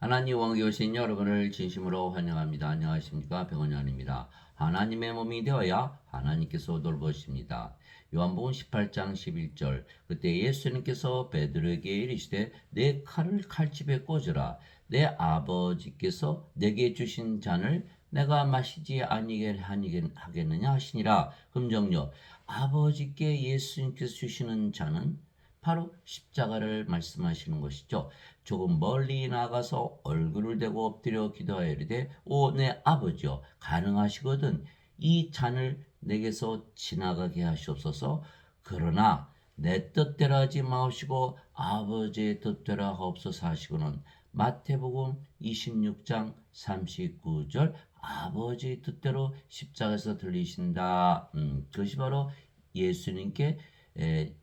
하나님 원기 오신 여러분을 진심으로 환영합니다. 안녕하십니까? 백원현입니다. 하나님의 몸이 되어야 하나님께서 돌보십니다. 요한복음 18장 11절 그때 예수님께서 베드로에게 이르시되 내 칼을 칼집에 꽂으라. 내 아버지께서 내게 주신 잔을 내가 마시지 아니게 하겠느냐 하시니라. 금정요 아버지께 예수님께서 주시는 잔은 바로 십자가를 말씀하시는 것이죠. 조금 멀리 나가서 얼굴을 대고 엎드려 기도하여 이르되 오 내 아버지여 가능하시거든 이 잔을 내게서 지나가게 하시옵소서. 그러나 내 뜻대로 하지 마시고 아버지의 뜻대로 하옵소서 하시고는 마태복음 26장 39절 아버지의 뜻대로 십자가에서 들리신다. 그것이 바로 예수님께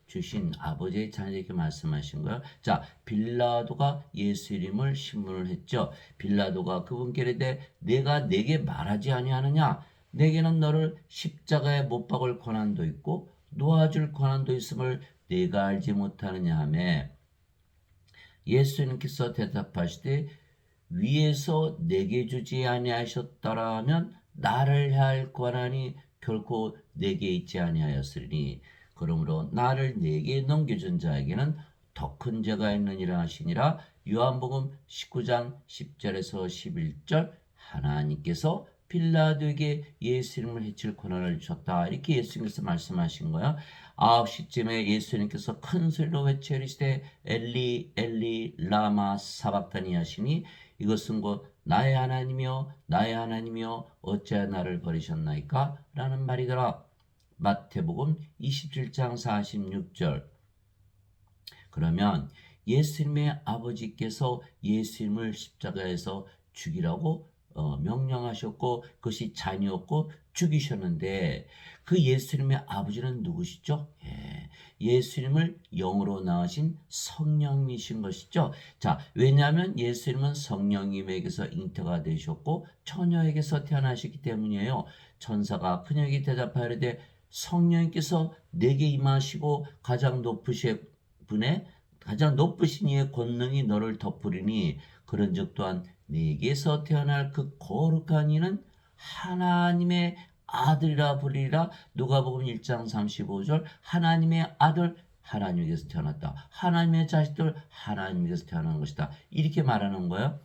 주신 아버지의 자녀에게 말씀하신 거예요. 자, 빌라도가 예수 이름을 신문을 했죠. 빌라도가 그분께 이르되 내가 내게 말하지 아니하느냐? 내게는 너를 십자가에 못 박을 권한도 있고 놓아줄 권한도 있음을 내가 알지 못하느냐 하매 예수님께서 대답하시되 위에서 내게 주지 아니하셨더라면 나를 할 권한이 결코 내게 있지 아니하였으리니 그러므로 나를 내게 넘겨준 자에게는 더 큰 죄가 있느니라 하시니라. 요한복음 19장 10절에서 11절 하나님께서 빌라도에게 예수님을 해칠 권한을 주셨다. 이렇게 예수님께서 말씀하신 거야. 9시쯤에 예수님께서 큰 소리로 외쳐 이르시되 엘리 엘리 라마 사박다니 하시니 이것은 곧 나의 하나님이여 나의 하나님이여 어찌하여 나를 버리셨나이까 라는 말이더라. 마태복음 27장 46절 그러면 예수님의 아버지께서 예수님을 십자가에서 죽이라고 명령하셨고 그것이 잔이었고 죽이셨는데 그 예수님의 아버지는 누구시죠? 예수님을 영으로 낳으신 성령이신 것이죠. 자, 왜냐하면 예수님은 성령님에게서 잉태가 되셨고 처녀에게서 태어나셨기 때문이에요. 천사가 그녀에게 대답하려되 성령님께서 내게 임하시고 가장 높으신 분의 가장 높으신 이의 권능이 너를 덮으리니 그런즉 또한 네게서 태어날 그 거룩한 이는 하나님의 아들이라 부르리라. 누가복음 1장 35절 하나님의 아들 하나님에게서 태어났다. 하나님의 자식들 하나님에게서 태어난 것이다. 이렇게 말하는 거예요.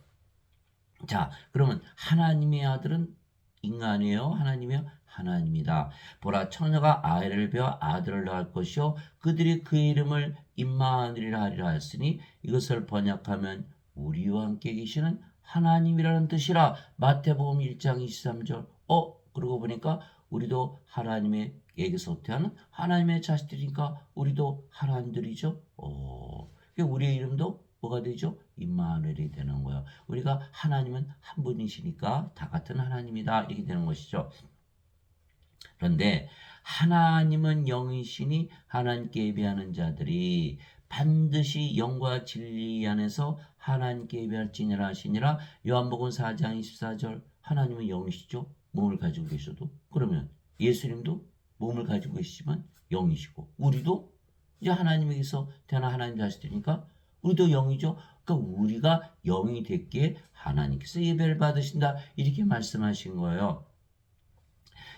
자, 그러면 하나님의 아들은 인간이에요? 하나님이요? 하나님이다. 보라 처녀가 아이를 베어 아들을 낳을 것이요 그들이 그 이름을 임마누엘이라 하리라 했으니 이것을 번역하면 우리와 함께 계시는 하나님이라는 뜻이라. 마태복음 1장 23절 그러고 보니까 우리도 하나님에게서 태어난 하나님의 자식들이니까 우리도 하나님들이죠. 우리의 이름도 뭐가 되죠? 임마누엘이 되는 거예요. 우리가 하나님은 한 분이시니까 다 같은 하나님이다 이렇게 되는 것이죠. 그런데 하나님은 영이시니 하나님께 예배하는 자들이 반드시 영과 진리 안에서 하나님께 예배할지니라 하시니라. 요한복음 4장 24절 하나님은 영이시죠. 몸을 가지고 계셔도. 그러면 예수님도 몸을 가지고 계시지만 영이시고 우리도 이제 하나님에게서 태어난 하나님 자식들이니까 우리도 영이죠. 그러니까 우리가 영이 됐기에 하나님께서 예배를 받으신다 이렇게 말씀하신 거예요.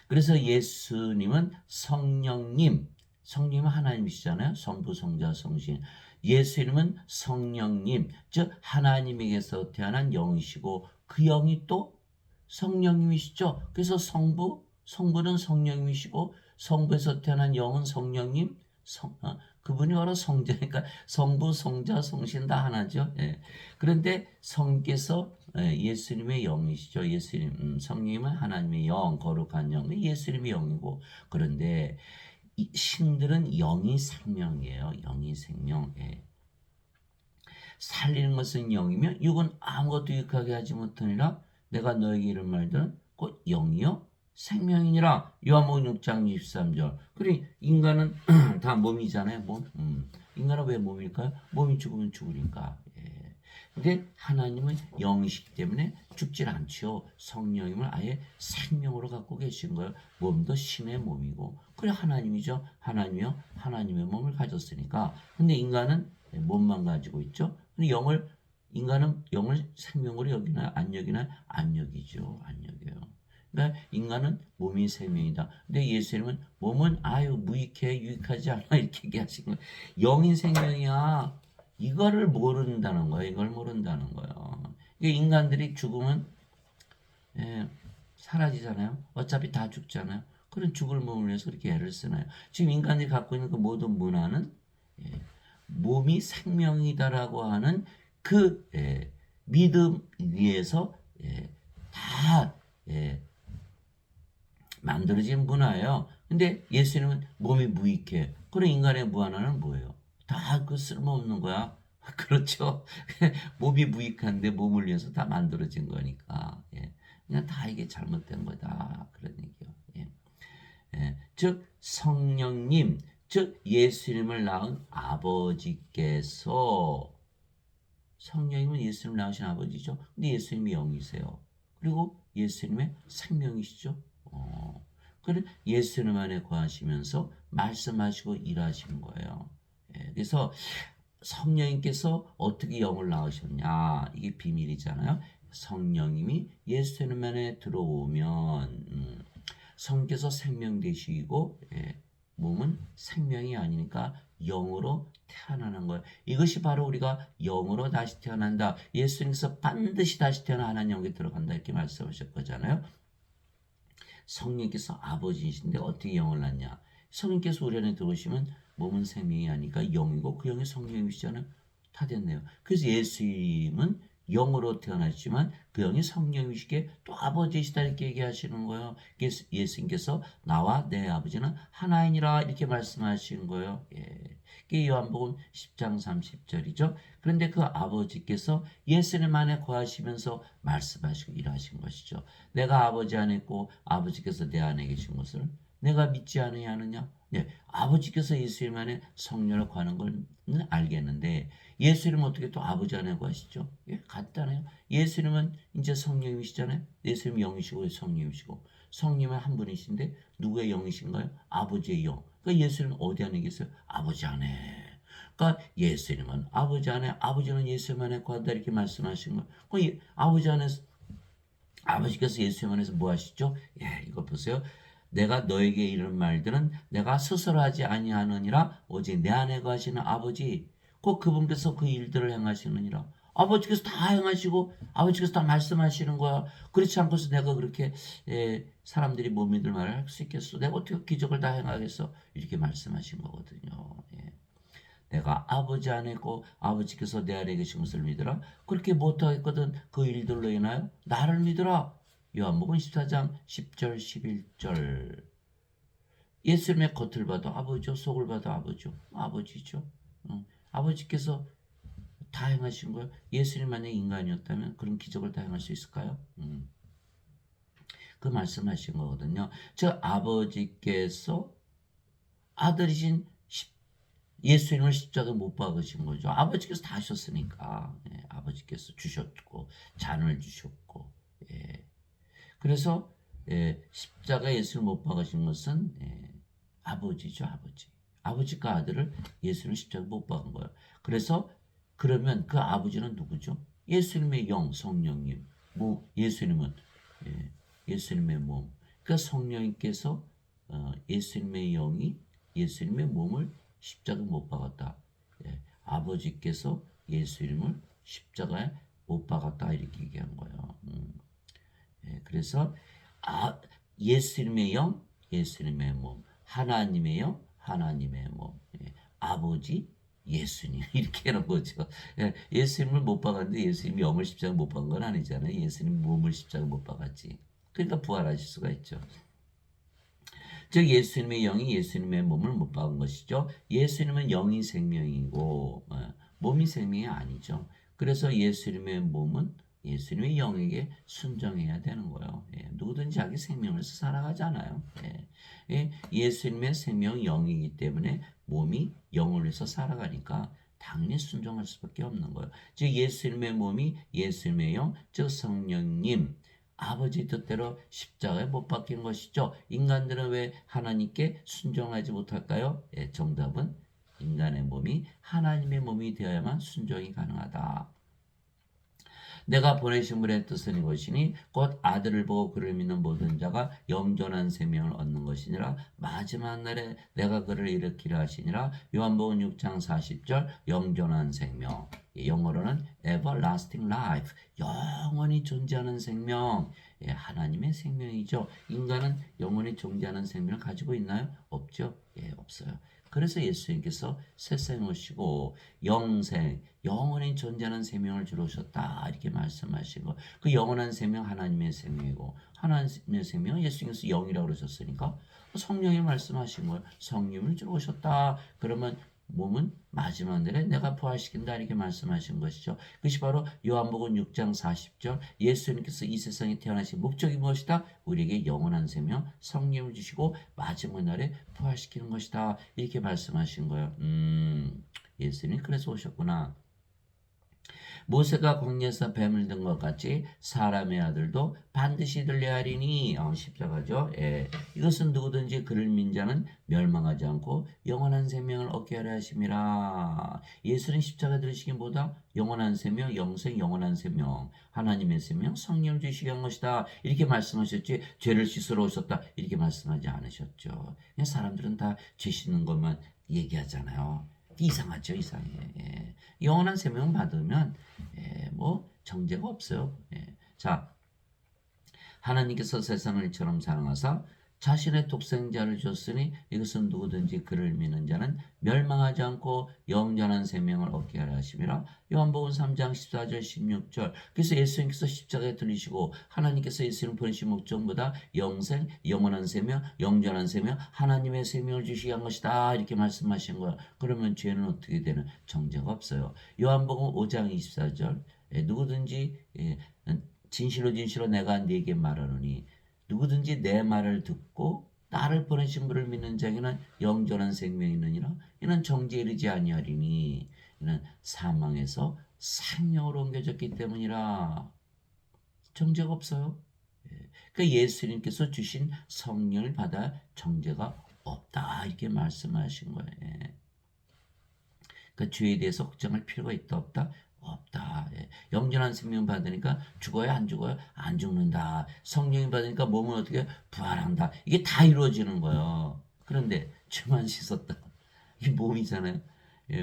그래서 예수님은 성령님은 하나님이시잖아요. 성부, 성자, 성신. 예수님은 성령님, 즉 하나님에게서 태어난 영이시고 그 영이 또 성령님이시죠. 그래서 성부는 성령님이시고 성부에서 태어난 영은 성령님, 그분이 바로 성자니까 성부, 성자, 성신 다 하나죠. 그런데 성께서 예수님의 영이시죠. 예수님, 성령님은 하나님의 영, 거룩한 영, 예수님의 영이고 그런데 신들은 영이 생명이에요. 영이 생명. 살리는 것은 영이며 육은 아무것도 유익하게 하지 못하니라. 내가 너에게 이런 말들은 곧 영이요 생명이니라. 요한복음 6장 23절. 그러니 인간은 다 몸이잖아요. 몸. 인간은 왜 몸일까요? 몸이 죽으면 죽으니까. 근데 하나님은 영이시기 때문에 죽질 않죠. 성령님을 아예 생명으로 갖고 계신 거예요. 몸도 신의 몸이고. 그래 하나님이죠. 하나님이요. 하나님의 몸을 가졌으니까. 근데 인간은 몸만 가지고 있죠. 근데 인간은 영을 생명으로 여기나요? 안 여기나요? 안 여기죠. 안 여겨요. 그러니까 인간은 몸이 생명이다. 근데 예수님은 몸은 아유 무익해 유익하지 않아 이렇게 얘기하신 거예요. 영이 생명이야. 이거를 모른다는 거예요. 이걸 모른다는 거예요. 이게 인간들이 죽으면 예, 사라지잖아요. 어차피 다 죽잖아요. 그런 죽을 몸을 위해서 그렇게 애를 쓰나요? 지금 인간들이 갖고 있는 그 모든 문화는 예, 몸이 생명이다라고 하는 그 믿음 위에서 다 만들어진 문화예요. 근데 예수님은 몸이 무익해. 그런 인간의 무한화는 뭐예요? 다 그 쓸모없는 거야. 그렇죠? 몸이 무익한데 몸을 위해서 다 만들어진 거니까. 예. 그냥 다 이게 잘못된 거다. 그런 얘기요. 예. 즉 성령님, 즉 예수님을 낳은 아버지께서 성령님은 예수님을 낳으신 아버지죠. 근데 예수님이 영이세요. 그리고 예수님의 생명이시죠. 그래 예수님 안에 거하시면서 말씀하시고 일하시는 거예요. 그래서 성령님께서 어떻게 영을 낳으셨냐 이게 비밀이잖아요. 성령님이 예수님 안에 들어오면 성께서 생명 되시고 몸은 생명이 아니니까 영으로 태어나는 거예요. 이것이 바로 우리가 영으로 다시 태어난다. 예수님께서 반드시 다시 태어나 하나님 영에 들어간다 이렇게 말씀하셨잖아요. 성령께서 아버지이신데 어떻게 영을 낳냐? 성령께서 우리 안에 들어오시면 몸은 생명이 아니니까 영이고 그 영이 성령이시잖아요. 다 됐네요. 그래서 예수님은 영으로 태어났지만 그 영이 성령이시기에 또 아버지이시다 이렇게 얘기하시는 거예요. 예수님께서 나와 내 아버지는 하나이니라 이렇게 말씀하시는 거예요. 이게 요한복음 10장 30절이죠. 그런데 그 아버지께서 예수님 안에 거하시면서 말씀하시고 일하신 것이죠. 내가 아버지 안에 있고 아버지께서 내 안에 계신 것을 내가 믿지 않느냐? 네, 아버지께서 예수님 안에 성령을 거하는 걸 알겠는데 예수님은 어떻게 또 아버지 안에 거하시죠? 예, 간단해요. 예수님은 이제 성령이시잖아요. 예수님 영이시고 성령이시고 성령은 한 분이신데 누구의 영이신가요? 아버지의 영. 그러니까 예수님은 어디 안에 계세요? 아버지 안에. 그러니까 예수님은 아버지 안에, 아버지는 예수님 안에 거한다 이렇게 말씀하신 거예요. 그 아버지 안에서 아버지께서 예수님 안에서 뭐 하시죠? 예, 이거 보세요. 내가 너에게 이런 말들은 내가 스스로 하지 아니하느니라 오직 내 안에 거하시는 아버지 꼭 그분께서 그 일들을 행하시느니라. 아버지께서 다 행하시고 아버지께서 다 말씀하시는 거야. 그렇지 않고서 내가 그렇게 사람들이 못 믿을 말을 할 수 있겠어? 내가 어떻게 기적을 다 행하겠어? 이렇게 말씀하신 거거든요. 예. 내가 아버지 안에 있고 아버지께서 내 안에 계신 것을 믿으라. 그렇게 못하겠거든 그 일들로 인하여 나를 믿으라. 요한복음 14장 10절 11절. 예수님의 겉을 봐도 아버지요 속을 봐도 아버지요. 아버지죠. 아버지께서 다 행하신 거예요. 예수님 만약 인간이었다면 그런 기적을 다 행할 수 있을까요? 그 말씀하신 거거든요. 즉 아버지께서 아들이신 예수님을 십자가 못 박으신 거죠. 아버지께서 다 하셨으니까. 아버지께서 주셨고 잔을 주셨고. 그래서 십자가 예수를 못 박으신 것은 아버지죠. 아버지. 아버지가 아들을 예수님 십자가 못 박은 거예요. 그래서 그러면 그 아버지는 누구죠? 예수님의 영 성령님. 뭐 예수님은 예수님의 몸. 그러니까 성령님께서 예수님의 영이 예수님의 몸을 십자가 못 박았다. 아버지께서 예수님을 십자가에 못 박았다 이렇게 얘기한 거예요. 그래서 예수님의 영, 예수님의 몸, 하나님의 영, 하나님의 몸, 아버지, 예수님 이렇게 하는 거죠. 예수님을 못 박았는데 예수님이 영을 십자가 못 박은 건 아니잖아요. 예수님 몸을 십자가 못 박았지. 그러니까 부활하실 수가 있죠. 즉 예수님의 영이 예수님의 몸을 못 박은 것이죠. 예수님은 영이 생명이고 몸이 생명이 아니죠. 그래서 예수님의 몸은 예수님의 영에게 순종해야 되는 거예요. 누구든지 자기 생명을 살아가잖아요. 예수님의 생명 영이기 때문에 몸이 영을 위해서 살아가니까 당연히 순종할 수밖에 없는 거예요. 즉 예수님의 몸이 예수님의 영, 즉 성령님 아버지 뜻대로 십자가에 못 박힌 것이죠. 인간들은 왜 하나님께 순종하지 못할까요? 정답은 인간의 몸이 하나님의 몸이 되어야만 순종이 가능하다. 내가 보내신 분의 뜻은 이것이니 곧 아들을 보고 그를 믿는 모든 자가 영존한 생명을 얻는 것이니라. 마지막 날에 내가 그를 일으키려 하시니라. 요한복음 6장 40절 영존한 생명. 영어로는 everlasting life. 영원히 존재하는 생명. 하나님의 생명이죠. 인간은 영원히 존재하는 생명을 가지고 있나요? 없죠. 없어요. 그래서 예수님께서 세상에 오시고 영생, 영원히 존재하는 생명을 주러 오셨다 이렇게 말씀하신 거. 그 영원한 생명 하나님의 생명이고 하나님의 생명은 예수님께서 영이라고 그러셨으니까 성령이 말씀하신 거예요. 성령을 주러 오셨다. 그러면 몸은 마지막 날에 내가 부활시킨다 이렇게 말씀하신 것이죠. 그것이 바로 요한복음 6장 40절 예수님께서 이 세상에 태어나신 목적이 무엇이다? 우리에게 영원한 생명 성령을 주시고 마지막 날에 부활시키는 것이다 이렇게 말씀하신 거예요. 예수님이 그래서 오셨구나. 모세가 광야에서 뱀을 든 것 같이 사람의 아들도 반드시 들려야 하리니 십자가죠. 이것은 누구든지 그를 믿는 자는 멸망하지 않고 영원한 생명을 얻게 하려 하심이라. 예수님 십자가 들으시기 보다 영원한 생명, 영생, 영원한 생명, 하나님의 생명, 성령을 주시게 한 것이다. 이렇게 말씀하셨지 죄를 씻으러 오셨다. 이렇게 말씀하지 않으셨죠. 그냥 사람들은 다 죄 씻는 것만 얘기하잖아요. 이상하죠, 이상해. 영원한 생명 받으면 뭐 정죄가 없어요. 자, 하나님께서 세상을 이처럼 사랑하사 자신의 독생자를 줬으니 이것은 누구든지 그를 믿는 자는 멸망하지 않고 영원한 생명을 얻게 하려 하심이라. 요한복음 3장 14절 16절. 그래서 예수님께서 십자가에 들리시고 하나님께서 예수님을 보내신 목적보다 영생, 영원한 생명, 영원한 생명, 하나님의 생명을 주시게 한 것이다 이렇게 말씀하신 거야. 그러면 죄는 어떻게 되는? 정죄가 없어요. 요한복음 5장 24절. 누구든지 진실로 진실로 내가 네게 말하노니 누구든지 내 말을 듣고 나를 보내신 분을 믿는 자에게는 영존한 생명이 있느니라. 이는 정죄에 이르지 아니하리니 이는 사망에서 생명으로 옮겨졌기 때문이라. 정죄가 없어요. 그러니까 예수님께서 주신 성령을 받아 정죄가 없다 이렇게 말씀하신 거예요. 그러니까 죄에 대해서 걱정할 필요가 있다 없다? 없다. 영전한 생명 받으니까 죽어요 안 죽어요? 안 죽는다. 성령이 받으니까 몸은 어떻게 부활한다. 이게 다 이루어지는 거예요. 그런데 죄만 씻었다. 이게 몸이잖아요.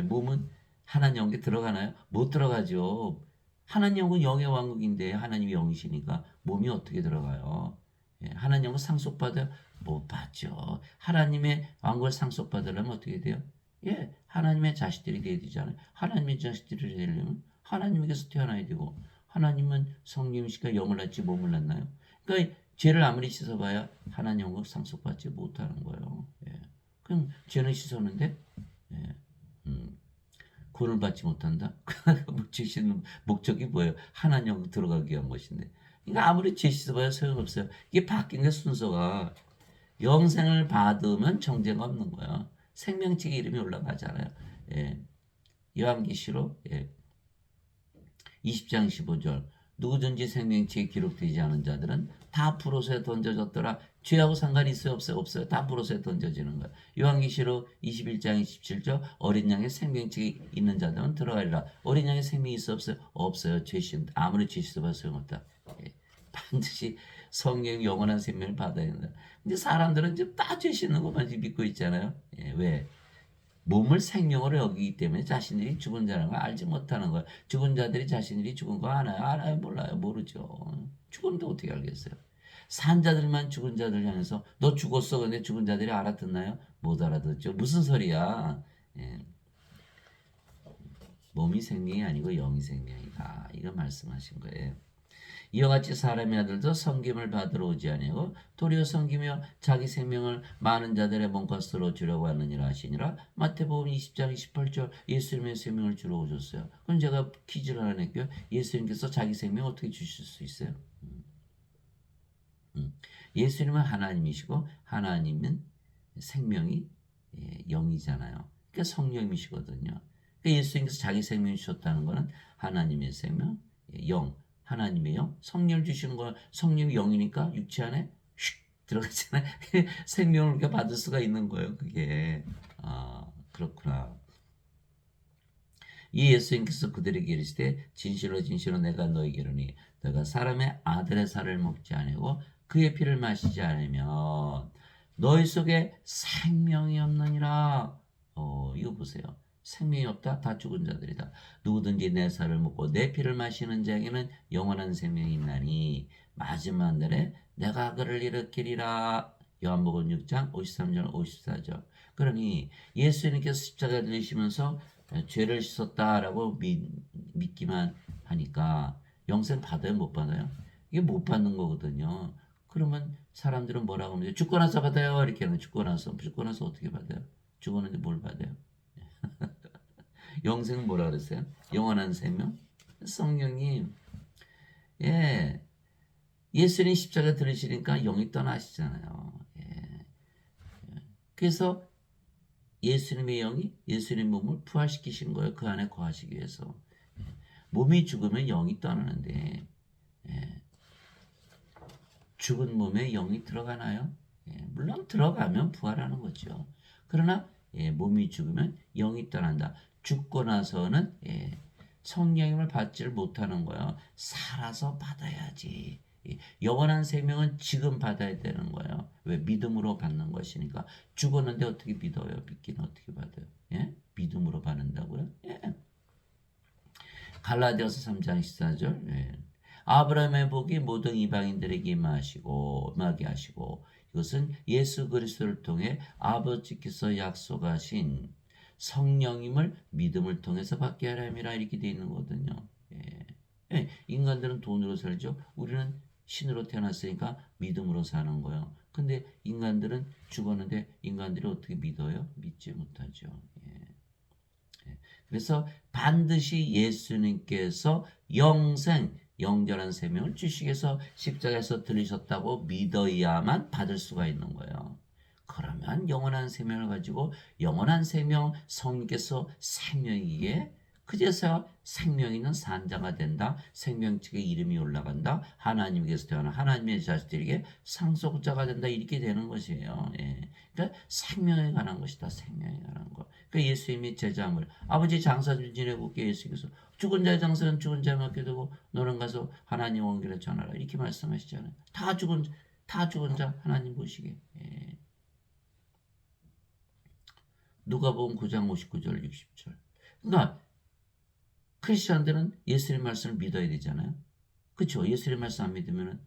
몸은 하나님 영에 들어가나요? 못 들어가죠. 하나님 영은 영의 왕국인데 하나님이 영이시니까 몸이 어떻게 들어가요? 하나님 영은 상속받아요? 못 받죠. 하나님의 왕국을 상속받으려면 어떻게 돼요? 하나님의 자식들이 되어야 되잖아요. 하나님의 자식들이 되려면 하나님에게서 태어나야 되고 하나님은 성령이시니까 영을 낳지 몸을 낳나요? 그러니까 죄를 아무리 씻어봐야 하나님 영을 상속받지 못하는 거예요. 그럼 죄는 씻었는데 구원을 받지 못한다? 죄 씻는 목적이 뭐예요? 하나님 영 들어가기 위한 것인데 그러니까 아무리 죄 씻어봐야 소용없어요. 이게 바뀐 게 순서가 영생을 받으면 정죄가 없는 거야. 생명책의 이름이 올라가잖아요. 요한계시록 20장 15절 누구든지 생명책에 기록되지 않은 자들은 다 불옷에 던져졌더라. 죄하고 상관이 있어요? 없어요? 없어요. 다 불옷에 던져지는 거예요. 요한계시록 21장 27절 어린 양의 생명책에 있는 자들은 들어가리라. 어린 양의 생명이 있어 없어요? 없어요. 죄신 아무리 죄 씻어봐도 소용없다. 반드시 성령 영원한 생명을 받아야 된다. 근데 사람들은 지금 다 죄 씻는 것만 믿고 있잖아요. 왜? 몸을 생명으로 여기기 때문에 자신들이 죽은 자라는 걸 알지 못하는 거예요. 죽은 자들이 자신들이 죽은 거 알아요? 알아요? 몰라요? 모르죠. 죽었는데 어떻게 알겠어요? 산 자들만 죽은 자들 향해서 너 죽었어. 근데 죽은 자들이 알아듣나요? 못 알아듣죠. 무슨 소리야? 몸이 생명이 아니고 영이 생명이다. 이거 말씀하신 거예요. 이와 같이 사람의 아들도 섬김을 받으러 오지 아니하고 도리어 섬기며 자기 생명을 많은 자들의 몸값으로 주려고 하느니라 하시니라. 마태복음 20장 28절 예수님의 생명을 주러 오셨어요. 그럼 제가 퀴즈를 하나 낼게요. 예수님께서 자기 생명 어떻게 주실 수 있어요? 예수님은 하나님이시고 하나님은 생명이 영이잖아요. 그러니까 성령이시거든요. 그러니까 예수님께서 자기 생명을 주셨다는 것은 하나님의 생명, 영, 하나님의 영, 성령을 주시는 거 성령이 영이니까 육체 안에 슉 들어가잖아요. 생명을 우리가 받을 수가 있는 거예요. 그게 그렇구나. 이 예수님께서 그들에게 이르시되 진실로 진실로 내가 너에게 이르니 너가 사람의 아들의 살을 먹지 아니하고 그의 피를 마시지 않으면 너희 속에 생명이 없느니라. 이거 보세요. 생명이 없다? 다 죽은 자들이다. 누구든지 내 살을 먹고 내 피를 마시는 자에게는 영원한 생명이 있나니 마지막 날에 내가 그를 일으키리라. 요한복음 6장 53절 54절. 그러니 예수님께서 십자가에 들리시면서 죄를 씻었다라고 믿기만 하니까 영생 받아요, 못 받아요? 이게 못 받는 거거든요. 그러면 사람들은 뭐라고 하면 죽고 나서 받아요 이렇게 하는. 죽고 나서 어떻게 받아요? 죽었는데 뭘 받아요? 영생은 뭐라 그랬어요? 영원한 생명? 성령님, 예, 예수님 십자가 들으시니까 영이 떠나시잖아요. 예. 그래서 예수님의 영이 예수님 몸을 부활시키신 거예요. 그 안에 거하시기 위해서. 예. 몸이 죽으면 영이 떠나는데 예. 죽은 몸에 영이 들어가나요? 예. 물론 들어가면 부활하는 거죠. 그러나 예. 몸이 죽으면 영이 떠난다. 죽고 나서는 예. 성령님을 받지를 못하는 거예요. 살아서 받아야지. 영원한 생명은 지금 받아야 되는 거예요. 왜? 믿음으로 받는 것이니까. 죽었는데 어떻게 믿어요? 믿기는 어떻게 받아요? 예? 믿음으로 받는다고요? 예. 갈라디아서 3장 14절. 예. 아브라함의 복이 모든 이방인들에게 임하게 하시고 이것은 예수 그리스도를 통해 아버지께서 약속하신 성령님을 믿음을 통해서 받게 하려함이라 이렇게 되어 있는 거거든요. 예. 예. 인간들은 돈으로 살죠. 우리는 신으로 태어났으니까 믿음으로 사는 거예요. 근데 인간들은 죽었는데 인간들이 어떻게 믿어요? 믿지 못하죠. 예. 예. 그래서 반드시 예수님께서 영전한 생명을 주시기 위해서 십자가에서 들으셨다고 믿어야만 받을 수가 있는 거예요. 그러면 영원한 생명을 가지고 영원한 생명 성령께서 생명이기에 그제서야 생명 있는 산자가 된다. 생명책의 이름이 올라간다. 하나님께서 태어난 하나님의 자식들에게 상속자가 된다. 이렇게 되는 것이에요. 예. 그러니까 생명에 관한 것이다. 생명에 관한 것. 그러니까 예수님이 제자물 아버지 장사 좀 지내볼게 예수께서 죽은 자의 장사는 죽은 자에 맡겨두고 너는 가서 하나님 원기를 전하라. 이렇게 말씀하시잖아요. 다 죽은 자 하나님 보시게. 예. 누가복음 9장 59절 60절. 그러니까 크리스천들은 예수님 말씀을 믿어야 되잖아요. 그렇죠? 예수님 말씀 안 믿으면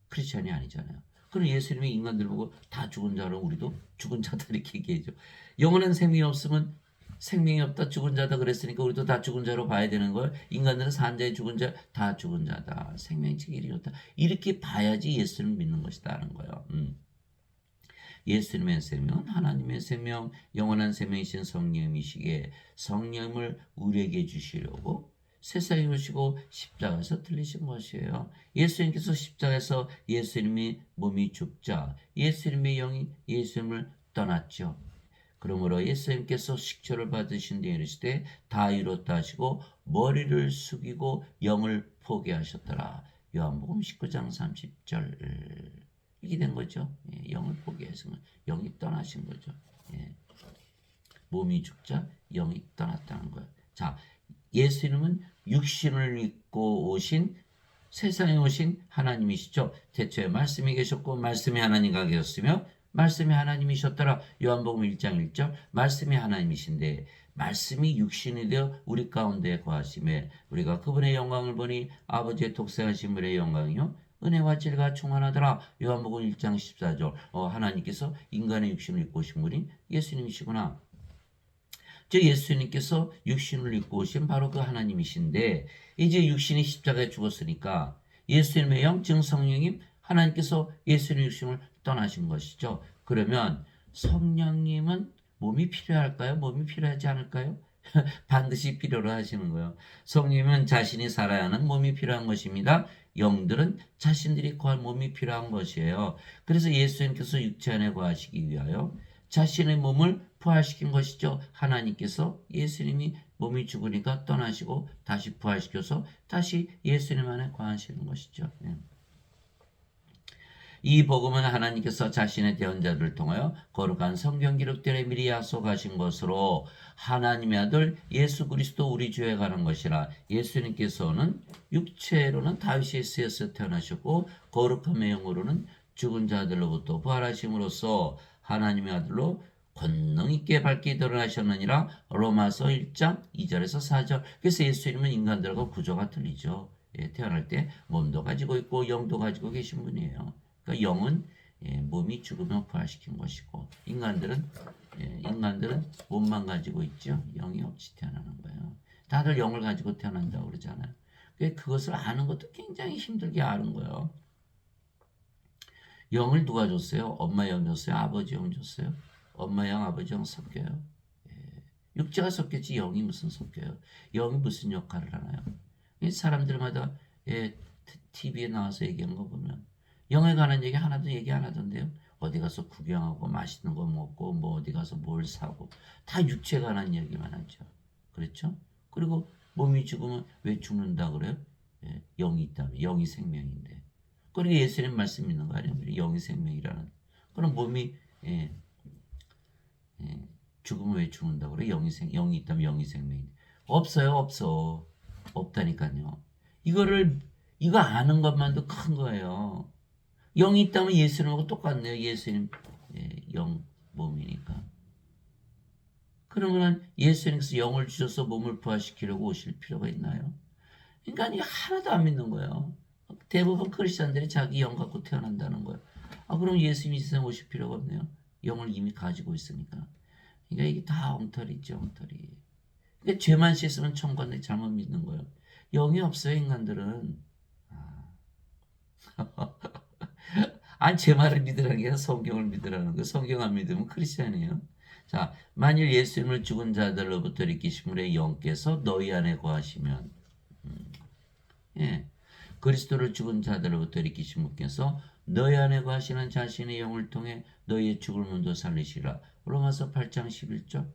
크리스천이 아니잖아요. 그럼 예수님이 인간들 보고 다 죽은 자로 우리도 죽은 자다 이렇게 얘기해죠. 영원한 생명이 없으면 생명이 없다 죽은 자다 그랬으니까 우리도 다 죽은 자로 봐야 되는 거예요. 인간들은 산 자의 죽은 자 다 죽은 자다. 생명이 길이 없다. 이렇게 봐야지 예수를 믿는 것이다 하는 거예요. 예수님의 생명, 하나님의 생명, 영원한 생명이신 성령이시기에 성령을 우리에게 주시려고 세상에 오시고 십자가에서 들리신 것이에요. 예수님께서 십자가에서 예수님이 몸이 죽자 예수님의 영이 예수님을 떠났죠. 그러므로 예수님께서 식초를 받으신 뒤에 이르시되 다 이뤘다 하시고 머리를 숙이고 영을 포기하셨더라. 요한복음 19장 30절. 이게 된 거죠. 예, 영을 포기해서 영이 떠나신 거죠. 예. 몸이 죽자 영이 떠났다는 거예요. 자, 예수님은 육신을 입고 오신 세상에 오신 하나님이시죠. 태초에 말씀이 계셨고 말씀이 하나님과 계셨으며 말씀이 하나님이셨더라. 요한복음 1장 1절. 말씀이 하나님이신데 말씀이 육신이 되어 우리 가운데 거하심에 우리가 그분의 영광을 보니 아버지의 독생하신 분의 영광이요 은혜와 진리가 충만하더라. 요한복음 1장 14절. 하나님께서 인간의 육신을 입고 오신 분이 예수님이시구나. 즉 예수님께서 육신을 입고 오신 바로 그 하나님이신데 이제 육신이 십자가에 죽었으니까 예수님의 영, 즉 성령님 하나님께서 예수님의 육신을 떠나신 것이죠. 그러면 성령님은 몸이 필요할까요? 몸이 필요하지 않을까요? 반드시 필요로 하시는 거예요. 성령님은 자신이 살아야 하는 몸이 필요한 것입니다. 영들은 자신들이 거할 몸이 필요한 것이에요. 그래서 예수님께서 육체 안에 거하시기 위하여 자신의 몸을 부활시킨 것이죠. 하나님께서 예수님이 몸이 죽으니까 떠나시고 다시 부활시켜서 다시 예수님 안에 거하시는 것이죠. 이 복음은 하나님께서 자신의 대언자들을 통하여 거룩한 성경 기록들에 미리 약속하신 것으로 하나님의 아들 예수 그리스도 우리 주에 관한 것이라. 예수님께서는 육체로는 다윗의 씨에서 태어나셨고 거룩함의 영으로는 죽은 자들로부터 부활하심으로써 하나님의 아들로 권능 있게 밝게 드러나셨느니라. 로마서 1장 2절에서 4절. 그래서 예수님은 인간들과 구조가 틀리죠. 태어날 때 몸도 가지고 있고 영도 가지고 계신 분이에요. 그러니까 영은 몸이 죽으면 부활시킨 것이고 인간들은 몸만 가지고 있죠. 영이 없이 태어나는 거예요. 다들 영을 가지고 태어난다고 그러잖아요. 그것을 아는 것도 굉장히 힘들게 아는 거예요. 영을 누가 줬어요? 엄마 영 줬어요? 아버지 영 줬어요? 엄마 영, 아버지 영 섞여요. 육체가 섞였지 영이 무슨 섞여요? 영이 무슨 역할을 하나요? 사람들마다 TV에 나와서 얘기한 거 보면 영에 관한 얘기 하나도 얘기 안 하던데요. 어디 가서 구경하고 맛있는 거 먹고 뭐 어디 가서 뭘 사고 다 육체에 관한 얘기만 하죠. 그렇죠? 그리고 몸이 죽으면 왜 죽는다 그래요? 영이 있다면 영이 생명인데. 그리고 예수님 말씀 있는 거 아니에요? 영이 생명이라는. 그럼 몸이 죽으면 왜 죽는다 그래? 영이 있다면 영이 생명인데. 없어요, 없어. 없다니까요. 이거 아는 것만도 큰 거예요. 영이 있다면 예수님하고 똑같네요. 예수님 영 몸이니까. 그러면 예수님께서 영을 주셔서 몸을 부활시키려고 오실 필요가 있나요? 그러니까 이게 하나도 안 믿는 거예요. 대부분 크리스천들이 자기 영 갖고 태어난다는 거예요. 그럼 예수님이 이 세상에 오실 필요가 없네요. 영을 이미 가지고 있으니까. 그러니까 이게 다 엉터리죠, 엉터리. 그러니까 죄만 씻으면 천국 간다 잘못 믿는 거예요. 영이 없어요, 인간들은. 아니, 제 말을 믿으라는 게 아니라 성경을 믿으라는 거예요. 성경 안 믿으면 크리스찬이에요. 자, 만일 예수님을 죽은 자들로부터 일으키심으로 영께서 너희 안에 거하시면, 그리스도를 죽은 자들로부터 일으키신 분께서 너희 안에 거하시는 자신의 영을 통해 너희의 죽을 몸도 살리시라. 로마서 8장 11절.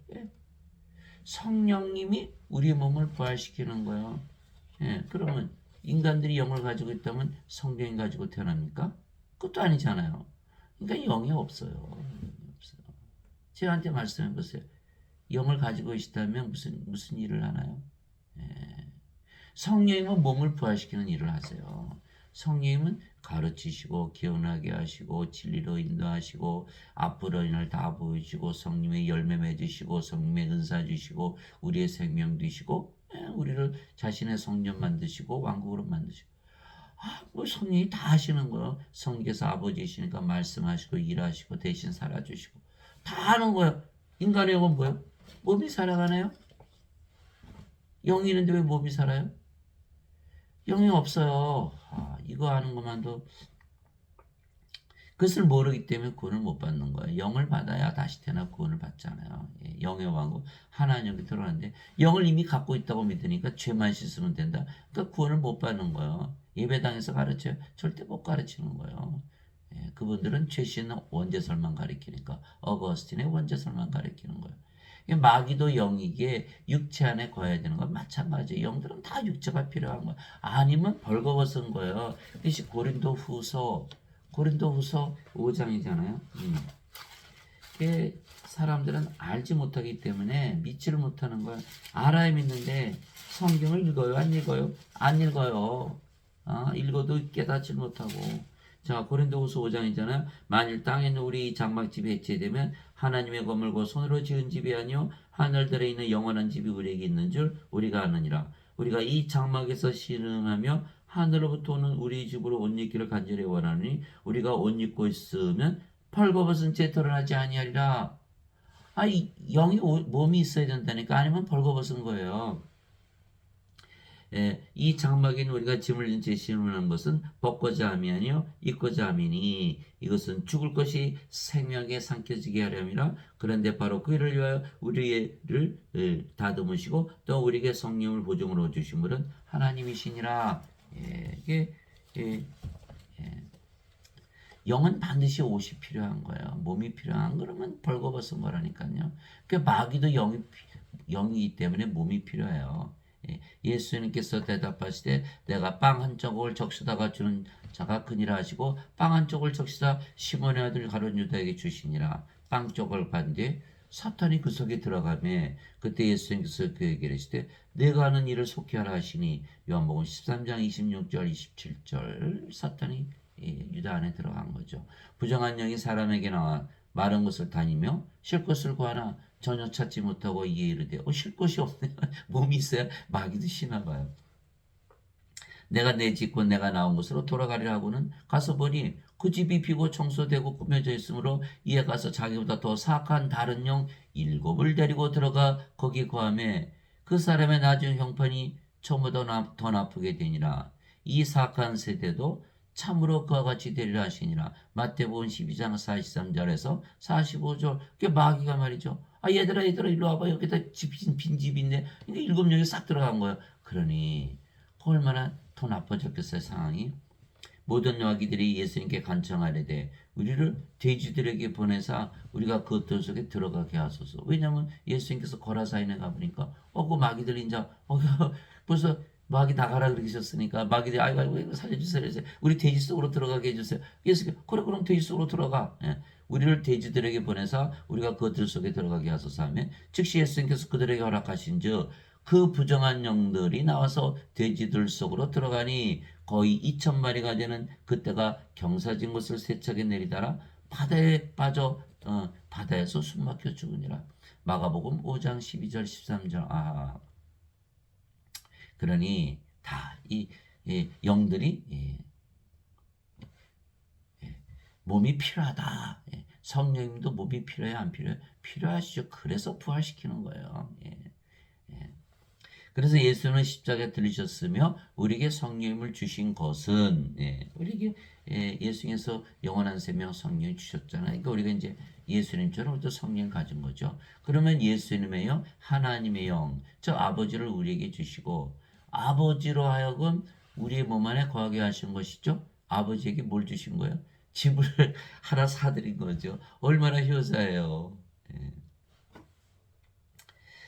성령님이 우리 몸을 부활시키는 거예요. 그러면 인간들이 영을 가지고 있다면 성령이 가지고 태어납니까? 그것도 아니잖아요. 그러니까 영이 없어요. 저한테 말씀해 보세요. 영을 가지고 계시다면 무슨 일을 하나요? 성령님은 몸을 부활시키는 일을 하세요. 성령님은 가르치시고 기원하게 하시고 진리로 인도하시고 앞으로 인을 다 보여주시고 성령의 열매 맺으시고 성령의 은사 주시고 우리의 생명 되시고 우리를 자신의 성전 만드시고 왕국으로 만드시고 뭐 성령이 다 하시는 거예요. 성령께서 아버지시니까 말씀하시고 일하시고 대신 살아주시고 다 하는 거예요. 인간의 영은 뭐예요? 몸이 살아가나요? 영이 있는데 왜 몸이 살아요? 영이 없어요. 이거 아는 것만도 그것을 모르기 때문에 구원을 못 받는 거예요. 영을 받아야 다시 태어나 구원을 받잖아요. 영의 왕국 하나님이 들어왔는데 영을 이미 갖고 있다고 믿으니까 죄만 씻으면 된다. 그러니까 구원을 못 받는 거예요. 예배당에서 가르쳐요? 절대 못 가르치는 거예요. 그분들은 죄 씻는 원죄설만 가르치니까 어거스틴의 원죄설만 가르치는 거예요. 마귀도 영이기에 육체 안에 거해야 되는 건 마찬가지예요. 영들은 다 육체가 필요한 거예요. 아니면 벌거벗은 거예요. 그것이 고린도후서 5장이잖아요. 사람들은 알지 못하기 때문에 믿지를 못하는 거예요. 알아야 믿는데 성경을 읽어요? 안 읽어요? 안 읽어요. 읽어도 깨닫지 못하고. 자, 고린도후서 5장이잖아요. 만일 땅에 있는 우리 장막집이 해체되면 하나님의 건물과 손으로 지은 집이 아니요 하늘들에 있는 영원한 집이 우리에게 있는 줄 우리가 아느니라. 우리가 이 장막에서 씨름하며 하늘로부터 오는 우리 집으로 옷 입기를 간절히 원하니 우리가 옷 입고 있으면 벌거벗은 채 드러나지 아니하리라. 영이 몸이 있어야 된다니까. 아니면 벌거벗은 거예요. 이 장막인 우리가 짐을 진 채 신음하는 것은 벗고자 함이 아니요 입고자 함이니 이것은 죽을 것이 생명에 삼켜지게 하려니라. 그런데 바로 그를 위하여 우리를 다듬으시고 또 우리에게 성령을 보증으로 주신 분은 하나님이시니라. 영은 반드시 옷이 필요한 거예요. 몸이 필요한 그러면 벌거벗은 거라니까요. 마귀도 영이기 때문에 몸이 필요해요. 예수님께서 대답하시되 내가 빵 한 조각을 적시다가 주는 자가 크니라 하시고 빵 한 쪽을 적시다 시몬의 아들 가룟 유다에게 주시니라. 빵 쪽을 반 뒤에 사탄이 그 속에 들어가매 그때 예수님께서 그에게 이르시되 내가 하는 일을 속히 하라 하시니 요한복음 13장 26절 27절 사탄이 유다 안에 들어간 거죠. 부정한 영이 사람에게 나와 마른 곳을 다니며 쉴 곳을 구하나 전혀 찾지 못하고 이에 이르되 쉴 곳이 없네. 몸이 있어야 마귀도 쉬나 봐요. 내가 내 집과 내가 나온 곳으로 돌아가리라 하고는 가서 보니 그 집이 비고 청소되고 꾸며져 있으므로 이에 가서 자기보다 더 사악한 다른 영 7을 데리고 들어가 거기 거하매 그 사람의 나중 형편이 처음보다 더 나쁘게 되니라. 이 사악한 세대도 참으로 그와 같이 되리라 하시니라. 마태복음 12장 43절에서 45절. 그게 마귀가 말이죠. 얘들아 일로 와봐. 여기다 빈 집이 있네. 그러니까 7명이 싹 들어간 거예요. 그러니 얼마나 더 나빠졌겠어요, 상황이. 모든 마귀들이 예수님께 간청하려되 우리를 돼지들에게 보내사 우리가 그들 속에 들어가게 하소서. 왜냐하면 예수님께서 거라사인에 가보니까 그 마귀들이 이제 벌써 마귀 나가라 그러셨으니까 마귀들이 아이고 살려주세요. 우리 돼지 속으로 들어가게 해주세요. 예수님께 그래 그럼 돼지 속으로 들어가. 우리를 돼지들에게 보내사 우리가 그들 속에 들어가게 하소서 하며 즉시 예수님께서 그들에게 허락하신즉 그 부정한 영들이 나와서 돼지들 속으로 들어가니 거의 2,000마리가 되는 그때가 경사진 곳을 세차게 내리다라 바다에 빠져 바다에서 숨막혀 죽으니라. 마가복음 5장 12절 13절. 그러니 다 이 영들이 몸이 필요하다. 성령님도 몸이 필요해 안 필요해? 필요하시죠. 그래서 부활시키는 거예요. 그래서 예수는 십자가에 들리셨으며 우리에게 성령님을 주신 것은 우리에게 예수님께서 영원한 생명 성령을 주셨잖아요. 그러니까 우리가 이제 예수님처럼 또 성령을 가진 거죠. 그러면 예수님의 영, 하나님의 영, 저 아버지를 우리에게 주시고 아버지로 하여금 우리의 몸 안에 거하게 하신 것이죠. 아버지에게 뭘 주신 거예요? 집을 하나 사드린 거죠. 얼마나 효자예요.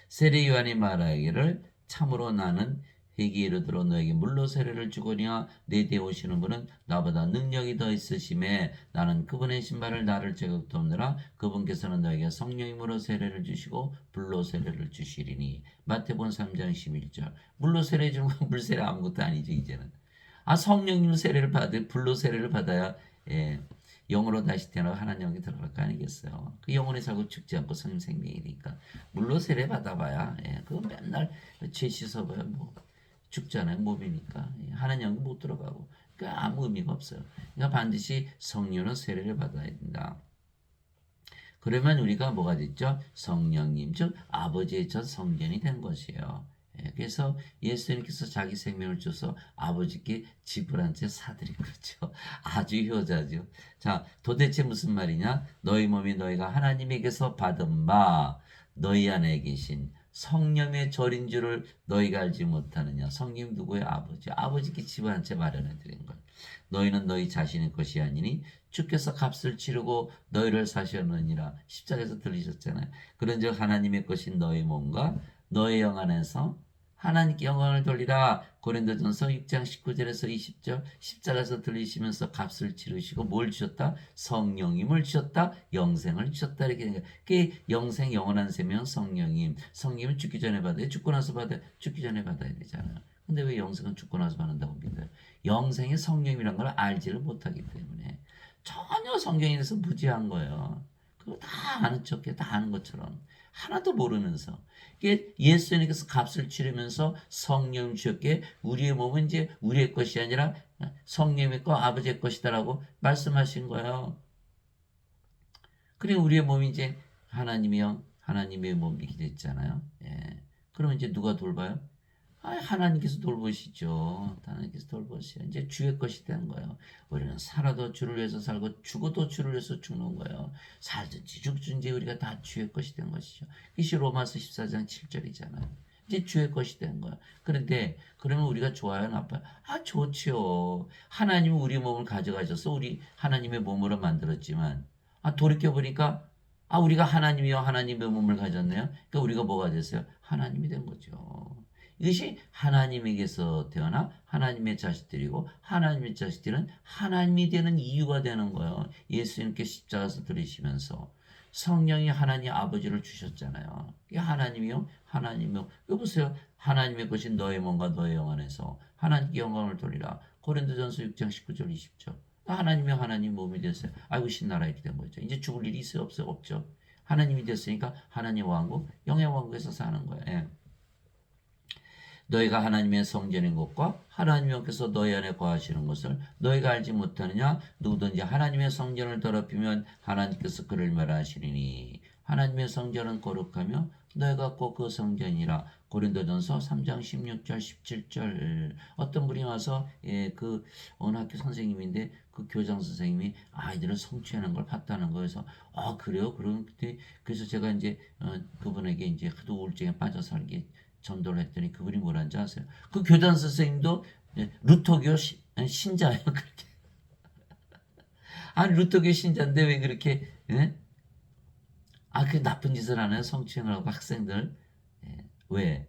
세례 요한이 말하기를 참으로 나는 회개에 이르도록 너에게 물로 세례를 주거니와 내 뒤에 오시는 분은 나보다 능력이 더 있으심에 나는 그분의 신발을 나를 제격도 없느라 그분께서는 너에게 성령님으로 세례를 주시고 불로 세례를 주시리니. 마태복음 3장 11절. 물로 세례 주는 건 물세례 아무것도 아니죠 이제는. 성령님 세례를 받을 불로 세례를 받아야 영으로 다시 태어나 하나님 영이 들어갈 거 아니겠어요. 그 영혼이 살고 죽지 않고 성령 생명이니까 물로 세례 받아봐야 그거 맨날 죄 씻어봐야 뭐 죽잖아요. 몸이니까 하나님 영이 못 들어가고 그러니까 아무 의미가 없어요. 그러니까 반드시 성령으로 세례를 받아야 된다. 그러면 우리가 뭐가 됐죠? 성령님 즉 아버지의 첫 성전이 된 것이에요. 그래서 예수님께서 자기 생명을 줘서 아버지께 집을 한 채 사드린 거죠. 아주 효자죠. 자, 도대체 무슨 말이냐? 너희 몸이 너희가 하나님에게서 받은 바 너희 안에 계신 성령의 절인 줄을 너희가 알지 못하느냐? 성령 누구의 아버지? 아버지께 집을 한 채 마련해 드린 거예요. 너희는 너희 자신의 것이 아니니 주께서 값을 치르고 너희를 사셨느니라. 십자가에서 들리셨잖아요. 그런즉 하나님의 것인 너희 몸과 너희 영 안에서 하나님께 영광을 돌리라. 고린도전서 6장 19절에서 20절 십자가에서 들리시면서 값을 치르시고 뭘 주셨다? 성령님을 주셨다. 영생을 주셨다. 이렇게 그 영생 영원한 생명 성령님. 성령님은 죽기 전에 받아요. 죽고 나서 받아요. 죽기 전에 받아야 되잖아요. 근데 왜 영생은 죽고 나서 받는다고 믿어요? 영생이 성령이라는 걸 알지를 못하기 때문에 전혀 성경에 대해서 무지한 거예요. 그거 다 아는 척해. 다 아는 것처럼. 하나도 모르면서 예수님께서 값을 치르면서 성령 주셨기에 우리의 몸은 이제 우리의 것이 아니라 성령의 것 아버지의 것이다라고 말씀하신 거예요. 그리고 우리의 몸이 이제 하나님의 영 하나님의 몸이 됐잖아요. 그러면 이제 누가 돌봐요? 하나님께서 돌보시죠. 하나님께서 돌보시죠. 이제 주의 것이 된 거예요. 우리는 살아도 주를 위해서 살고 죽어도 주를 위해서 죽는 거예요. 살든지 죽든지 우리가 다 주의 것이 된 것이죠. 이것이 로마서 14장 7절이잖아요. 이제 주의 것이 된 거야. 그런데 그러면 우리가 좋아요, 나빠요? 좋지요. 하나님은 우리 몸을 가져가셔서 우리 하나님의 몸으로 만들었지만 돌이켜 보니까 우리가 하나님이요 하나님의 몸을 가졌네요. 그러니까 우리가 뭐가 됐어요? 하나님이 된 거죠. 이것이 하나님에게서 태어나 하나님의 자식들이고 하나님의 자식들은 하나님이 되는 이유가 되는 거예요. 예수님께 십자가에서 들으시면서 성령이 하나님 아버지를 주셨잖아요. 이 하나님이요, 하나님이요. 이거 보세요. 하나님의 것이 너의 몸과 너의 영 안에서 하나님께 영광을 돌리라. 고린도전서 6장 19절 20절. 하나님이 하나님 몸이 됐어요. 아이고 신나라 이렇게 된 거죠. 이제 죽을 일이 있어요, 없어요? 없죠. 하나님이 됐으니까 하나님 왕국, 영의 왕국에서 사는 거예요. 예. 너희가 하나님의 성전인 것과 하나님께서 너희 안에 거하시는 것을 너희가 알지 못하느냐? 누구든지 하나님의 성전을 더럽히면 하나님께서 그를 멸하시리니 하나님의 성전은 거룩하며 너희가 꼭 그 성전이라. 고린도전서 3장 16절 17절. 어떤 분이 와서 그 어느 학교 선생님인데 그 교장 선생님이 아이들은 성취하는 걸 봤다는 거에서 그래요? 그래서 제가 이제 그분에게 이제 하도 우울증에 빠져 살게 전도를 했더니 그분이 뭐라는지 아세요? 그 교장 선생님도 루터교 신자예요. 그렇게. 아니 루터교 신자인데 왜 그렇게 그 나쁜 짓을 하는 성추행을 하고 학생들. 왜?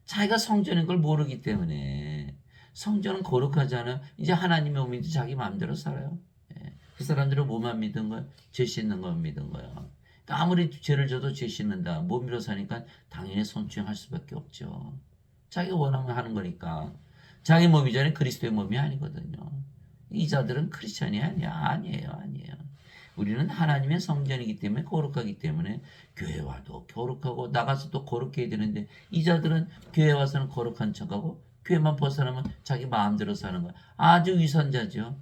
자기가 성전인 걸 모르기 때문에. 성전은 거룩하지 않아요. 이제 하나님의 몸인지 자기 마음대로 살아요. 그 사람들은 뭐만 믿은 거예요? 죄 씻는 것 믿은 거예요. 그러니까 아무리 죄를 져도 죄 씻는다. 몸으로 사니까 당연히 성추행할 수밖에 없죠. 자기가 원하면 하는 거니까. 자기 몸이잖아요. 그리스도의 몸이 아니거든요. 이 자들은 크리스찬이 아니에요. 우리는 하나님의 성전이기 때문에 거룩하기 때문에 교회 와도 거룩하고 나가서도 거룩해야 되는데 이 자들은 교회 와서는 거룩한 척하고 교회만 벗어나면 자기 마음대로 사는 거야. 아주 위선자죠.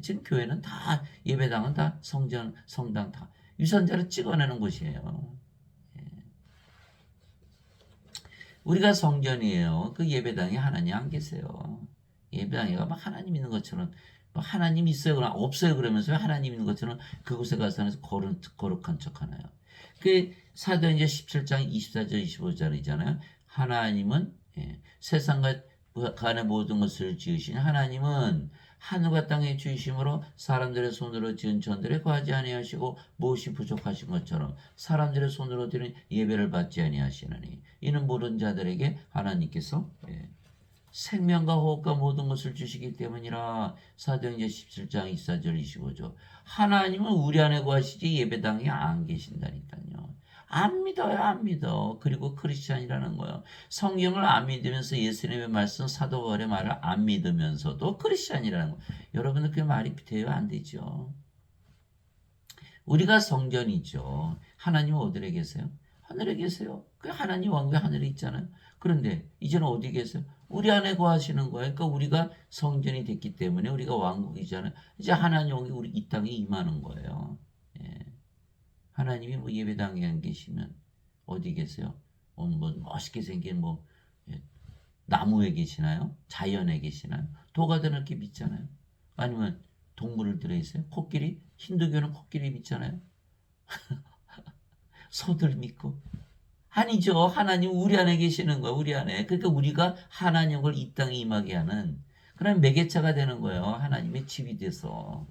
지금 교회는 다 예배당은 다 성전, 성당 다 위선자를 찍어내는 곳이에요. 우리가 성전이에요. 그 예배당에 하나님 안 계세요. 예배당에 가면 하나님 있는 것처럼 하나님 있어요, 그러나 없어요 그러면서 하나님 있는 것처럼 그곳에 가서는 거룩한 척 하나요. 그 사도행전 17장 24절 25절이잖아요. 하나님은 세상과 그 안의 모든 것을 지으신 하나님은 하늘과 땅의 주이심으로 사람들의 손으로 지은 전들에 거하지 아니하시고 무엇이 부족하신 것처럼 사람들의 손으로 드린 예배를 받지 아니하시느니 이는 모든 자들에게 하나님께서 생명과 호흡과 모든 것을 주시기 때문이라. 사도행전 17장 24절 25절. 하나님은 우리 안에 거하시지 예배당에 안 계신다니까요. 안 믿어요, 안 믿어. 그리고 크리스찬이라는 거예요. 성경을 안 믿으면서 예수님의 말씀, 사도 바울의 말을 안 믿으면서도 크리스찬이라는 거예요. 여러분들 그 말이 돼요, 안 되죠? 우리가 성전이죠. 하나님은 어디에 계세요? 하늘에 계세요. 그 하나님 왕국이 하늘에 있잖아요. 그런데 이제는 어디 계세요? 우리 안에 거하시는 거예요. 그러니까 우리가 성전이 됐기 때문에 우리가 왕국이잖아요. 이제 하나님 왕국이 우리 이 땅에 임하는 거예요. 하나님이 뭐 예배당에 안 계시면 어디 계세요? 뭐 멋있게 생긴 나무에 계시나요? 자연에 계시나요? 도가들은 이렇게 믿잖아요. 아니면 동물을 들어있어요? 코끼리? 힌두교는 코끼리 믿잖아요. 소들 믿고. 아니죠. 하나님 우리 안에 계시는 거예요. 우리 안에. 그러니까 우리가 하나님을 이 땅에 임하게 하는 그런 매개차가 되는 거예요. 하나님의 집이 돼서.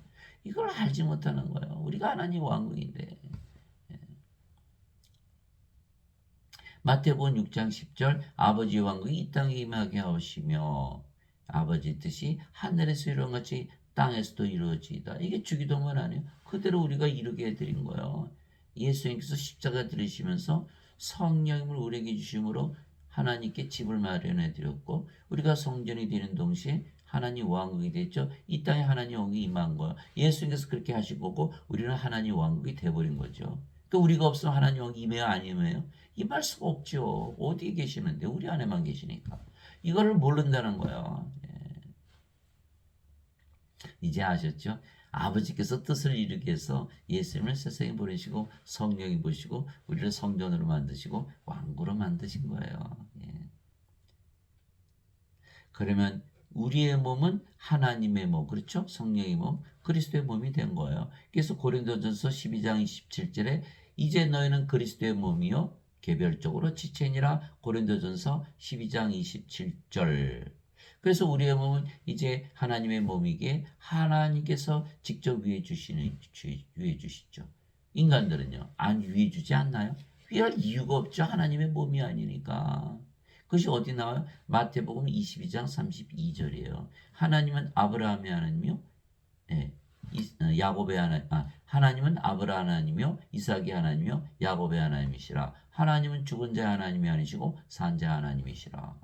이걸 알지 못하는 거예요. 우리가 하나님 왕국인데. 마태복음 6장 10절 아버지의 왕국이 이 땅에 임하게 하시며 아버지 뜻이 하늘에서 이룬 같이 땅에서도 이루어지이다. 이게 주기도문 아니에요. 그대로 우리가 이루게 해드린 거예요. 예수님께서 십자가 들으시면서 성령님을 우리에게 주심으로 하나님께 집을 마련해 드렸고 우리가 성전이 되는 동시에 하나님 왕국이 됐죠. 이 땅에 하나님 왕국이 임한 거예요. 예수님께서 그렇게 하신 거고 우리는 하나님 왕국이 돼버린 거죠. 그러니까 우리가 없으면 하나님 왕국이 임해요, 안 임해요? 임할 수가 없죠. 어디에 계시는데 우리 안에만 계시니까. 이거를 모른다는 거예요. 이제 아셨죠? 아버지께서 뜻을 이루기 위해서 예수님을 세상에 보내시고 성령이 보시고 우리를 성전으로 만드시고 왕국으로 만드신 거예요. 그러면 우리의 몸은 하나님의 몸, 그렇죠? 성령의 몸, 그리스도의 몸이 된 거예요. 그래서 고린도전서 12장 27절에 이제 너희는 그리스도의 몸이요 개별적으로 지체니라. 고린도전서 12장 27절. 그래서 우리의 몸은 이제 하나님의 몸이기에 하나님께서 직접 위해 주시죠. 인간들은요, 안 위해 주지 않나요? 위할 이유가 없죠. 하나님의 몸이 아니니까. 그것이 어디 나와요? 마태복음 22장 32절이에요. 하나님은 아브라함의 하나님이요. 예. 야곱의 하나님, 하나님은 아브라함 하나님이요, 이삭의 하나님이요, 야곱의 하나님이시라. 하나님은 죽은 자 하나님이 아니시고 산 자 하나님이시라.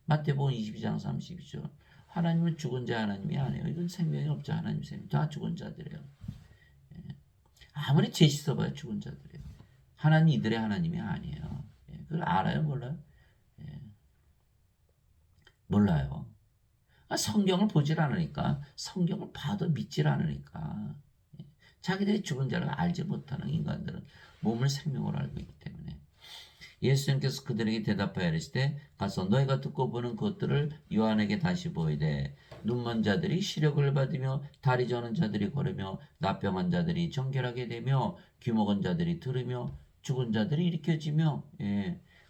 마태복음 22장 32절. 하나님은 죽은 자 하나님이 아니에요. 이건 생명이 없죠. 하나님 생명. 다 죽은 자들이에요. 아무리 죄 씻어봐야 죽은 자들이에요. 하나님 이들의 하나님이 아니에요. 그걸 알아요? 몰라요? 몰라요. 성경을 보질 않으니까, 성경을 봐도 믿질 않으니까, 자기들이 죽은 자를 알지 못하는 인간들은 몸을 생명으로 알고 있기 때문에 예수님께서 그들에게 대답하여 이르시되 가서 너희가 듣고 보는 것들을 요한에게 다시 보이되 눈먼 자들이 시력을 받으며 다리 저는 자들이 걸으며 나병한 자들이 정결하게 되며 귀 먹은 자들이 들으며 죽은 자들이 일으켜지며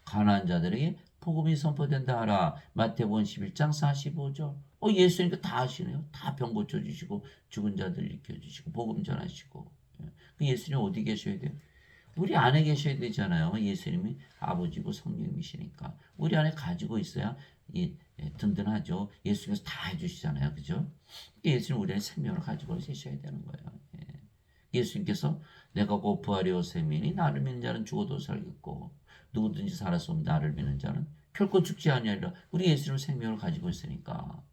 가난한 자들에게 복음이 선포된다 하라. 마태복음 11장 45절. 예수님께 다 하시네요. 다 병 고쳐주시고 죽은 자들 일으켜주시고 복음 전하시고. 예수님 어디 계셔야 돼요? 우리 안에 계셔야 되잖아요. 예수님이 아버지고 성령이시니까. 우리 안에 가지고 있어야 든든하죠. 예수님께서 다 해주시잖아요. 그죠? 예수님 우리 안에 생명을 가지고 계셔야 되는 거예요. 예수님께서 내가 곧 부활이요 생명이니 나를 믿는 자는 죽어도 살겠고 누구든지 살아서 나를 믿는 자는 결코 죽지 아니하리라. 우리 예수님 생명을 가지고 있으니까.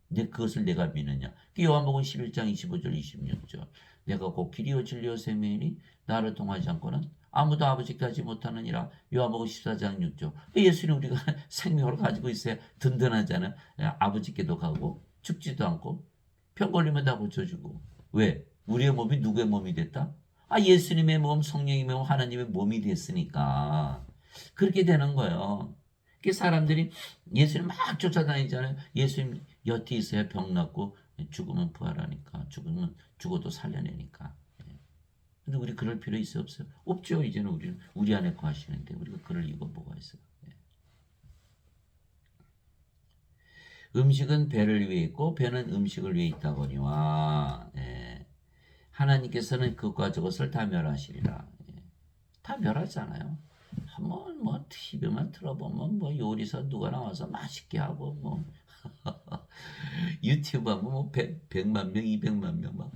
근데 그것을 내가 믿느냐. 요한복음 11장 25절 26절. 내가 곧 길이요 진리요 생명이니 나를 통하지 않고는 아무도 아버지께 가지 못하느니라. 요한복음 14장 6절. 예수님 우리가 생명을 가지고 있어야 든든하잖아요. 아버지께도 가고 죽지도 않고 병 걸리면 다 고쳐주고. 왜? 우리의 몸이 누구의 몸이 됐다? 예수님의 몸, 성령님의 몸, 하나님의 몸이 됐으니까 그렇게 되는 거예요. 사람들이 예수님 막 쫓아다니잖아요. 예수님 곁에 있어야 병 낫고 죽으면 부활하니까 죽어도 살려내니까. 근데 우리 그럴 필요 있어 없어요? 없죠. 이제는 우리는 우리 안에 거하시는데 우리가 그럴 이유가 뭐가 있어요? 음식은 배를 위해 있고 배는 음식을 위해 있다거니와 하나님께서는 그것과 저것을 다 멸하시리라. 다 멸하잖아요. 한번 TV만 틀어보면 요리사 누가 나와서 맛있게 하고 유튜브 하면 100만 명, 200만 명 막.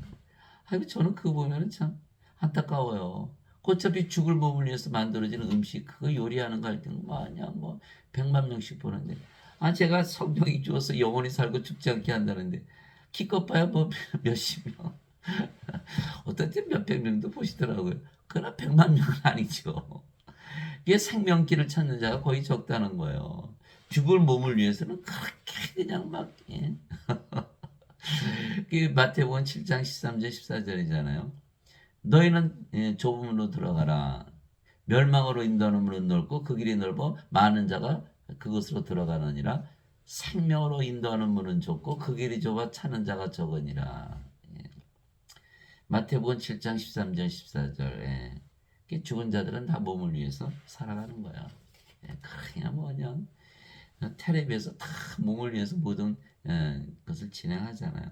저는 그거 보면은 참 안타까워요. 어차피 죽을 몸을 위해서 만들어지는 음식 그거 요리하는 거 할 때는 아니야 100만 명씩 보는데 제가 성령이 주어서 영원히 살고 죽지 않게 한다는데 기껏 봐야 몇십 명 어떨 때 몇백 명도 보시더라고요. 그러나 100만 명은 아니죠. 이게 생명길을 찾는 자가 거의 적다는 거예요. 죽을 몸을 위해서는 그렇게 그냥 막 마태복음 7장 13절 14절이잖아요. 너희는 좁은 문으로 들어가라. 멸망으로 인도하는 문은 넓고 그 길이 넓어 많은 자가 그것으로 들어가느니라. 생명으로 인도하는 문은 좁고 그 길이 좁아 찾는 자가 적으니라. 마태복음 7장 13절 14절. 죽은 자들은 다 몸을 위해서 살아가는 거야. 그냥 텔레비에서 다 몸을 위해서 모든 것을 진행하잖아요.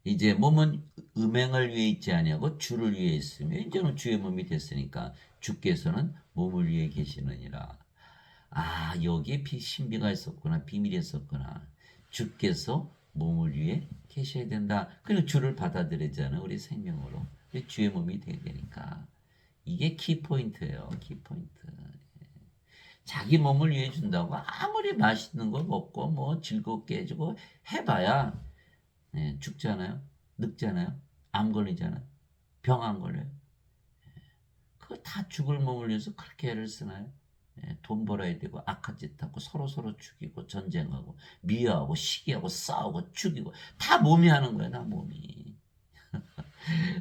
이제 몸은 음행을 위해 있지 아니하고 주를 위해 있으며 이제는 주의 몸이 됐으니까 주께서는 몸을 위해 계시느니라. 여기에 신비가 있었구나. 비밀이 있었구나. 주께서 몸을 위해 계셔야 된다. 그리고 주를 받아들이잖아요. 우리 생명으로. 주의 몸이 돼야 되니까. 이게 키포인트예요. 키포인트. 자기 몸을 위해 준다고 아무리 맛있는 거 먹고 즐겁게 해주고 해봐야 죽잖아요. 늙잖아요. 암 걸리잖아요. 병 안 걸려요. 그거 다 죽을 몸을 위해서 그렇게 애를 쓰나요? 돈 벌어야 되고 악한 짓 하고 서로 죽이고 전쟁하고 미워하고 시기하고 싸우고 죽이고 다 몸이 하는 거야. 다 몸이.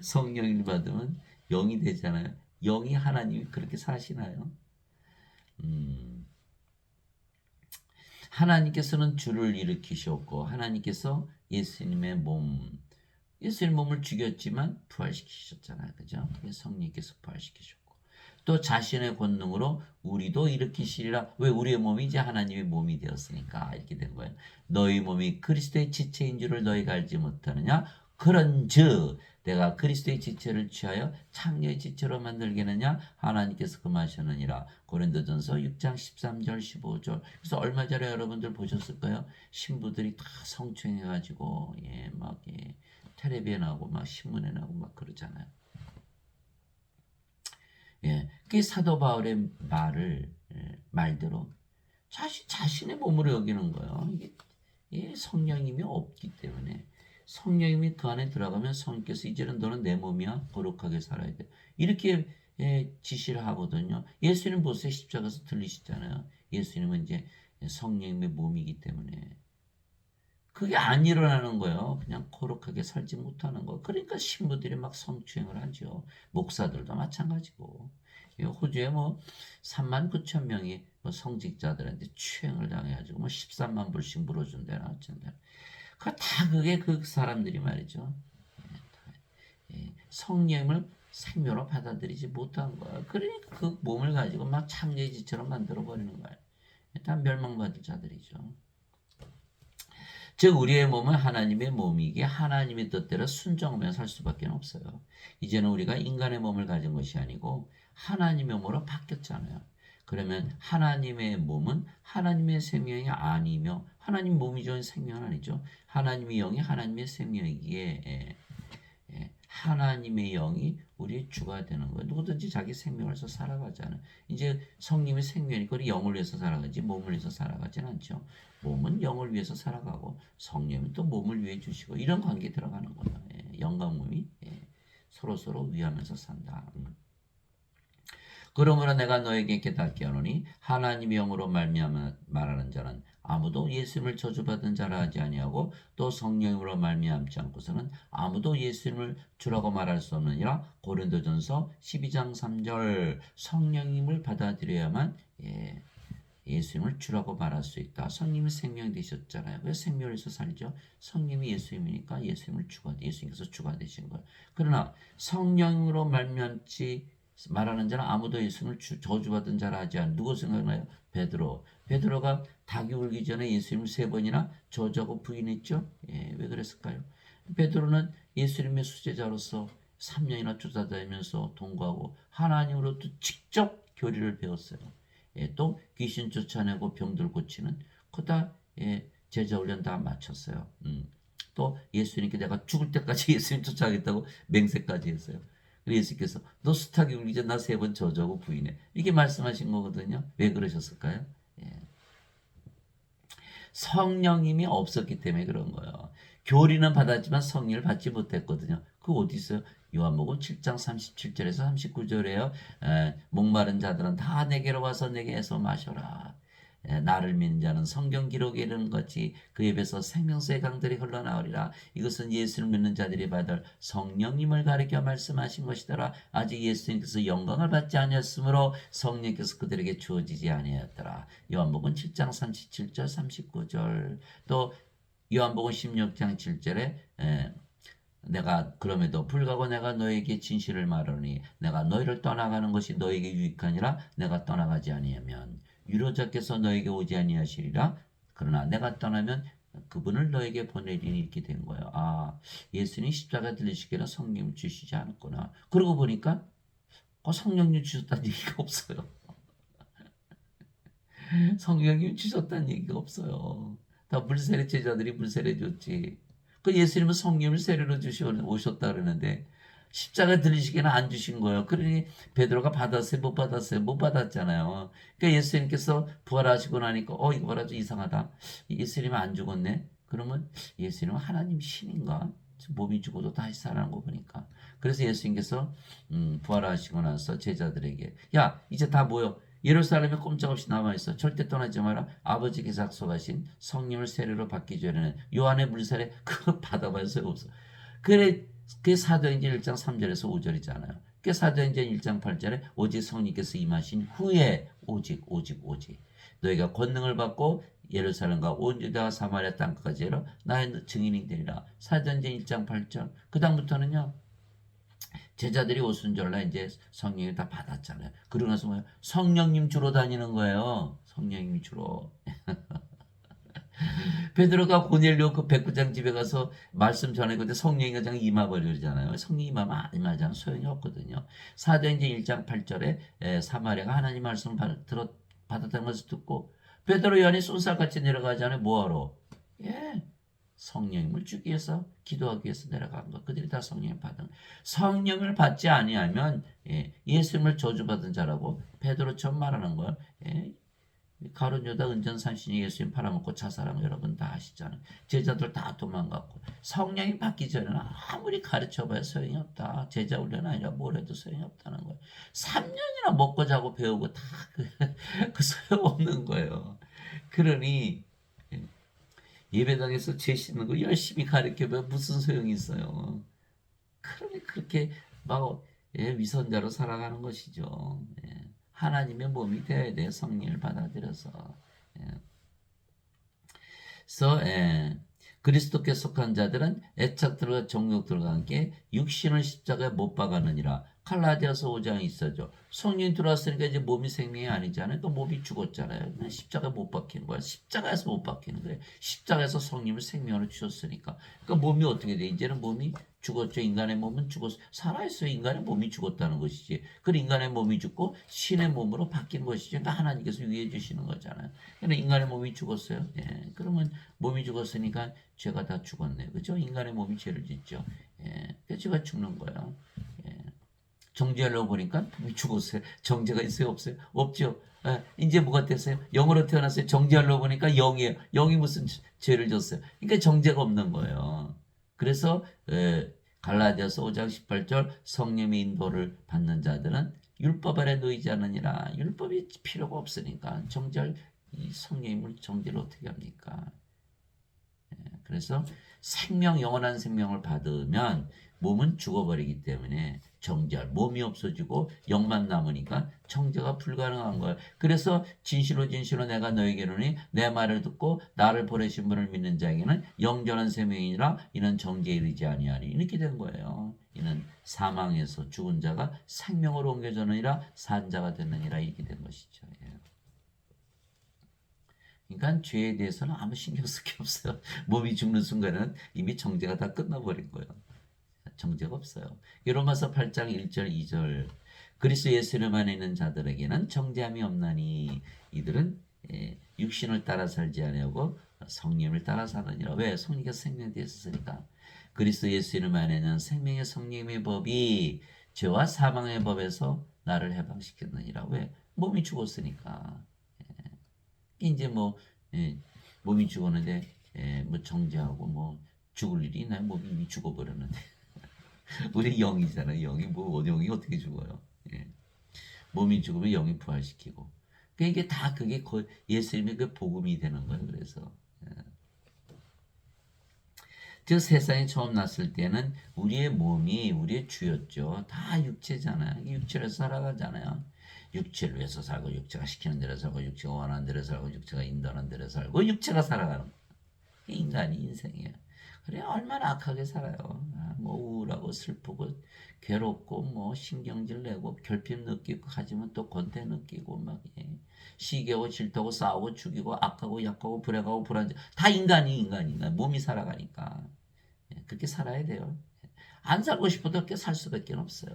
성령을 받으면 영이 되잖아요. 영이 하나님이 그렇게 사시나요? 하나님께서는 주를 일으키셨고 하나님께서 예수님의 몸을 죽였지만 부활시키셨잖아요. 그죠? 성령께서 부활시키셨고 또 자신의 권능으로 우리도 일으키시리라. 왜? 우리의 몸이 이제 하나님의 몸이 되었으니까 이렇게 된 거예요. 너희 몸이 그리스도의 지체인 줄을 너희가 알지 못하느냐? 그런즉 내가 그리스도의 지체를 취하여 창녀의 지체로 만들겠느냐 하나님께서 금하셨느니라. 고린도전서 6장 13절 15절. 그래서 얼마 전에 여러분들 보셨을까요? 신부들이 다 성추행해가지고 막 텔레비에 나오고 막 신문에 나오고 막 그러잖아요. 그게 사도 바울의 말대로 자신의 몸으로 여기는 거예요. 이게 성령님이 없기 때문에. 성령님이 그 안에 들어가면 성령께서 이제는 너는 내 몸이야 거룩하게 살아야 돼 이렇게 지시를 하거든요. 예수님 보세요. 십자가에서 들리시잖아요. 예수님은 이제 성령님의 몸이기 때문에 그게 안 일어나는 거예요. 그냥 거룩하게 살지 못하는 거. 그러니까 신부들이 막 성추행을 하죠. 목사들도 마찬가지고. 호주에 뭐 3만 9천 명이 뭐 성직자들한테 추행을 당해가지고 뭐 13만 불씩 물어준대나 어쩐다. 그게 그 사람들이 말이죠. 성령을 생명으로 받아들이지 못한 거야. 그러니까 그 몸을 가지고 막 창녀의 지처럼 만들어 버리는 거야. 다 멸망받을 자들이죠. 즉 우리의 몸은 하나님의 몸이기에 하나님의 뜻대로 순종하며 살 수밖에 없어요. 이제는 우리가 인간의 몸을 가진 것이 아니고 하나님의 몸으로 바뀌었잖아요. 그러면 하나님의 몸은 하나님의 생명이 아니며 하나님 몸이죠. 생명은 아니죠. 하나님의 영이 하나님의 생명이기에 하나님의 영이 우리의 주가 되는 거예요. 누구든지 자기 생명을 위해서 살아가잖아요. 이제 성님의 생명이니까 우리 영을 위해서 살아가지 몸을 위해서 살아가지는 않죠. 몸은 영을 위해서 살아가고 성령은 또 몸을 위해 주시고 이런 관계에 들어가는 거예요. 영과 몸이 서로서로 위하면서 산다. 그러므로 내가 너에게 깨닫게 하노니 하나님의 영으로 말미암아 말하는 자는 아무도 예수님을 저주받은 자라 하지 아니하고 또 성령으로 말미암지 않고서는 아무도 예수님을 주라고 말할 수 없느니라. 고린도전서 12장 3절. 성령님을 받아들여야만 예수님을 주라고 말할 수 있다. 성령님이 생명이 되셨잖아요. 그래서 생명에서 살죠. 성령님이 예수님이니까 예수님께서 주가 되신 거예요. 그러나 성령으로 말미암지 말하는 자는 아무도 예수님을 저주받은 자라 하지 않아. 누구 생각나요? 베드로가 닭이 울기 전에 예수님을 3번이나 저주하고 부인했죠. 왜 그랬을까요? 베드로는 예수님의 수제자로서 3년이나 쫓아다니면서 동거하고 하나님으로부터 직접 교리를 배웠어요. 또 귀신 쫓아내고 병들 고치는 그다 제자 훈련 다 마쳤어요. 또 예수님께 내가 죽을 때까지 예수님 쫓아가겠다고 맹세까지 했어요. 예수께서 너 수탉이 울기 전 나 3번 저주하고 부인해. 이게 말씀하신 거거든요. 왜 그러셨을까요? 성령님이 없었기 때문에 그런 거예요. 교리는 받았지만 성령을 받지 못했거든요. 그 어디 있어요? 요한복음 7장 37절에서 39절에요. 목마른 자들은 다 내게로 와서 내게서 마셔라. 나를 믿는 자는 성경 기록에 이르는 것이 그 입에서 생명수의 강들이 흘러나오리라. 이것은 예수를 믿는 자들이 받을 성령님을 가리켜 말씀하신 것이더라. 아직 예수님께서 영광을 받지 아니었으므로 성령께서 그들에게 주어지지 아니하였더라. 요한복음 7장 37절 39절. 또 요한복음 16장 7절에 내가 그럼에도 불구하고 내가 너에게 진실을 말하니 내가 너희를 떠나가는 것이 너에게 유익하니라. 내가 떠나가지 아니하면 유로자께서 너에게 오지 아니하시리라. 그러나 내가 떠나면 그분을 너에게 보내리니 이렇게 된 거예요. 예수님 십자가 들리시기에는 성령 주시지 않았구나. 그러고 보니까 성령님 주셨다는 얘기가 없어요. 성령님 주셨다는 얘기가 없어요. 다 물세례 제자들이 물세례 줬지. 그 예수님은 성령을 세례로 오셨다 그러는데 십자가 들리시기에는 안 주신 거예요. 그러니 베드로가 받았어요? 못 받았어요? 못 받았잖아요. 그러니까 예수님께서 부활하시고 나니까 이거 뭐라 좀 이상하다. 예수님은 안 죽었네. 그러면 예수님은 하나님 신인가? 몸이 죽어도 다시 살아난 거 보니까. 그래서 예수님께서 부활하시고 나서 제자들에게 야 이제 다 모여. 예루살렘에 꼼짝없이 남아있어. 절대 떠나지 마라. 아버지께서 약속하신 성령을 세례로 받기 전에는 요한의 물세례 그거 받아봐야 소용없어. 그게 사도행전 1장 3절에서 5절이잖아요. 그게 사도행전 1장 8절에 오직 성령께서 임하신 후에 오직 너희가 권능을 받고 예루살렘과 온 유대와 사마리아 땅까지 나의 증인이 되리라. 사도행전 1장 8절. 그 다음부터는요. 제자들이 오순절날 이제 성령을 다 받았잖아요. 그러고 나서 뭐예요? 성령님 주로 다니는 거예요. 성령님 주로. 베드로가 고넬료 그 백부장 집에 가서 말씀 전하는데 성령이 그냥 임하버리잖아요. 성령이 임하면 안 임하잖아. 소용이 없거든요. 사도행전 1장 8절에 사마리아가 하나님 말씀을 받았다는 것을 듣고 베드로 요한이 쏜살같이 내려가잖아요. 뭐하러? 예, 성령님을 주기 위해서 기도하기 위해서 내려간 것. 그들이 다 성령을 받은. 성령을 받지 아니하면 예수님을 저주받은 자라고 베드로처럼 말하는 걸. 가룟 유다 은전산신이 예수님 팔아먹고 자살한 거 여러분 다 아시잖아요. 제자들 다 도망갔고 성령이 받기 전에는 아무리 가르쳐봐야 소용이 없다. 제자 훈련 아니라 뭘 해도 소용이 없다는 거예요. 3년이나 먹고 자고 배우고 다 그 소용없는 거예요. 그러니 예배당에서 죄 씻는 거 열심히 가르쳐봐야 무슨 소용이 있어요. 그러니 그렇게 막 위선자로 살아가는 것이죠. 하나님의 몸이 되어야 돼. 성령을 받아들여서. 그래서 그리스도께 속한 자들은 애착들과 정욕들과 함께 육신을 십자가에 못 박았느니라. 갈라디아서 5장에 있어죠. 성령이 들어왔으니까 이제 몸이 생명이 아니잖아요. 그 몸이 죽었잖아요. 그냥 십자가에 못 박히는 거야. 십자가에서 못 박히는 거예요. 십자가에서 성령을 생명으로 주셨으니까. 그러니까 몸이 어떻게 돼? 이제는 몸이 죽었죠. 인간의 몸은 죽었어. 살아있어요. 인간의 몸이 죽었다는 것이지. 그 인간의 몸이 죽고 신의 몸으로 바뀐 것이죠. 그러니까 하나님께서 위해 주시는 거잖아요. 그러니까 인간의 몸이 죽었어요. 그러면 몸이 죽었으니까 죄가 다 죽었네요. 그죠? 인간의 몸이 죄를 짓죠. 그래서 죄가 죽는 거예요. 정죄하려고 보니까 몸이 죽었어요. 정죄가 있어요? 없어요? 없죠. 이제 뭐가 됐어요? 영으로 태어났어요. 정죄하려고 보니까 영이에요. 영이 무슨 죄를 졌어요? 그러니까 정죄가 없는 거예요. 그래서 갈라디아서 5장 18절 성령의 인도를 받는 자들은 율법 아래 놓이지 않으니라. 율법이 필요가 없으니까 정죄할 이 성령님을 정죄를 어떻게 합니까? 그래서 생명, 영원한 생명을 받으면 몸은 죽어버리기 때문에 정죄할 몸이 없어지고 영만 남으니까 정죄가 불가능한 거예요. 그래서 진실로 진실로 내가 너에게 이르노니 내 말을 듣고 나를 보내신 분을 믿는 자에게는 영원한 생명이니라. 이는 정죄에 이르지 아니하니. 이렇게 된 거예요. 이는 사망에서 죽은 자가 생명으로 옮겨졌느니라. 산 자가 됐느니라. 이렇게 된 것이죠. 그러니까 죄에 대해서는 아무 신경 쓸 게 없어요. 몸이 죽는 순간에는 이미 정죄가 다 끝나버린 거예요. 정죄가 없어요. 로마서 8장 1절 2절 그리스도 예수님 안에 있는 자들에게는 정죄함이 없나니 이들은 육신을 따라 살지 아니하고 성령을 따라 사느니라. 왜? 성령께서 생명에 있었으니까. 그리스도 예수님 안에 있는 생명의 성령의 법이 죄와 사망의 법에서 나를 해방시켰느니라. 왜? 몸이 죽었으니까. 이제 뭐 몸이 죽었는데 뭐 정죄하고 뭐 죽을 일이 있나요? 몸이 이미 죽어버렸는데 우리 영이잖아요. 영이 뭐 영이 어떻게 죽어요? 몸이 죽으면 영이 부활시키고 이게 다 그게 예수님의 그 복음이 되는 거예요. 그래서 즉 세상에 처음 났을 때는 우리의 몸이 우리의 주였죠. 다 육체잖아요. 육체로 살아가잖아요. 육체를 위해서 살고 육체가 시키는 대로 살고 육체가 원하는 대로 살고 육체가 인도하는 대로 살고 육체가 살아가는 거예요. 인간이 인생이에요. 그래 얼마나 악하게 살아요. 뭐 우울하고 슬프고 괴롭고 뭐 신경질 내고 결핍 느끼고 가지면 또 권태 느끼고 막 시기하고 질투하고 싸우고 죽이고 악하고 약하고 불행하고 불안해 다 인간 몸이 살아가니까 그렇게 살아야 돼요. 안 살고 싶어도 그렇게 살 수밖에 없어요.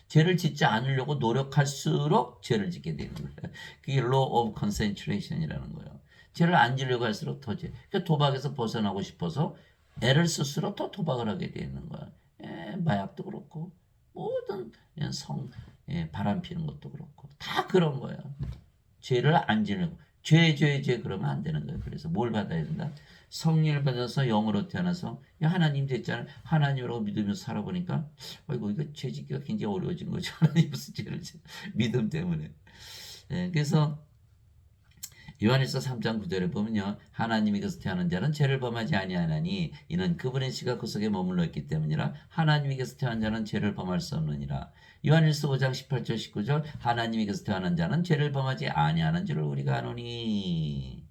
죄를 짓지 않으려고 노력할수록 죄를 짓게 되는 거예요. 그게 law of concentration이라는 거예요. 죄를 안 지려고 할수록 더 죄. 그러니까 도박에서 벗어나고 싶어서 애를 쓸수록 더 도박을 하게 되는 거야. 마약도 그렇고 모든 바람 피는 것도 그렇고 다 그런 거예요. 죄를 안 지려고 죄 그러면 안 되는 거예요. 그래서 뭘 받아야 된다? 성령을 받아서 영으로 태어나서 하나님 됐잖아요. 하나님이라고 믿으면서 살아보니까 이거 죄 짓기가 굉장히 어려워진 거죠. 하나님 무슨 죄를 믿음 때문에. 그래서 요한일서 3장 9절에 보면요. 하나님께서 태어난 자는 죄를 범하지 아니하나니 이는 그분의 씨가 그 속에 머물러 있기 때문이라. 하나님께서 태어난 자는 죄를 범할 수 없느니라. 요한일서 5장 18절 19절 하나님께서 태어난 자는 죄를 범하지 아니하는 줄을 우리가 아노니.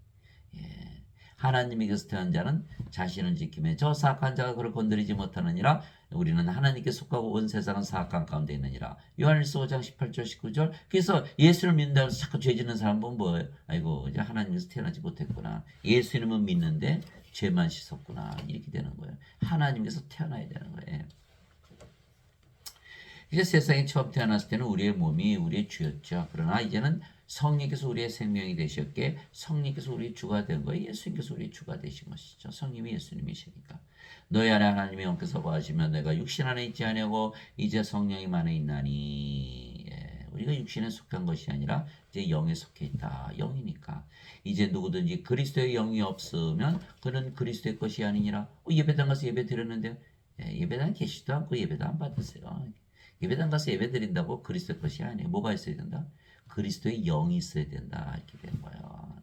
하나님에게서 태어난 자는 자신을 지키며 저 사악한 자가 그를 건드리지 못하느니라. 우리는 하나님께 속하고 온 세상은 사악한 가운데 있느니라. 요한일서 5장 18절 19절. 그래서 예수를 믿는다고 해서 자꾸 죄 짓는 사람은 뭐예요? 아이고 이제 하나님에서 태어나지 못했구나. 예수님은 믿는데 죄만 씻었구나. 이렇게 되는 거예요. 하나님께서 태어나야 되는 거예요. 이제 세상에 처음 태어났을 때는 우리의 몸이 우리의 주였죠. 그러나 이제는 성령께서 우리의 생명이 되셨기에 성령께서 우리의 주가 된 거예요. 예수님께서 우리의 주가 되신 것이죠. 성령이 예수님이시니까. 너희 안에 하나님의 영께서 거하시면 내가 육신 안에 있지 아니하고 이제 성령이 안에 있나니. 예, 우리가 육신에 속한 것이 아니라 이제 영에 속해 있다. 영이니까. 이제 누구든지 그리스도의 영이 없으면 그는 그리스도의 것이 아니니라. 예배당 가서 예배 드렸는데 예배당 계시도 않고 예배도 안 받으세요. 예배당 가서 예배 드린다고 그리스도의 것이 아니에요. 뭐가 있어야 된다? 그리스도의 영이 있어야 된다. 이렇게 된 거예요.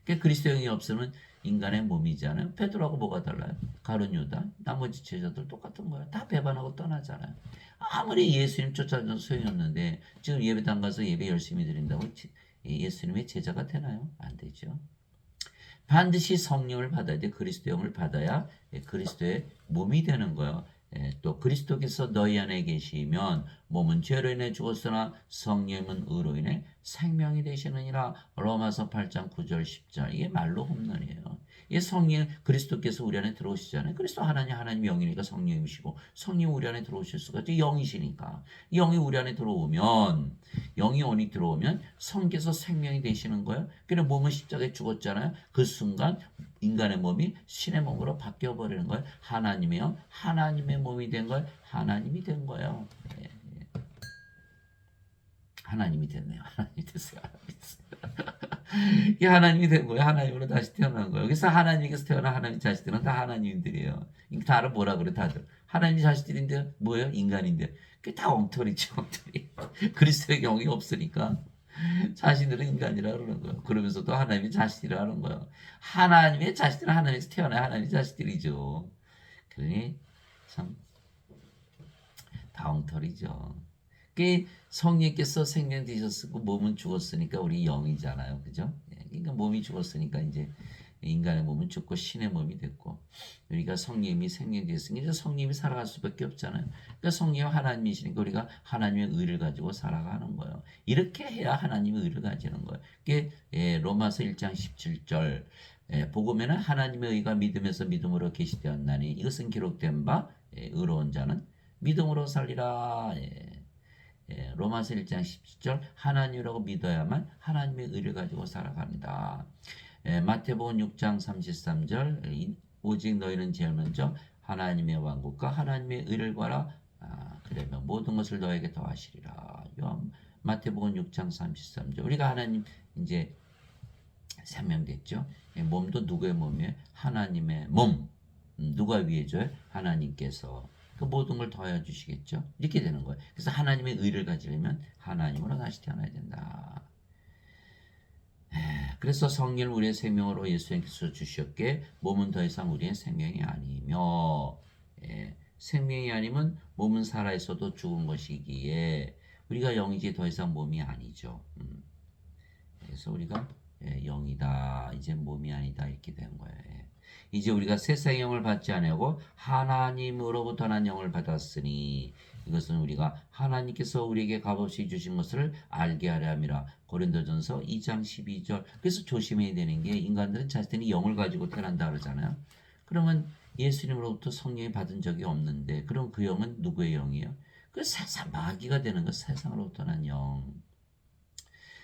그러니까 그리스도의 영이 없으면 인간의 몸이잖아요. 베드로하고 뭐가 달라요? 가룟 유다, 나머지 제자들 똑같은 거예요. 다 배반하고 떠나잖아요. 아무리 예수님 쫓아다녀도 소용이 없는데 지금 예배당 가서 예배 열심히 드린다고 예수님의 제자가 되나요? 안 되죠. 반드시 성령을 받아야 돼. 그리스도의 영을 받아야 그리스도의 몸이 되는 거예요. 또 그리스도께서 너희 안에 계시면 몸은 죄로 인해 죽었으나 성령은 의로 인해 생명이 되시느니라. 로마서 8장 9절 10절. 이게 말로 홈런이에요. 이 성령 그리스도께서 우리 안에 들어오시잖아요. 그리스도 하나님 영이니까 성령이시고 성령 우리 안에 들어오실 수가 있죠. 영이시니까. 영이 우리 안에 들어오면 영이 온이 들어오면 성께서 생명이 되시는 거예요. 그래 몸은 십자가에 죽었잖아요. 그 순간 인간의 몸이 신의 몸으로 바뀌어 버리는 거예요. 하나님의 영, 하나님의 몸이 된 거예요. 하나님이 된 거예요. 예, 예. 하나님이 됐네요. 하나님이 됐어요. 하나님이 됐어요. 이게 하나님이 된 거예요. 하나님으로 다시 태어난 거예요. 그래서 하나님께서 태어난 하나님 자식들은 다 하나님들이에요. 다를 뭐라 그래 다들. 하나님 자식들인데 뭐예요? 인간인데. 그게 다 엉터리죠. 엉터리. 그리스도의 영이 없으니까. 자신들은 인간이라 그러는 거예요. 그러면서도 하나님의 자식이라 하는 거예요. 하나님의 자식들은 하나님에서 태어나야 하나님의 자식들이죠. 그러니 참 다엉터리죠. 그 성령께서 생명 되셨고 몸은 죽었으니까 우리 영이잖아요. 그죠? 그러니까 몸이 죽었으니까 이제 인간의 몸은 죽고 신의 몸이 됐고 우리가 성령이 생명 되었으니까 성령이 살아갈 수밖에 없잖아요. 그러니까 성령 하나님이시니까 우리가 하나님의 의를 가지고 살아가는 거예요. 이렇게 해야 하나님의 의를 가지는 거예요. 그게 로마서 1장 17절 복음에는 하나님의 의가 믿음에서 믿음으로 계시되었나니 이것은 기록된 바 의로운 자는 믿음으로 살리라. 로마서 1장 17절 하나님이라고 믿어야만 하나님의 의를 가지고 살아갑니다. 마태복음 6장 33절 오직 너희는 제일 먼저 하나님의 왕국과 하나님의 의를 구하라. 그러면 모든 것을 너에게 더하시리라. 마태복음 6장 33절 우리가 하나님 이제 생명됐죠. 몸도 누구의 몸이에요? 하나님의 몸. 누가 위해줘요? 하나님께서. 그 모든 걸 더해 주시겠죠. 이렇게 되는 거예요. 그래서 하나님의 의를 가지려면 하나님으로 다시 태어나야 된다. 그래서 성령을 우리의 생명으로 예수님께서 주셨기에 몸은 더 이상 우리의 생명이 아니며 생명이 아니면 몸은 살아있어도 죽은 것이기에 우리가 영이지 더 이상 몸이 아니죠. 그래서 우리가 영이다 이제 몸이 아니다 이렇게 된 거예요. 이제 우리가 세상의 영을 받지 아니하고 하나님으로부터 난 영을 받았으니 이것은 우리가 하나님께서 우리에게 값없이 주신 것을 알게 하려 함이라. 고린도전서 2장 12절. 그래서 조심해야 되는 게 인간들은 자신이 영을 가지고 태어난다 그러잖아요. 그러면 예수님으로부터 성령이 받은 적이 없는데 그럼 그 영은 누구의 영이에요? 그 세상 마귀가 되는 것, 세상으로부터 난 영.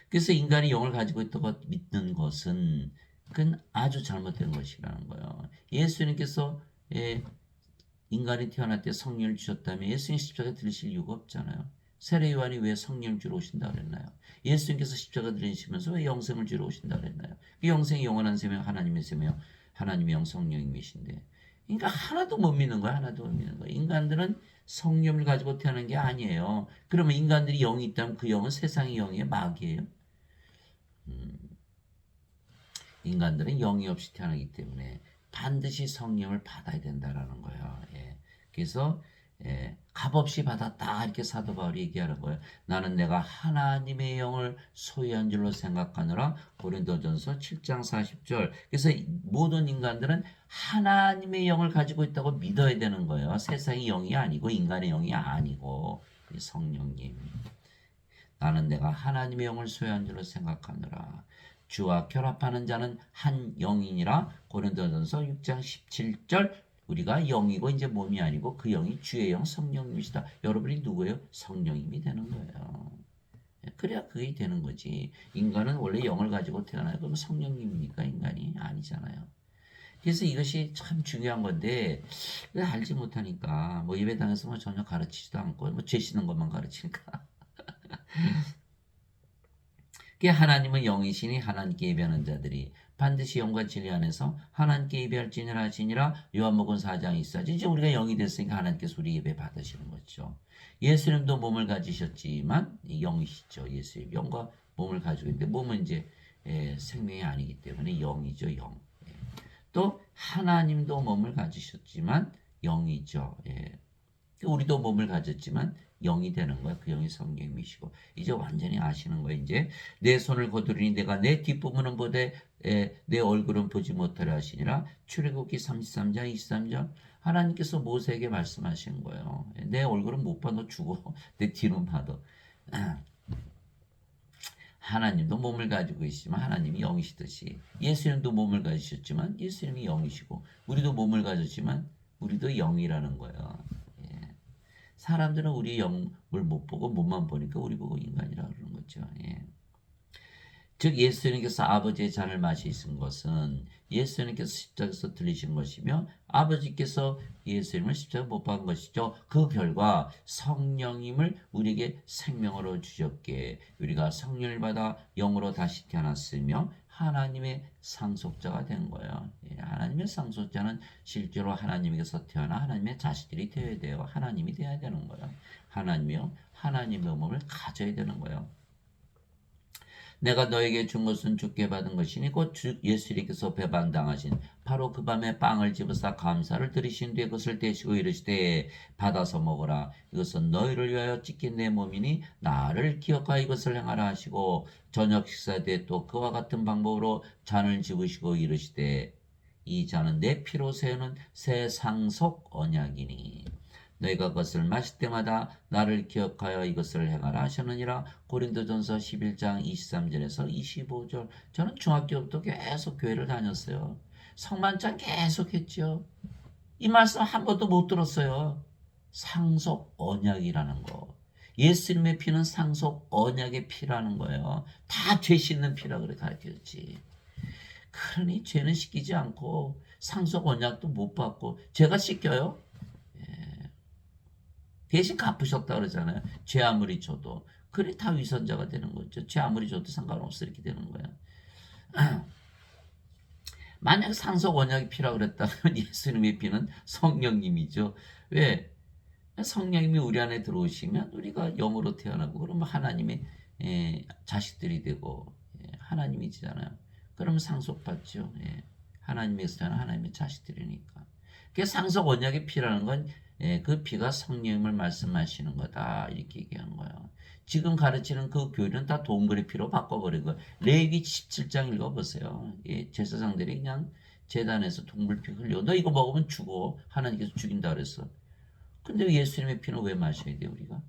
그래서 인간이 영을 가지고 있다고 믿는 것은 그건 아주 잘못된 것이라는 거예요. 예수님께서 인간이 태어날 때 성령을 주셨다면 예수님 십자가에 들으실 이유가 없잖아요. 세례 요한이 왜 성령을 주러 오신다 그랬나요? 예수님께서 십자가 들으시면서 왜 영생을 주러 오신다 그랬나요? 그 영생이 영원한 생명 하나님의 생명 하나님의 영 성령님이신데 그러니까 하나도 못 믿는 거야. 하나도 못 믿는 거야. 인간들은 성령을 가지고 태어난 게 아니에요. 그러면 인간들이 영이 있다면 그 영은 세상의 영이에요? 마귀예요? 인간들은 영이 없이 태어나기 때문에 반드시 성령을 받아야 된다라는 거예요. 그래서 값없이 받았다 이렇게 사도 바울이 얘기하는 거예요. 나는 내가 하나님의 영을 소유한 줄로 생각하느라. 고린도전서 7장 40절. 그래서 모든 인간들은 하나님의 영을 가지고 있다고 믿어야 되는 거예요. 세상의 영이 아니고 인간의 영이 아니고 성령님. 나는 내가 하나님의 영을 소유한 줄로 생각하느라. 주와 결합하는 자는 한 영이니라. 고린도전서 6장 17절. 우리가 영이고 이제 몸이 아니고 그 영이 주의 영 성령님이시다. 여러분이 누구예요? 성령님이 되는 거예요. 그래야 그게 되는 거지. 인간은 원래 영을 가지고 태어나요. 그럼 성령님이니까 인간이 아니잖아요. 그래서 이것이 참 중요한 건데 알지 못하니까 뭐 예배당에서 뭐 전혀 가르치지도 않고 뭐 죄 씻는 것만 가르치니까. 하나님은 영이시니 하나님께 예배하는 자들이 반드시 영과 진리 안에서 하나님께 예배할지니라 하시니라. 요한복음 4장 24절. 이제 우리가 영이 됐으니까 하나님께서 우리 예배 받으시는 거죠. 예수님도 몸을 가지셨지만 영이시죠. 예수님 영과 몸을 가지고 있는데 몸은 이제 생명이 아니기 때문에 영이죠. 영. 또 하나님도 몸을 가지셨지만 영이죠. 우리도 몸을 가졌지만 영이 되는 거야. 그 영이 성령이시고. 이제 완전히 아시는 거야. 이제 내 손을 거두리니 내가 내 뒷부분은 보되 내 얼굴은 보지 못하려 하시니라. 출애굽기 33장 23절. 하나님께서 모세에게 말씀하신 거예요. 내 얼굴은 못 봐. 너 죽어. 내 뒤는 봐도. 하나님도 몸을 가지고 있지만 하나님이 영이시듯이 예수님도 몸을 가지셨지만 예수님이 영이시고 우리도 몸을 가졌지만 우리도 영이라는 거예요. 사람들은 우리 영을 못 보고 몸만 보니까 우리 보고 인간이라고 그러는 거죠. 즉 예수님께서 아버지의 잔을 마시신 것은 예수님께서 십자가에서 들리신 것이며 아버지께서 예수님을 십자가에 못 박은 것이죠. 그 결과 성령님을 우리에게 생명으로 주셨기에 우리가 성령을 받아 영으로 다시 태어났으며 하나님의 상속자가 된 거예요. 하나님의 상속자는 실제로 하나님에게서 태어나 하나님의 자식들이 되어야 돼요. 하나님이 되어야 되는 거예요. 하나님이요. 하나님의 몸을 가져야 되는 거예요. 내가 너에게 준 것은 주께 받은 것이니 곧 예수님께서 배반당하신 바로 그 밤에 빵을 집어서 감사를 드리신 뒤에 그것을 떼시고 이르시되 받아서 먹으라. 이것은 너희를 위하여 찢긴 내 몸이니 나를 기억하여 이것을 행하라 하시고 저녁 식사 때 또 그와 같은 방법으로 잔을 집으시고 이르시되 이 잔은 내 피로 세우는 새 상속 언약이니 너희가 그것을 마실 때마다 나를 기억하여 이것을 행하라 하셨느니라. 고린도전서 11장 23절에서 25절. 저는 중학교부터 계속 교회를 다녔어요. 성만찬 계속 했죠. 이 말씀 한 번도 못 들었어요. 상속 언약이라는 거. 예수님의 피는 상속 언약의 피라는 거예요. 다 죄 씻는 피라 그래 가르쳤지. 그러니 죄는 씻기지 않고 상속 언약도 못 받고 죄가 씻겨요? 대신 갚으셨다 그러잖아요. 죄 아무리 줘도. 그래 다 위선자가 되는 거죠. 죄 아무리 줘도 상관없어 이렇게 되는 거야. 만약 상속 언약이 피라고 그랬다면 예수님의 피는 성령님이죠. 왜? 성령님이 우리 안에 들어오시면 우리가 영으로 태어나고 그러면 하나님의 자식들이 되고 하나님이잖아요. 그러면 상속받죠. 하나님에서 태어난 하나님의 자식들이니까. 그 상속 언약의 피라는 건 그 피가 성령님을 말씀하시는 거다 이렇게 얘기한 거예요. 지금 가르치는 그 교리는 다 동물의 피로 바꿔버린 거예요. 레위기 17장 읽어보세요. 제사장들이 그냥 제단에서 동물 피 흘려. 너 이거 먹으면 죽어. 하나님께서 죽인다 그랬어. 근데 예수님의 피는 왜 마셔야 돼 우리가?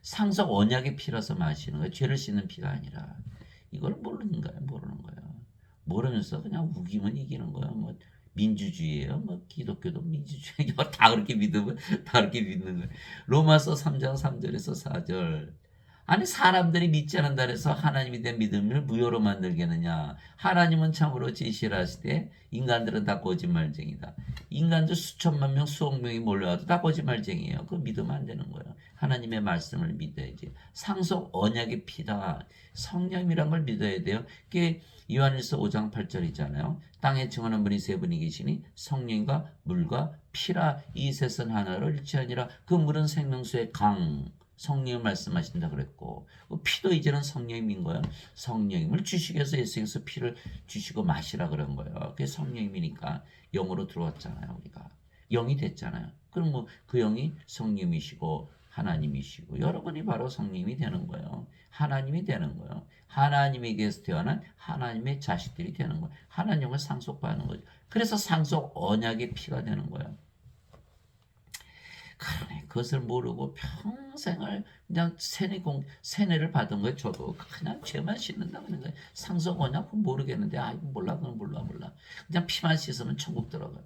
상속 언약의 피라서 마시는 거예요. 죄를 씻는 피가 아니라. 이걸 모르는 거예요. 모르는 거예요. 모르면서 그냥 우기면 이기는 거예요. 뭐 민주주의예요. 뭐 기독교도 민주주의. 다 그렇게 믿으면 다 그렇게 믿는 거예요. 로마서 3장 3절에서 4절. 아니 사람들이 믿지 않는다 해서 하나님에 대한 믿음을 무효로 만들겠느냐. 하나님은 참으로 진실하시되 인간들은 다 거짓말쟁이다. 인간들 수천만 명 수억 명이 몰려와도 다 거짓말쟁이에요. 그거 믿으면 안 되는 거예요. 하나님의 말씀을 믿어야지. 상속 언약의 피다. 성령이란 걸 믿어야 돼요. 그게 요한일서 5장 8절이잖아요. 땅에 증언한 분이 세 분이 계시니 성령과 물과 피라. 이 셋은 하나로 일치하니라. 그 물은 생명수의 강. 성령을 말씀하신다 그랬고 피도 이제는 성령님인 거예요. 성령님을 주시기 위해서 예수께서 피를 주시고 마시라 그런 거예요. 그게 성령님이니까 영으로 들어왔잖아요. 우리가 영이 됐잖아요. 그럼 뭐 그 영이 성령이시고 하나님이시고 여러분이 바로 성령이 되는 거예요. 하나님이 되는 거예요. 하나님에게서 태어난 하나님의 자식들이 되는 거예요. 하나님을 상속받는 거죠. 그래서 상속 언약의 피가 되는 거예요. 그러네. 그것을 모르고 평생을 그냥 세뇌를 받은 거예요. 저도 그냥 죄만 씻는다 그런 거예요. 상속 언약 모르겠는데 이거 몰라 그건 몰라. 그냥 피만 씻으면 천국 들어가요.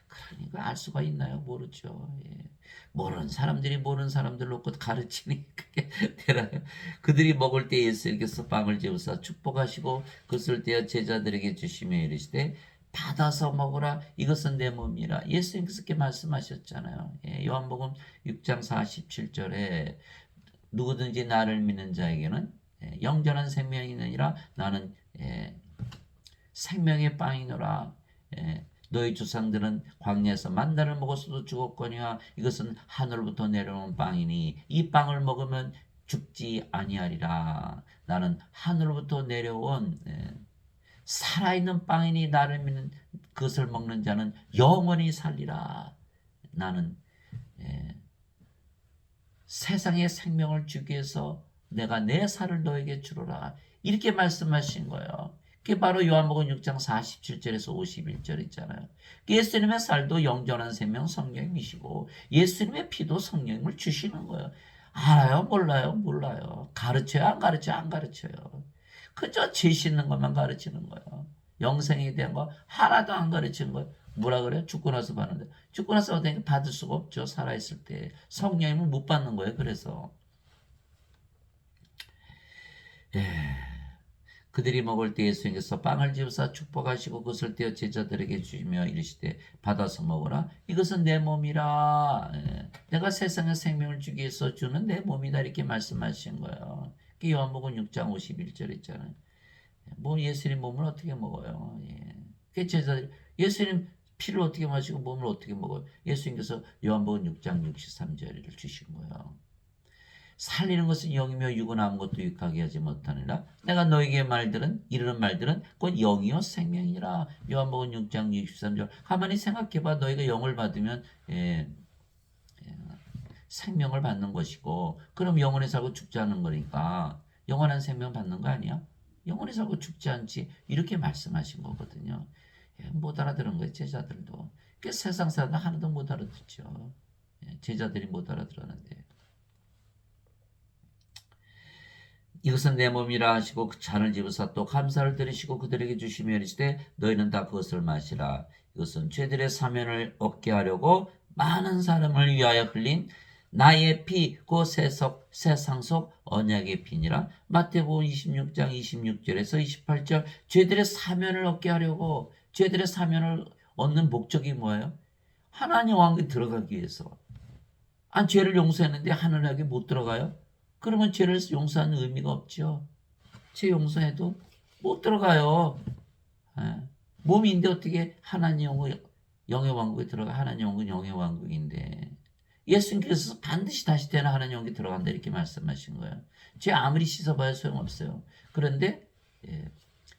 그러니까 알 수가 있나요? 모르죠. 예. 모르는 사람들 놓고 가르치니 그게 되나요? 그들이 먹을 때 예수께서 빵을 재우사 축복하시고 그것을 떼어 제자들에게 주시며 이르시되 받아서 먹으라 이것은 내 몸이라 예수님께서 그렇게 말씀하셨잖아요. 예, 요한복음 6장 47절에 누구든지 나를 믿는 자에게는 영전한 생명이 있느니라 나는 생명의 빵이노라. 너희 조상들은 광야에서 만나를 먹었어도 죽었거니와 이것은 하늘로부터 내려온 빵이니 이 빵을 먹으면 죽지 아니하리라. 나는 하늘로부터 내려온 살아있는 빵이니 나를 믿는 그것을 먹는 자는 영원히 살리라. 나는 세상의 생명을 주기 위해서 내가 내 살을 너에게 주노라. 이렇게 말씀하신 거예요. 그게 바로 요한복음 6장 47절에서 51절 있잖아요. 예수님의 살도 영전한 생명 성령이시고 예수님의 피도 성령을 주시는 거예요. 알아요? 몰라요. 가르쳐요? 안 가르쳐요? 안 가르쳐요. 그저 죄 씻는 것만 가르치는 거예요. 영생에 대한 거 하나도 안 가르치는 거예요. 뭐라 그래요? 죽고 나서 받는데. 죽고 나서 받을 수가 없죠. 살아있을 때. 성령님을 못 받는 거예요. 그래서. 그들이 먹을 때 예수님께서 빵을 집어서 축복하시고 그것을 떼어 제자들에게 주시며 이르시되 받아서 먹으라. 이것은 내 몸이라. 내가 세상의 생명을 주기 위해서 주는 내 몸이다. 이렇게 말씀하신 거예요. 요한복음 6장 51절 있잖아요. 뭐 예수님 몸을 어떻게 먹어요? 그 제자들이 예수님 피를 어떻게 마시고 몸을 어떻게 먹어요? 예수님께서 요한복음 6장 63절을 주신 거예요. 살리는 것은 영이며 육은 아무것도 유익하게 하지 못하느라 내가 너에게 이르는 말들은 곧 영이요 생명이라. 요한복음 6장 63절. 가만히 생각해봐. 너희가 영을 받으면 생명을 받는 것이고 그럼 영원히 살고 죽지 않는 거니까 영원한 생명 받는 거 아니야? 영원히 살고 죽지 않지 이렇게 말씀하신 거거든요. 못 알아들은 거예요. 제자들도. 세상 사람들 하나도 못 알아듣죠. 제자들이 못 알아들었는데 이것은 내 몸이라 하시고 그 잔을 집으사 또 감사를 드리시고 그들에게 주시며 이르시되 너희는 다 그것을 마시라. 이것은 죄들의 사면을 얻게 하려고 많은 사람을 위하여 흘린 나의 피, 그 세상속 언약의 피니라. 마태복음 26장 26절에서 28절. 죄들의 사면을 얻게 하려고. 죄들의 사면을 얻는 목적이 뭐예요? 하나님 왕국에 들어가기 위해서. 죄를 용서했는데 하나님에게 못 들어가요? 그러면 죄를 용서하는 의미가 없죠. 죄 용서해도 못 들어가요. 몸인데 어떻게 하나님 영의 왕국에 들어가. 하나님 왕국은 영의 왕국인데 예수님께서 반드시 다시 태어나 하나님 왕국에 들어간다 이렇게 말씀하신 거예요. 죄 아무리 씻어봐야 소용없어요. 그런데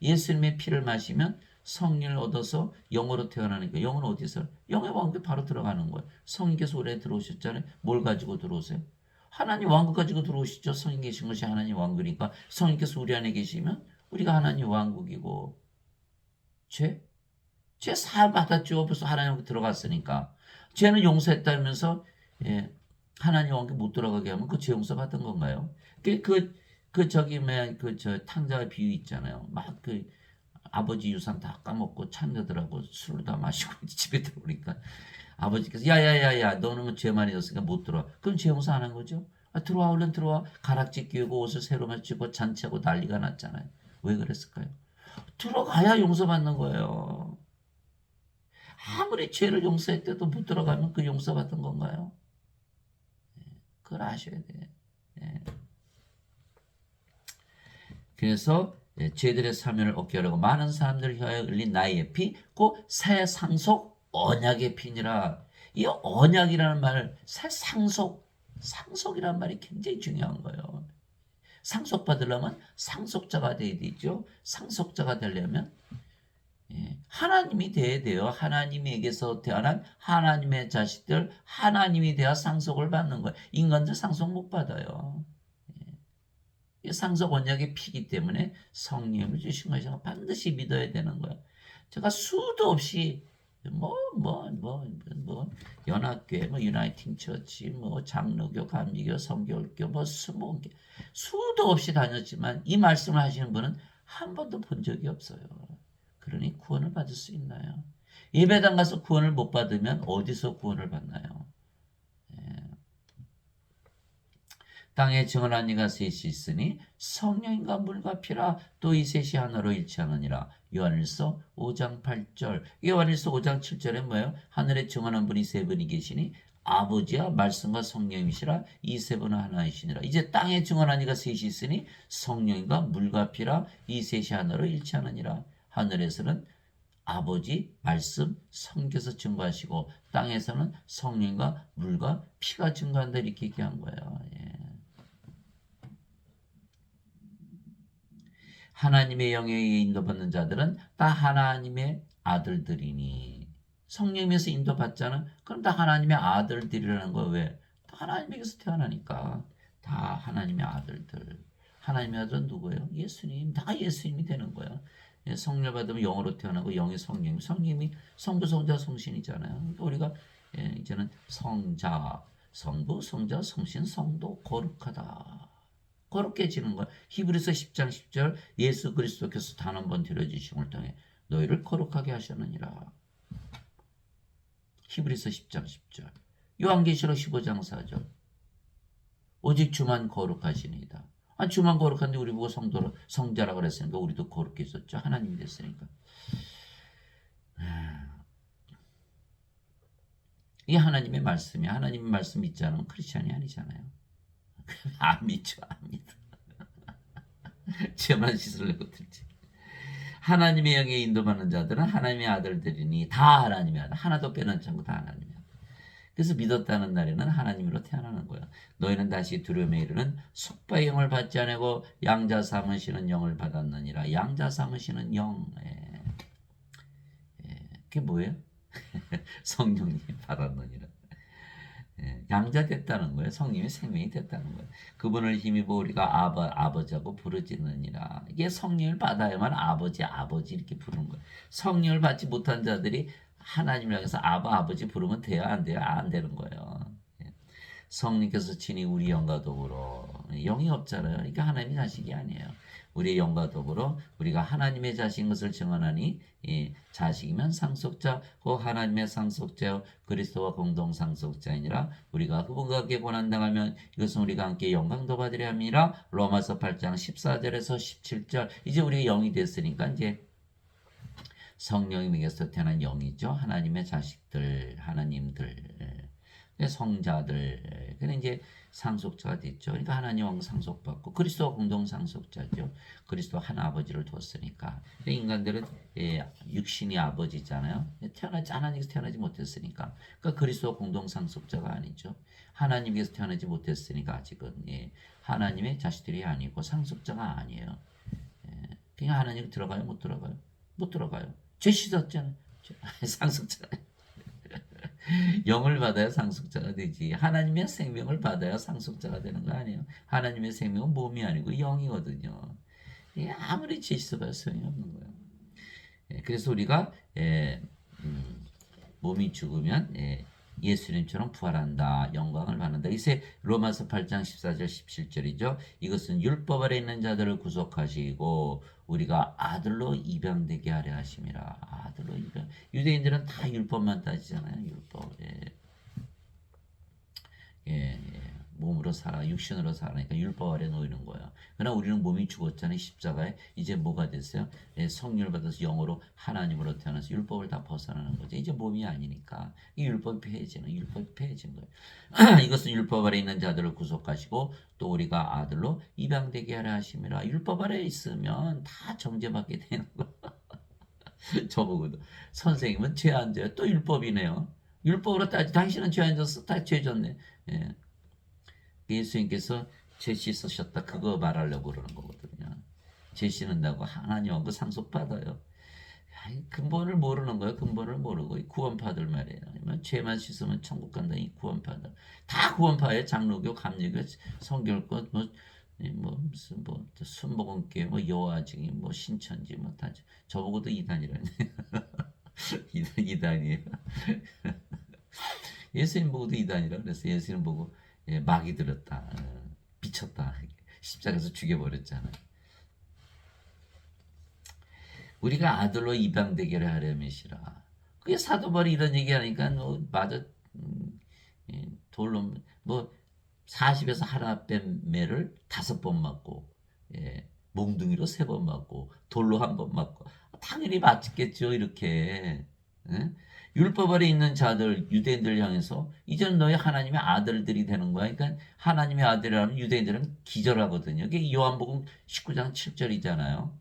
예수님의 피를 마시면 성령을 얻어서 영으로 태어나니까 영은 어디서? 영의 왕국에 바로 들어가는 거예요. 성령께서 우리 안에 들어오셨잖아요. 뭘 가지고 들어오세요? 하나님 왕국 가지고 들어오시죠. 성령 계신 것이 하나님 왕국이니까 성령께서 우리 안에 계시면 우리가 하나님 왕국이고 죄 사함 받았죠. 벌써 하나님 왕국 들어갔으니까. 죄는 용서했다면서 하나님 왕국에 못 들어가게 하면 그 죄 용서 받은 건가요? 저 탕자 비유 있잖아요. 막 아버지 유산 다 까먹고 창녀들하고 술을 다 마시고 집에 들어오니까 아버지께서 야야야야 너는 뭐 죄 많이 졌으니까 못 들어와. 그럼 죄 용서 안 한 거죠? 들어와 얼른 들어와. 가락지 끼우고 옷을 새로 맞추고 잔치하고 난리가 났잖아요. 왜 그랬을까요? 들어가야 용서받는 거예요. 아무리 죄를 용서했대도 못 들어가면 그 용서받은 건가요? 그걸 아셔야 돼. 그래서 죄들의 사면을 얻게 하려고 많은 사람들을 위하여 흘린 나의 피, 곧 새 상속 언약의 피니라. 이 언약이라는 말, 새 상속이라는 말이 굉장히 중요한 거예요. 상속받으려면 상속자가 돼야 되죠. 상속자가 되려면 하나님이 돼야 돼요. 하나님에게서 태어난 하나님의 자식들, 하나님이 되어 상속을 받는 거예요. 인간들 상속 못 받아요. 상속 언약의 피기 때문에 성령을 주신 것이고 반드시 믿어야 되는 거예요. 제가 수도 없이 연합교회, 유나이팅 처치, 장로교, 감리교, 성결교, 스모교 수도 없이 다녔지만 이 말씀을 하시는 분은 한 번도 본 적이 없어요. 그러니 구원을 받을 수 있나요? 예배당 가서 구원을 못 받으면 어디서 구원을 받나요? 땅에 증언한 이가 셋이 있으니 성령과 물과 피라 또 이 셋이 하나로 일치하느니라. 요한일서 5장 8절. 요한일서 5장 7절에 뭐예요? 하늘에 증언한 분이 세 분이 계시니 아버지와 말씀과 성령이시라. 이 세 분은 하나이시니라. 이제 땅에 증언한 이가 셋이 있으니 성령과 물과 피라 이 셋이 하나로 일치하느니라. 하늘에서는 아버지, 말씀, 성께서 증거하시고 땅에서는 성령과 물과 피가 증거한다 이렇게 얘기한 거예요. 하나님의 영에 의해 인도받는 자들은 다 하나님의 아들들이니. 성령에서 인도받잖아. 그럼 다 하나님의 아들들이라는 거 왜? 다 하나님에게서 태어나니까. 다 하나님의 아들들. 하나님의 아들은 누구예요? 예수님. 다 예수님이 되는 거야. 성령 받으면 영으로 태어나고 영이 성령. 성령이 성부, 성자, 성신이잖아요. 그러니까 우리가 이제는 성자, 성부, 성자, 성신, 성도 거룩하다. 거룩해지는 거야. 히브리서 10장 10절 예수 그리스도께서 단 한 번 들여주심을 통해 너희를 거룩하게 하셨느니라. 히브리서 10장 10절. 요한계시록 15장 4절. 오직 주만 거룩하시니이다. 주만 거룩한데 우리 보고 성자라고 그랬으니까 우리도 거룩해졌죠. 하나님이 됐으니까. 이 하나님의 말씀이 하나님의 말씀 믿지 않으면 크리스찬이 아니잖아요. 안 믿죠. 안 믿어. 죄만 씻을 내고 들지. 하나님의 영에 인도받는 자들은 하나님의 아들들이니 다 하나님의 아들. 하나도 빼놓지 않고 다 하나님의 아들. 그래서 믿었다는 날에는 하나님으로 태어나는 거야. 너희는 다시 두려움에 이르는 속바의 영을 받지 않고 양자 삼으시는 영을 받았느니라. 양자 삼으시는 영. 그게 뭐예요? 성령님 받았느니라. 양자 됐다는 거예요. 성령의 생명이 됐다는 거예요. 그분을 힘입어 우리가 아버지하고 부르짖느니라. 이게 성령을 받아야만 아버지 이렇게 부르는 거예요. 성령을 받지 못한 자들이 하나님을 향해서 아버지 부르면 돼요? 안 돼요? 안 되는 거예요. 성령께서 친히 우리 영과 더불어 영이 없잖아요. 그러니까 하나님의 자식이 아니에요. 우리의 영과 더불어 우리가 하나님의 자식인 것을 증언하니 자식이면 상속자 곧 하나님의 상속자요 그리스도와 공동 상속자이니라. 우리가 그분과 함께 고난당하면 이것은 우리가 함께 영광도 받으려 함이라. 로마서 8장 14절에서 17절. 이제 우리가 영이 됐으니까 이제 성령님에게서 태어난 영이죠. 하나님의 자식들, 하나님들, 성자들. 그는 이제 상속자가 됐죠. 그러니까 하나님 왕 상속받고 그리스도와 공동 상속자죠. 그리스도 한 아버지를 뒀으니까. 인간들은 육신이 아버지잖아요. 하나님께서 태어나지 못했으니까. 그러니까 그리스도와 공동 상속자가 아니죠. 하나님께서 태어나지 못했으니까 아직은 하나님의 자식들이 아니고 상속자가 아니에요. 그냥 하나님 들어가요? 못 들어가요? 못 들어가요. 죄 씻었잖아요. 상속자. 영을 받아야 상속자가 되지. 하나님의 생명을 받아야 상속자가 되는 거 아니에요. 하나님의 생명은 몸이 아니고 영이거든요. 아무리 죄 씻어봐야 소용이 없는 거예요. 그래서 우리가 몸이 죽으면 예수님처럼 부활한다. 영광을 받는다. 이세 로마서 8장 14절 17절이죠. 이것은 율법 아래 있는 자들을 구속하시고 우리가 아들로 입양되게 하려 하심이라. 아들로 입양. 유대인들은 다 율법만 따지잖아요. 율법. 몸으로 살아, 육신으로 살아니까 율법 아래 놓이는 거야. 그러나 우리는 몸이 죽었잖아요. 십자가에. 이제 뭐가 됐어요? 성령을 받아서 영으로 하나님으로 태어나서 율법을 다 벗어나는 거죠. 이제 몸이 아니니까 이 율법이 폐해진 거예요. 이것은 율법 아래 있는 자들을 구속하시고 또 우리가 아들로 입양되게 하려 하심이라. 율법 아래 있으면 다 정죄받게 되는 거. 저보고도 선생님은 죄 안 져요. 또 율법이네요. 율법으로 따지 당신은 죄 안 졌어. 다 죄 졌네. 예수님께서 죄 씻으셨다 그거 말하려고 그러는 거거든요. 죄 씻는다고 하나님하고 상속받아요. 아이, 근본을 모르는 거예요. 근본을 모르고 이 구원파들 말이에요. 뭐 죄만 씻으면 천국 간다 이 구원파들 다 구원파예요. 장로교, 감리교, 성결교 무슨 순복음교회 여화증이 신천지 다 저보고도 이단이라니 이단이에요. 예수님 보고도 이단이라 그래서 예수님 보고 마귀 들었다, 미쳤다 십자가에서 죽여버렸잖아요. 우리가 아들로 입양되기를 하려면시라. 그게 사도 바울이 이런 얘기하니까 맞아. 돌로 40에서 하나 뺀 매를 5번 맞고, 몽둥이로 3번 맞고, 돌로 1번 맞고, 당연히 맞겠죠 이렇게. 예? 율법 아래 있는 자들 유대인들 향해서 이제는 너희 하나님의 아들들이 되는 거야. 그러니까 하나님의 아들이라면 유대인들은 기절하거든요. 이게 요한복음 19장 7절이잖아요.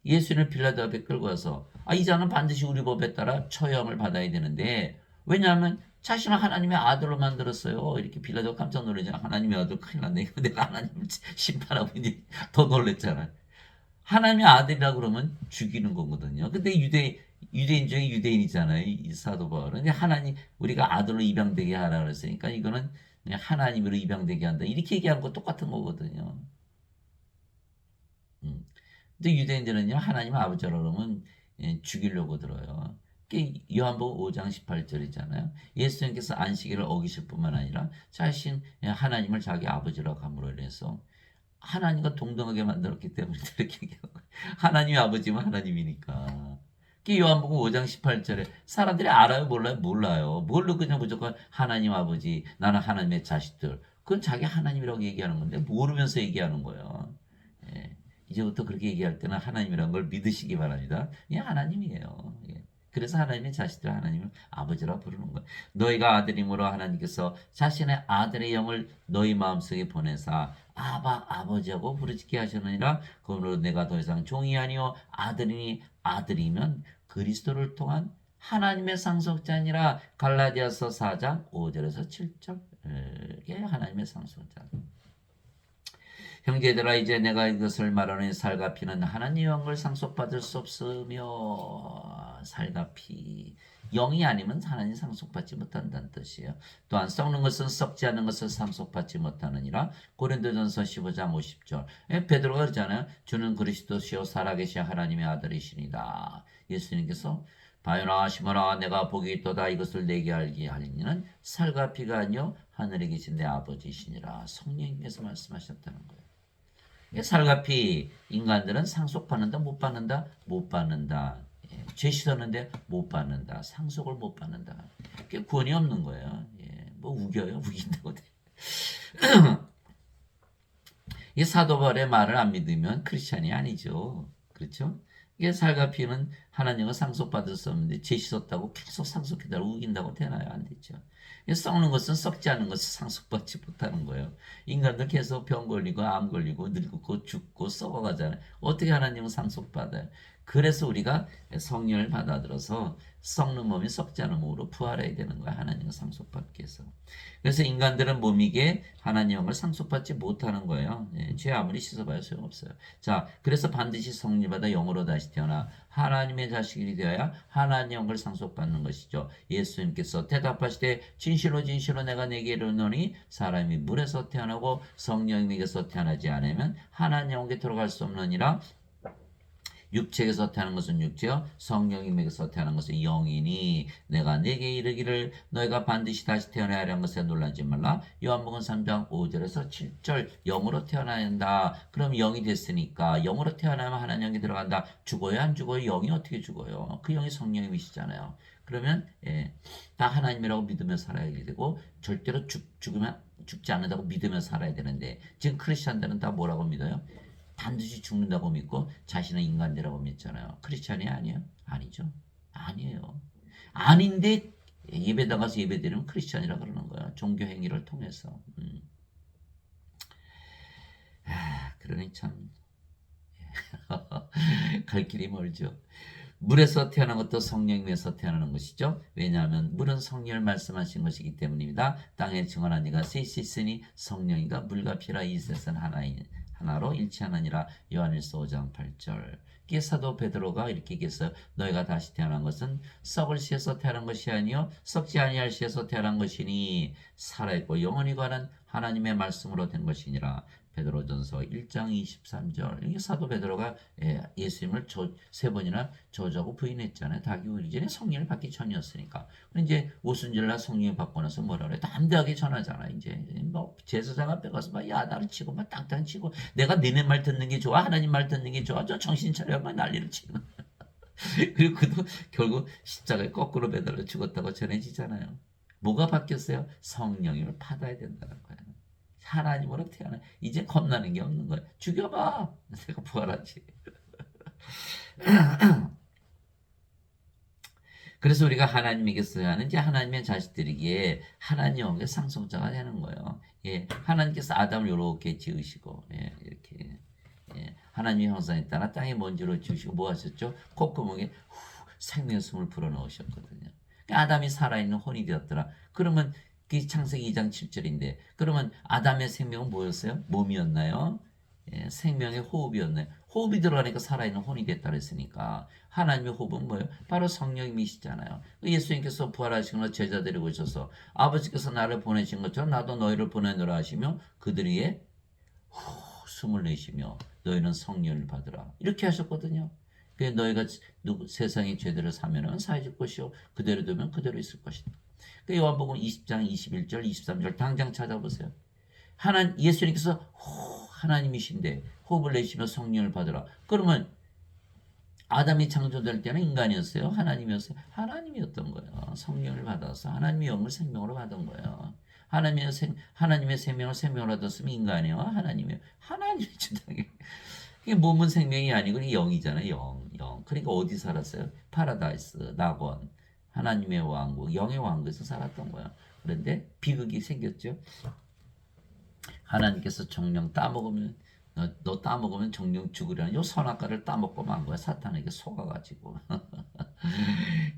예수님을 빌라도 앞에 끌고 와서 이 자는 반드시 우리 법에 따라 처형을 받아야 되는데 왜냐하면 자신을 하나님의 아들로 만들었어요. 이렇게 빌라도가 깜짝 놀라잖아. 하나님의 아들 큰일 났네. 이거 내가 하나님을 심판하고 있니? 더 놀랬잖아. 하나님의 아들이라고 그러면 죽이는 거거든요. 근데 유대인 중에 유대인이잖아요. 이 사도 바울은. 근데 하나님 우리가 아들로 입양되게 하라 그랬으니까 이거는 그냥 하나님으로 입양되게 한다. 이렇게 얘기한 거 똑같은 거거든요. 음. 근데 유대인들은요 하나님 아버지라고 그러면 죽이려고 들어요. 요한복음 5장 18절이잖아요. 예수님께서 안식일을 어기실 뿐만 아니라 자신 하나님을 자기 아버지라고 함으로 인해서 하나님과 동등하게 만들었기 때문에 그렇게 얘기하는 거예요. 하나님이 아버지면 하나님이니까. 요한복음 5장 18절에 사람들이 알아요 몰라요? 몰라요. 뭘로 그냥 무조건 하나님 아버지 나는 하나님의 자식들 그건 자기 하나님이라고 얘기하는 건데 모르면서 얘기하는 거예요. 예. 이제부터 그렇게 얘기할 때는 하나님이라는 걸 믿으시기 바랍니다. 예, 하나님이에요. 예. 그래서 하나님의 자식들 하나님을 아버지라 부르는 거예요. 너희가 아들임으로 하나님께서 자신의 아들의 영을 너희 마음속에 보내사 아바 아버지하고 부르짖게 하셨느니라. 그러므로 내가 더 이상 종이 아니요 아들이니 아들이면 그리스도를 통한 하나님의 상속자니라. 갈라디아서 4장 5절에서 7절. 이게 하나님의 상속자. 형제들아 이제 내가 이것을 말하는 살과 피는 하나님의 영을 상속받을 수 없으며 살과 피 영이 아니면 하나님 상속받지 못한다는 뜻이에요. 또한 썩는 것은 썩지 않는 것을 상속받지 못하느니라. 고린도전서 15장 50절. 베드로가 그러잖아요. 주는 그리스도시요 살아계신 하나님의 아들이시니다. 예수님께서 바요나 시모나 내가 복이 있도다 이것을 내게 알게 하리니는 살과 피가 아니요 하늘에 계신 내 아버지시니라. 성령님께서 말씀하셨다는 거예요. 살과 피 인간들은 상속받는다 못 받는다 못 받는다. 죄 씻었는데 못 받는다. 상속을 못 받는다. 그게 구원이 없는 거예요. 우겨요. 우긴다고 돼. 이 사도 바울의 말을 안 믿으면 크리스찬이 아니죠. 그렇죠? 이게 살과 피는 하나님은 상속받을 수 없는데 죄 씻었다고 계속 상속해달라고 우긴다고 되나요? 안 되죠. 썩는 것은 썩지 않은 것을 상속받지 못하는 거예요. 인간들 계속 병 걸리고 암 걸리고 늙고 죽고 썩어가잖아요. 어떻게 하나님은 상속받아요? 그래서 우리가 성령을 받아들여서 썩는 몸이 썩지 않은 몸으로 부활해야 되는 거야. 하나님을 상속받기 위해서. 그래서 인간들은 몸이게 하나님 영을 상속받지 못하는 거예요. 죄 아무리 씻어봐야 소용없어요. 자, 그래서 반드시 성리받아 영으로 다시 태어나 하나님의 자식이 되어야 하나님 영을 상속받는 것이죠. 예수님께서 대답하시되 진실로 진실로 내가 내게 이르노니 사람이 물에서 태어나고 성령에게서 태어나지 않으면 하나님 영에 들어갈 수 없느니라. 육체에서 태어난 것은 육체요 성령님에게서 태어난 것은 영이니 내가 네게 이르기를 너희가 반드시 다시 태어나야 하는 것에 놀라지 말라. 요한복음 3장 5절에서 7절 영으로 태어나야 한다. 그럼 영이 됐으니까 영으로 태어나면 하나님 영이 들어간다. 죽어요 안 죽어요? 영이 어떻게 죽어요? 그 영이 성령님이시잖아요. 그러면 다 하나님이라고 믿으며 살아야 되고 절대로 죽으면 죽지 않는다고 믿으며 살아야 되는데 지금 크리스찬들은 다 뭐라고 믿어요? 반드시 죽는다고 믿고 자신은 인간이라고 믿잖아요. 크리스찬이 아니에요? 아니죠. 아니에요. 아닌데 예배 나가서 예배 드리면 크리스찬이라 그러는 거야. 종교 행위를 통해서. 그러니 참 갈 길이 멀죠. 물에서 태어난 것도 성령에서 태어나는 것이죠. 왜냐하면 물은 성령을 말씀하신 것이기 때문입니다. 땅에 증언한 이가 셋이 있으니 성령이가 물과 피라 이 셋은 하나로 일치하느니라. 요한일서 5장 8절. 이게 사도 베드로가 이렇게 얘기했어요. 너희가 다시 태어난 것은 썩을 씨에서 태어난 것이 아니요 썩지 아니할 씨에서 태어난 것이니 살아있고 영원히 관한 하나님의 말씀으로 된 것이니라. 베드로전서 1장 23절. 이게 사도 베드로가 예수님을 세 번이나 저주하고 부인했잖아요. 닭이 우리 전에 성령을 받기 전이었으니까. 이제 오순절날 성령을 받고 나서 뭐라 그래? 담대하게 전하잖아. 이제 뭐 제사장 앞에 가서 막 야단을 치고 막 땅땅 치고 내가 너네 말 듣는 게 좋아? 하나님 말 듣는 게 좋아? 저 정신 차려 막 난리를 치고. 그리고 그도 결국 십자가에 거꾸로 매달려 죽었다고 전해지잖아요. 뭐가 바뀌었어요? 성령을 받아야 된다는 거예요. 하나님으로 태어나. 이제 겁나는 게 없는 거야. 죽여봐. 내가 부활하지. 그래서 우리가 하나님에게서 하는 이제 하나님의 자식들이기에 하나님 영의 상속자가 되는 거예요. 예, 하나님께서 아담을 이렇게 지으시고 이렇게 하나님의 형상에 따라 땅의 먼지로 지으시고 뭐 하셨죠? 콧구멍에 생명의 숨을 불어넣으셨거든요. 그러니까 아담이 살아있는 혼이 되었더라. 그러면 창세기 2장 7절인데 그러면 아담의 생명은 뭐였어요? 몸이었나요? 생명의 호흡이었나요? 호흡이 들어가니까 살아있는 혼이 됐다 그랬으니까 하나님의 호흡은 뭐예요? 바로 성령님이시잖아요. 예수님께서 부활하시거나 제자들이 오셔서 아버지께서 나를 보내신 것처럼 나도 너희를 보내노라 하시며 그들 위에 숨을 내쉬며 너희는 성령을 받으라 이렇게 하셨거든요. 너희가 세상의 죄들을 사면은 사해질 것이요 그대로 두면 그대로 있을 것이다. 요한복음 20장 21절 23절 당장 찾아보세요. 예수님께서 하나님이신데 호흡을 내쉬며 성령을 받으라. 그러면 아담이 창조될 때는 인간이었어요? 하나님이었어요? 하나님이었던 거예요. 성령을 받아서 하나님의 영을 생명으로 받은 거예요. 하나님의 생명을 생명으로 얻었으면 인간이에요? 하나님이에요? 하나님이죠. 이게 몸은 생명이 아니고 영이잖아요. 영. 그러니까 어디 살았어요? 파라다이스, 낙원, 하나님의 왕국, 영의 왕국에서 살았던 거예요. 그런데 비극이 생겼죠. 하나님께서 정령 따먹으면 너 따먹으면 정령 죽으려는 요 선악과를 따먹고 만 거야. 사탄에게 속아가지고.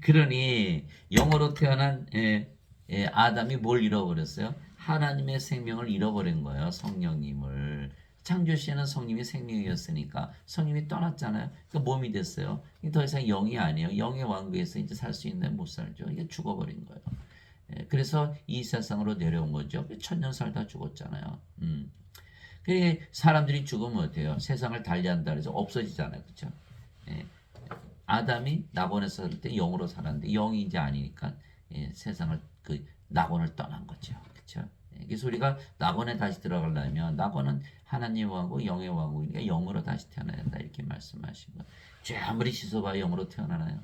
그러니 영으로 태어난 아담이 뭘 잃어버렸어요? 하나님의 생명을 잃어버린 거예요. 성령님을. 창조 시에는 성령이 생명이었으니까 성령이 떠났잖아요. 그 몸이 됐어요. 더 이상 영이 아니에요. 영의 왕국에서 이제 살 수 있는 못 살죠. 이게 죽어버린 거예요. 그래서 이 세상으로 내려온 거죠. 천년 살다 죽었잖아요. 그 사람들이 죽으면 어때요? 세상을 달리한다 그래서 없어지잖아요. 그렇죠? 아담이 낙원에서 살 때 영으로 살았는데 영이 이제 아니니까 세상을 그 낙원을 떠난 거죠. 그렇죠? 그래서 우리가 낙원에 다시 들어가려면 낙원은 하나님의 왕국, 영의 왕국이니까 영으로 다시 태어나야 된다 이렇게 말씀하신 거. 죄 아무리 씻어봐야 영으로 태어나나요?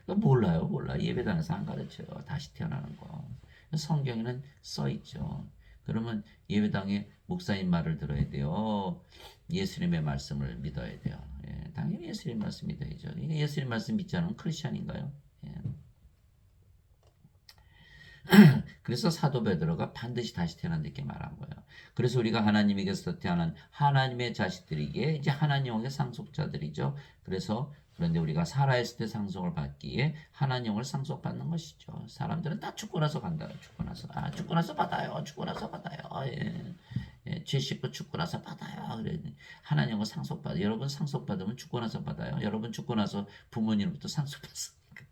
몰라요. 예배당에서 안 가르쳐요. 다시 태어나는 거. 성경에는 써 있죠. 그러면 예배당에 목사님 말을 들어야 돼요. 예수님의 말씀을 믿어야 돼요. 당연히 예수님 말씀 믿어야죠. 예수님 말씀 믿지 않으면 크리스천인가요? 그래서 사도 베드로가 반드시 다시 태어난다 이렇게 말한 거예요. 그래서 우리가 하나님에게서 태어난 하나님의 자식들이기에 이제 하나님의 상속자들이죠. 그런데 우리가 살아있을 때 상속을 받기에 하나님을 상속받는 것이죠. 사람들은 다 죽고 나서 간다. 죽고 나서 받아요. 죄 씻고 죽고 나서 받아요. 그래. 하나님을 상속받아. 여러분 상속받으면 죽고 나서 받아요. 여러분 죽고 나서 부모님부터 상속받습니까?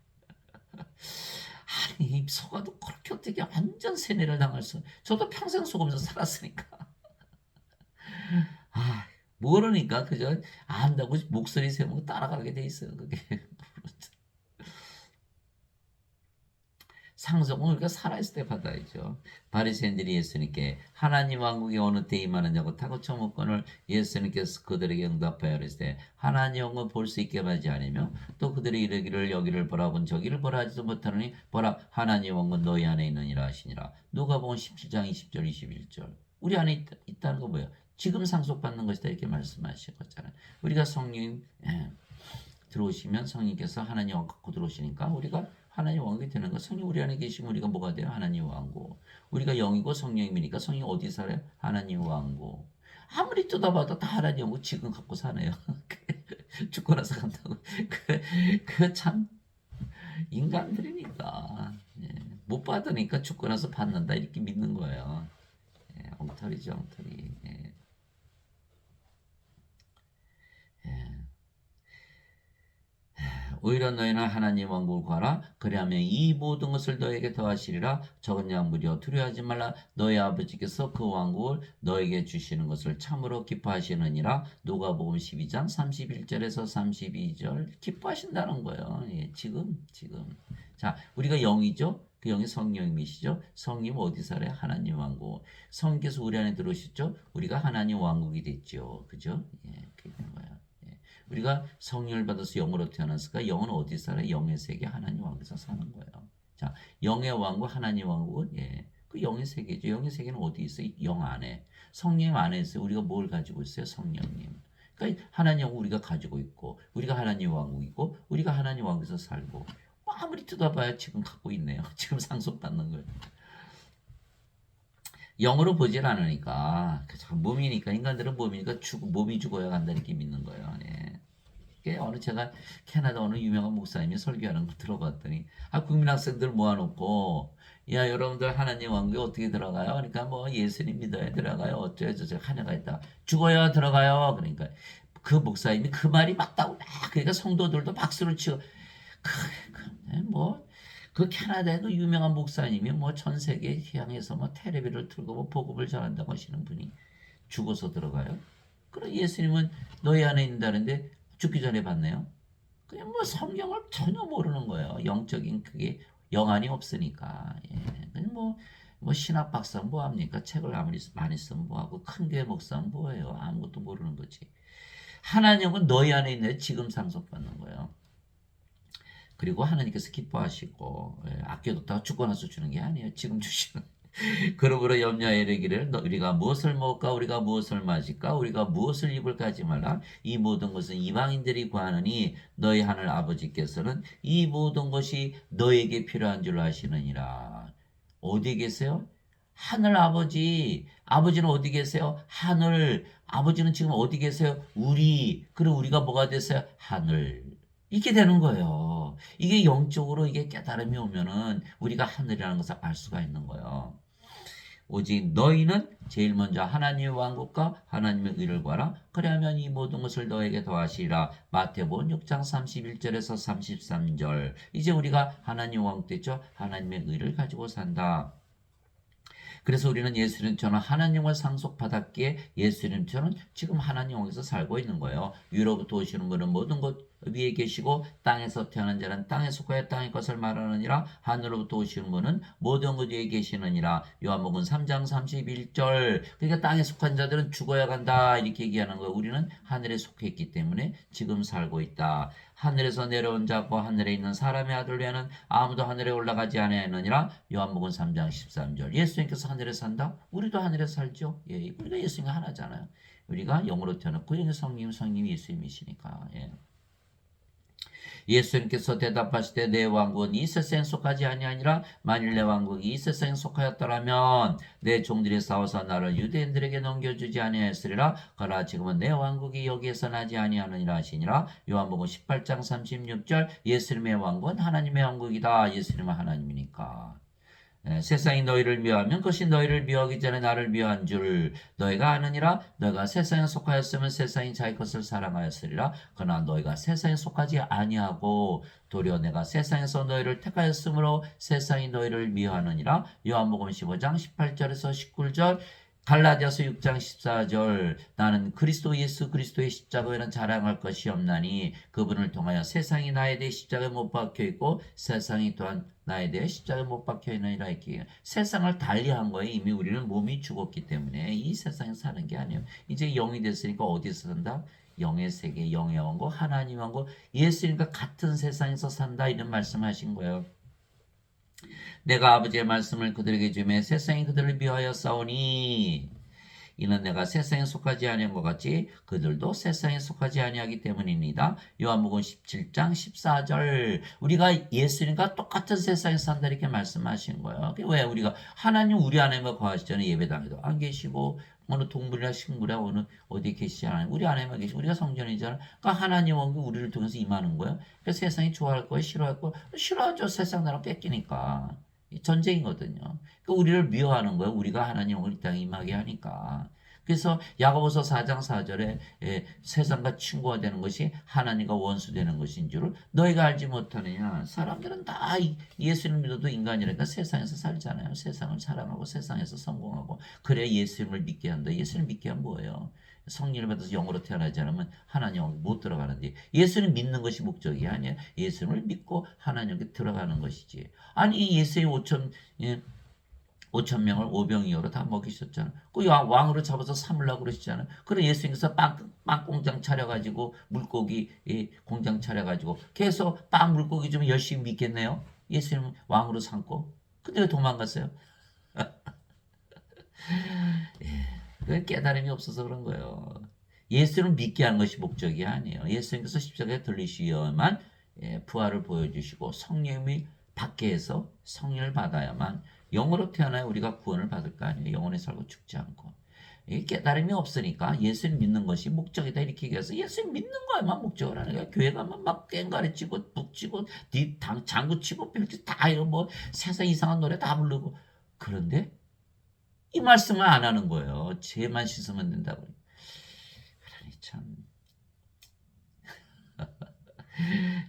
아니 속아도 그렇게 어떻게 완전 세뇌를 당할 수. 저도 평생 속으면서 살았으니까. 모르니까 그저 안다고 목소리 세우고 따라가게 돼 있어요. 그게 상속은 우리가 살아있을 때 받아야죠. 바리새인들이 예수님께 하나님 왕국이 어느 때 임하느냐고 타고 처먹건을 예수님께서 그들에게 응답하여 이르시되 하나님 왕국을 볼 수 있게 하지 않으며 또 그들이 이르기를 여기를 보라 본 저기를 보라 하지도 못하느니 보라 하나님 왕국은 너희 안에 있느니라 하시니라. 누가복음 17장 20절 21절. 우리 안에 있다는 거 뭐예요? 지금 상속받는 것이다 이렇게 말씀하셨잖아요. 우리가 성령 들어오시면 성령께서 하나님 왕국 갖고 들어오시니까 우리가 하나님 왕국이 되는 거. 성령 우리 안에 계시면 우리가 뭐가 돼요? 하나님 왕국. 우리가 영이고 성령이니까 성령 어디 살아요? 하나님 왕국. 아무리 뜯어봐도 다 하나님 왕국 지금 갖고 사네요. 죽고 나서 간다고. 그 참 인간들이니까 못 받으니까 죽고 나서 받는다 이렇게 믿는 거예요. 엉터리죠 엉터리. 오히려 너희는 하나님 왕국을 구하라. 그리하면 이 모든 것을 너에게 더하시리라. 적은 양무리여 두려워하지 말라. 너희 아버지께서 그 왕국을 너에게 주시는 것을 참으로 기뻐하시느니라. 누가복음 12장 31절에서 32절 기뻐하신다는 거예요. 예, 지금. 자, 우리가 영이죠. 그 영이 성령님이시죠. 성령 어디 살아요? 하나님 왕국. 성령께서 우리 안에 들어오셨죠. 우리가 하나님 왕국이 됐죠. 그죠? 예, 그게 된 거예요. 우리가 성령을 받아서 영으로 태어났을까? 영은 어디 살아요? 영의 세계 하나님 왕국에서 사는 거예요. 자, 영의 왕국 하나님 왕국은 예, 그 영의 세계죠. 영의 세계는 어디 있어요? 영 안에. 성령 안에 있어요. 우리가 뭘 가지고 있어요? 성령님. 그러니까 하나님 왕국 우리가 가지고 있고 우리가 하나님 왕국이고 우리가 하나님 왕국에서 살고 뭐 아무리 뜯어봐야 지금 갖고 있네요. 지금 상속받는 거예요. 영으로 보질 않으니까 몸이니까 인간들은 몸이니까 몸이 죽어야 간다 이렇게 믿는 거예요. 네. 어느 제가 캐나다 어느 유명한 목사님이 설교하는 거 들어봤더니 국민학생들 모아놓고 야 여러분들 하나님 왕국에 어떻게 들어가요? 그러니까 뭐 예수님 믿어야 들어가요. 어쩌저쩌 하나가 있다. 죽어야 들어가요. 그러니까 그 목사님이 그 말이 맞다고 그러니까 성도들도 박수를 치고 그 캐나다의 그 유명한 목사님이 뭐 전 세계 향해서 뭐 텔레비를 틀고 뭐 복음을 전한다고 하시는 분이 죽어서 들어가요. 그럼 예수님은 너희 안에 있다는데 죽기 전에 봤네요. 그냥 뭐 성경을 전혀 모르는 거예요. 영적인 그게 영안이 없으니까. 예. 그냥 뭐 신학 박사 뭐 합니까? 책을 아무리 많이 쓰면 뭐하고 큰 교회 목사는 뭐예요? 아무것도 모르는 거지. 하나님은 너희 안에 있는 지금 상속받는 거예요. 그리고 하나님께서 기뻐하시고 아껴뒀다가 죽고 나서 주는 게 아니에요. 지금 주시는. 그러므로 염려하여 이르기를 우리가 무엇을 먹을까 우리가 무엇을 마실까 우리가 무엇을 입을까 하지 말라. 이 모든 것은 이방인들이 구하느니 너희 하늘 아버지께서는 이 모든 것이 너에게 필요한 줄 아시느니라. 어디 계세요? 하늘 아버지. 아버지는 어디 계세요? 하늘. 아버지는 지금 어디 계세요? 우리. 그럼 우리가 뭐가 됐어요? 하늘. 이렇게 되는 거예요. 이게 영적으로 이게 깨달음이 오면은 우리가 하늘이라는 것을 알 수가 있는 거예요. 오직 너희는 제일 먼저 하나님의 왕국과 하나님의 의를 구하라. 그래야면 이 모든 것을 너에게 더하시리라. 마태복음 6장 31절에서 33절. 이제 우리가 하나님 왕국 됐죠. 하나님의 의를 가지고 산다. 그래서 우리는 예수님처럼 하나님을 상속받았기에 예수님처럼 지금 하나님 왕에서 살고 있는 거예요. 위로부터 오시는 분은 모든 것 위에 계시고 땅에서 태어난 자는 땅에 속하여 땅의 것을 말하느니라. 하늘로부터 오시는 분은 모든 것 위에 계시느니라. 요한복음 3장 31절. 그러니까 땅에 속한 자들은 죽어야 간다 이렇게 얘기하는 거예요. 우리는 하늘에 속해 있기 때문에 지금 살고 있다. 하늘에서 내려온 자고 하늘에 있는 사람의 아들 외에는 아무도 하늘에 올라가지 아니하느니라. 요한복음 3장 13절. 예수님께서 하늘에 산다? 우리도 하늘에 살죠. 예, 우리가 예수님과 하나잖아요. 우리가 영으로 태어났고 영의 성령이 예수님이시니까. 예. 예수님께서 대답하시되 내 왕국은 이 세상에 속하지 아니하니라. 만일 내 왕국이 이 세상에 속하였더라면 내 종들이 싸워서 나를 유대인들에게 넘겨주지 아니하였으리라. 그러나 지금은 내 왕국이 여기에서 나지 아니하느니라 하시니라. 요한복음 18장 36절. 예수님의 왕국은 하나님의 왕국이다. 예수님은 하나님이니까. 세상이 너희를 미워하면 그것이 너희를 미워하기 전에 나를 미워한 줄 너희가 아느니라. 너희가 세상에 속하였으면 세상이 자기 것을 사랑하였으리라. 그러나 너희가 세상에 속하지 아니하고 도리어 내가 세상에서 너희를 택하였으므로 세상이 너희를 미워하느니라. 요한복음 15장 18절에서 19절. 갈라디아서 6장 14절. 나는 그리스도 예수 그리스도의 십자가에는 자랑할 것이 없나니 그분을 통하여 세상이 나에 대해 십자가에 못 박혀 있고 세상이 또한 나에 대해 십자가에 못 박혀 있느니라. 이렇게 세상을 달리한 거예요. 이미 우리는 몸이 죽었기 때문에 이 세상에 사는 게 아니에요. 이제 영이 됐으니까 어디서 산다? 영의 세계, 영의 왕국, 하나님 왕국, 예수님과 같은 세상에서 산다 이런 말씀하신 거예요. 내가 아버지의 말씀을 그들에게 주매 세상이 그들을 미워하여 싸우니 이는 내가 세상에 속하지 아니한 것 같이 그들도 세상에 속하지 아니하기 때문입니다. 요한복음 17장 14절. 우리가 예수님과 똑같은 세상에 산다 이렇게 말씀하신 거예요. 왜 우리가 하나님 우리 안에만 거하시잖아요. 예배당에도 안 계시고 어느 동물이나 식물이나 어느 어디에 계시지 않아요. 우리 안에만 계시고 우리가 성전이잖아요. 그러니까 하나님 왕국 우리를 통해서 임하는 거예요. 그래서 세상이 좋아할 거예요, 싫어할 거예요. 싫어하죠. 세상 나라 뺏기니까. 전쟁이거든요. 그러니까 우리를 미워하는 거예요. 우리가 하나님 왕국 이 땅에 임하게 하니까. 그래서 야고보서 4장 4절에 세상과 친구가 되는 것이 하나님과 원수 되는 것인 줄을 너희가 알지 못하느냐. 사람들은 다 예수님 믿어도 인간이라니까 세상에서 살잖아요. 세상을 사랑하고 세상에서 성공하고 그래야 예수님을 믿게 한다. 예수님 믿게 하면 뭐예요? 성령을 받아서 영으로 태어나지 않으면 하나님 못 들어가는데 예수님 믿는 것이 목적이 아니야. 예수님을 믿고 하나님께 들어가는 것이지. 아니 예수의 5천 명을 오병이어로 다 먹이셨잖아. 그 왕으로 잡아서 삼으려고 그러시잖아. 그래 예수님께서 빵 공장 차려가지고 물고기 공장 차려가지고 계속 빵 물고기 좀 열심히 믿겠네요. 예수님 왕으로 삼고. 근데 왜 도망갔어요? 그 깨달음이 없어서 그런 거예요. 예수를 믿게 하는 것이 목적이 아니에요. 예수님께서 십자가에 들리시어야만 부활을 보여주시고 성령이 받게 해서 성령을 받아야만 영으로 태어나야 우리가 구원을 받을 거 아니에요. 영원히 살고 죽지 않고. 이 깨달음이 없으니까 예수님 믿는 것이 목적이다 이렇게 얘기해서 예수님 믿는 거야만 목적을 하는 거야. 교회 가면 막 꽹가리치고 북치고 장구치고 벨치 다 이거 뭐 세상 이상한 노래 다 부르고 그런데 이 말씀을 안 하는 거예요. 죄만 씻으면 된다고. 그러니 참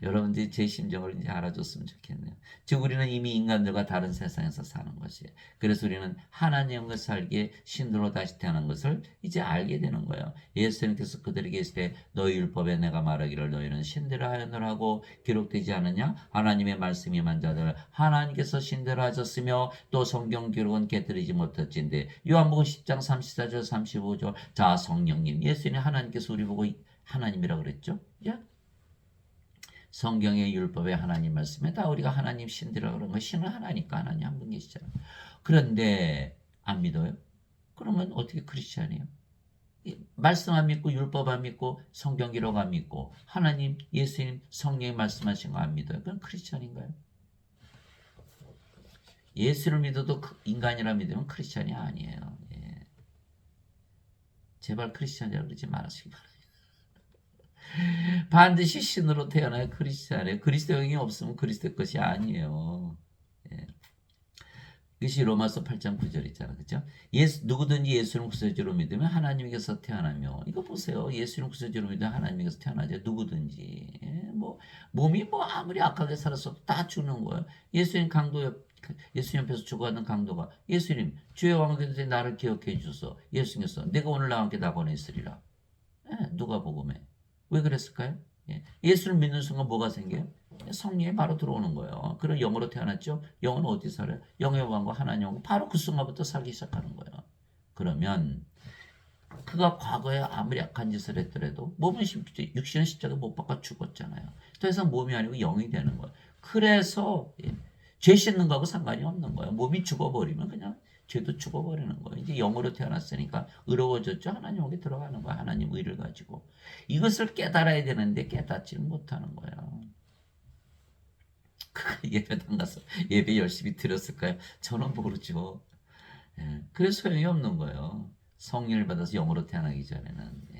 여러분들이 제 심정을 이제 알아줬으면 좋겠네요. 즉 우리는 이미 인간들과 다른 세상에서 사는 것이에요. 그래서 우리는 하나님과 살기에 신들로 다시 태어난 것을 이제 알게 되는 거예요. 예수님께서 그들에게 있을 때 너희 율법에 내가 말하기를 너희는 신들을 하였느라고 기록되지 않느냐? 하나님의 말씀이 임한 자들 하나님께서 신들을 하셨으며 또 성경 기록은 깨뜨리지 못했진데 요한복음 10장 34절 35절 자 성령님 예수님 하나님께서 우리 보고 하나님이라고 그랬죠? 야? 성경의 율법에 하나님 말씀에 다 우리가 하나님 신들이라고 그런 거 신은 하나니까 하나님 한 분 계시잖아요. 그런데 안 믿어요? 그러면 어떻게 크리스찬이에요? 말씀 안 믿고 율법 안 믿고 성경 기록 안 믿고 하나님 예수님 성령이 말씀하신 거 안 믿어요? 그건 크리스찬인가요? 예수를 믿어도 인간이라 믿으면 크리스찬이 아니에요. 예. 제발 크리스찬이라고 그러지 말으시기 바랍니다. 반드시 신으로 태어나야 크리스찬이에요. 그리스도영이 없으면 그리스도 것이 아니에요. 예. 이것이 로마서 8장 9절 있잖아. 그죠? 누구든지 예수를 구세주로 믿으면 하나님께서 태어나며 이거 보세요. 예수를 구세주로 믿으면 하나님께서 태어나죠. 누구든지. 예. 몸이 아무리 악하게 살았어도 다 죽는 거예요. 예수님 옆에서 죽어가는 강도가 예수님 주의 왕께 나를 기억해 주소서. 예수님께서 내가 오늘 나와 함께 낙원에 있으리라. 예. 누가복음에. 왜 그랬을까요? 예수를 믿는 순간 뭐가 생겨요? 성령이 바로 들어오는 거예요. 그럼 영으로 태어났죠? 영은 어디 살아요? 영의 왕과 하나님 바로 그 순간부터 살기 시작하는 거예요. 그러면 그가 과거에 아무리 악한 짓을 했더라도 몸은 육신은 십자가에 못 박아 죽었잖아요. 더 이상 몸이 아니고 영이 되는 거예요. 그래서 죄 씻는 거하고 상관이 없는 거예요. 몸이 죽어버리면 그냥 죄도 죽어버리는 거예요. 이제 영으로 태어났으니까 의로워졌죠. 하나님에게 들어가는 거예요. 하나님 의를 가지고. 이것을 깨달아야 되는데 깨닫지는 못하는 거예요. 예배당 가서 예배 열심히 드렸을까요? 저는 모르죠. 그래서 소용이 없는 거예요. 성령을 받아서 영으로 태어나기 전에는.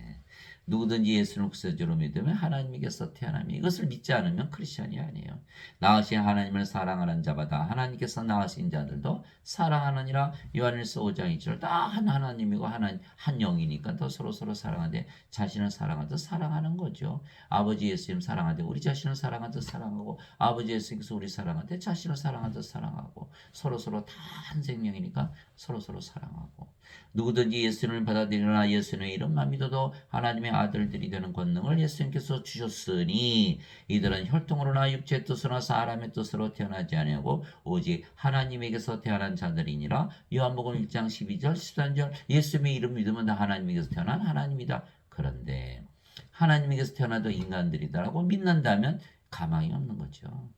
누구든지 예수를 구세주로 믿으면 하나님께서 태어나며 이것을 믿지 않으면 크리스천이 아니에요. 나으신 하나님을 사랑하는 자마다 하나님께서 나으신 자들도 사랑하느니라. 요한일서 5장 2절 다 한 하나님이고 한 영이니까 더 서로 사랑하되 자신을 사랑하듯 사랑하는 거죠. 아버지 예수님 사랑하되 우리 자신을 사랑하듯 사랑하고 아버지 예수님께서 우리 사랑하되 자신을 사랑하듯 사랑하고 서로 다 한 생명이니까 서로 사랑하고 누구든지 예수님을 받아들이나 예수님의 이름만 믿어도 하나님의 아들들이 되는 권능을 예수님께서 주셨으니 이들은 혈통으로나 육체의 뜻으로나 사람의 뜻으로 태어나지 아니하고 오직 하나님에게서 태어난 자들이니라. 요한복음 1장 12절 13절 예수님의 이름 믿으면 다 하나님에게서 태어난 하나님이다. 그런데 하나님에게서 태어나도 인간들이다라고 믿는다면 가망이 없는 거죠.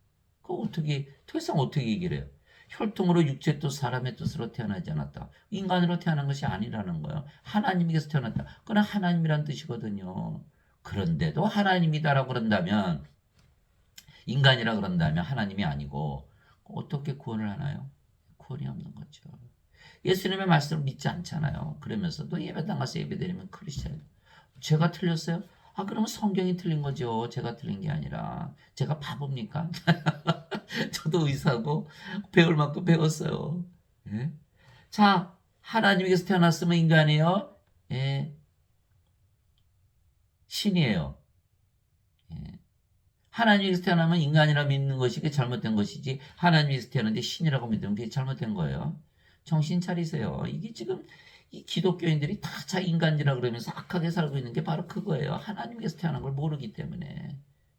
더 이상 어떻게 얘기를 해요? 혈통으로 육체의 뜻 사람의 뜻으로 태어나지 않았다. 인간으로 태어난 것이 아니라는 거예요. 하나님에게서 태어났다. 그건 하나님이란 뜻이거든요. 그런데도 하나님이다라고 그런다면 인간이라 그런다면 하나님이 아니고 어떻게 구원을 하나요? 구원이 없는 거죠. 예수님의 말씀을 믿지 않잖아요. 그러면서도 예배당 가서 예배드리면 크리스찬. 제가 틀렸어요? 그러면 성경이 틀린 거죠. 제가 틀린 게 아니라. 제가 바보입니까? 저도 의사고 배울 만큼 배웠어요. 예? 자, 하나님에게서 태어났으면 인간이에요. 예, 신이에요. 예. 하나님께서 태어나면 인간이라 믿는 것이 그게 잘못된 것이지 하나님께서 태어났는데 신이라고 믿으면 그게 잘못된 거예요. 정신 차리세요. 이게 지금 이 기독교인들이 다 자기 인간이라 그러면서 악하게 살고 있는 게 바로 그거예요. 하나님께서 태어난 걸 모르기 때문에.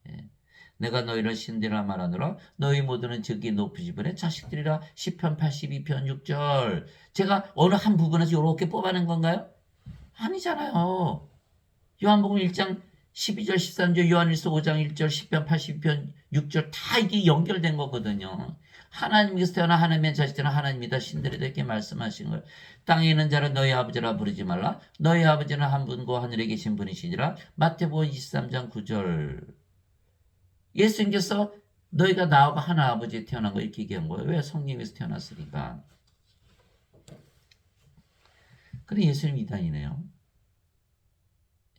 예. 내가 너희를 신들이라 말하노라 너희 모두는 저기 높은 집안의 자식들이라 시편 82편 6절. 제가 어느 한 부분에서 이렇게 뽑아낸 건가요? 아니잖아요. 요한복음 1장 12절 13절 요한일서 5장 1절 10편 82편 6절 다 이게 연결된 거거든요. 하나님께서 태어나 하나님의 자식들은 하나님이다 신들이다 이렇게 말씀하신 거예요. 땅에 있는 자를 너희 아버지라 부르지 말라. 너희 아버지는 한 분고 하늘에 계신 분이시니라. 마태복음 23장 9절. 예수님께서 너희가 나하고 하나 아버지에 태어난 거 이렇게 얘기한 거예요. 왜? 성령에서 태어났으니까. 그래 예수님 이단이네요.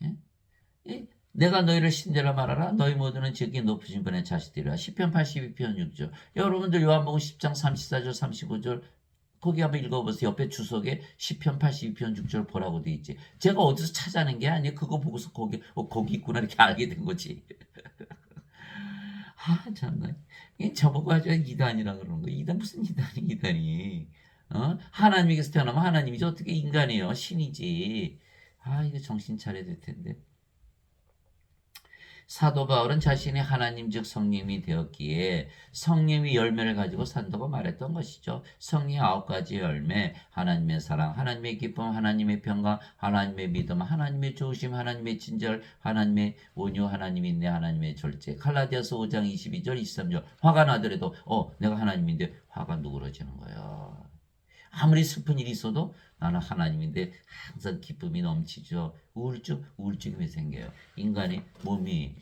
예? 내가 너희를 신대라 말하라. 너희 모두는 저기 높으신 분의 자식들이라. 시편 82편 6절. 여러분들 요한복음 10장 34절 35절 거기 한번 읽어보세요. 옆에 주석에 시편 82편 6절 보라고 돼 있지. 제가 어디서 찾아낸 게 아니에요. 그거 보고서 거기 있구나 이렇게 알게 된 거지. 아 참나. 저보고 아주 이단이라 그러는 거. 이단 무슨 이단이 이단이. 하나님께서 태어나면 하나님이지 어떻게 인간이에요. 신이지. 아 이거 정신 차려야 될 텐데. 사도 바울은 자신이 하나님 즉 성령이 되었기에 성령의 열매를 가지고 산다고 말했던 것이죠. 성령의 9가지 열매, 하나님의 사랑, 하나님의 기쁨, 하나님의 평강, 하나님의 믿음, 하나님의 좋으심, 하나님의 친절, 하나님의 온유, 하나님의 인내, 하나님의 절제. 갈라디아서 5장 22절 23절. 화가 나더라도 내가 하나님인데 화가 누그러지는 거야. 아무리 슬픈 일이 있어도 나는 하나님인데 항상 기쁨이 넘치죠. 우울증이 왜 생겨요? 인간의 몸이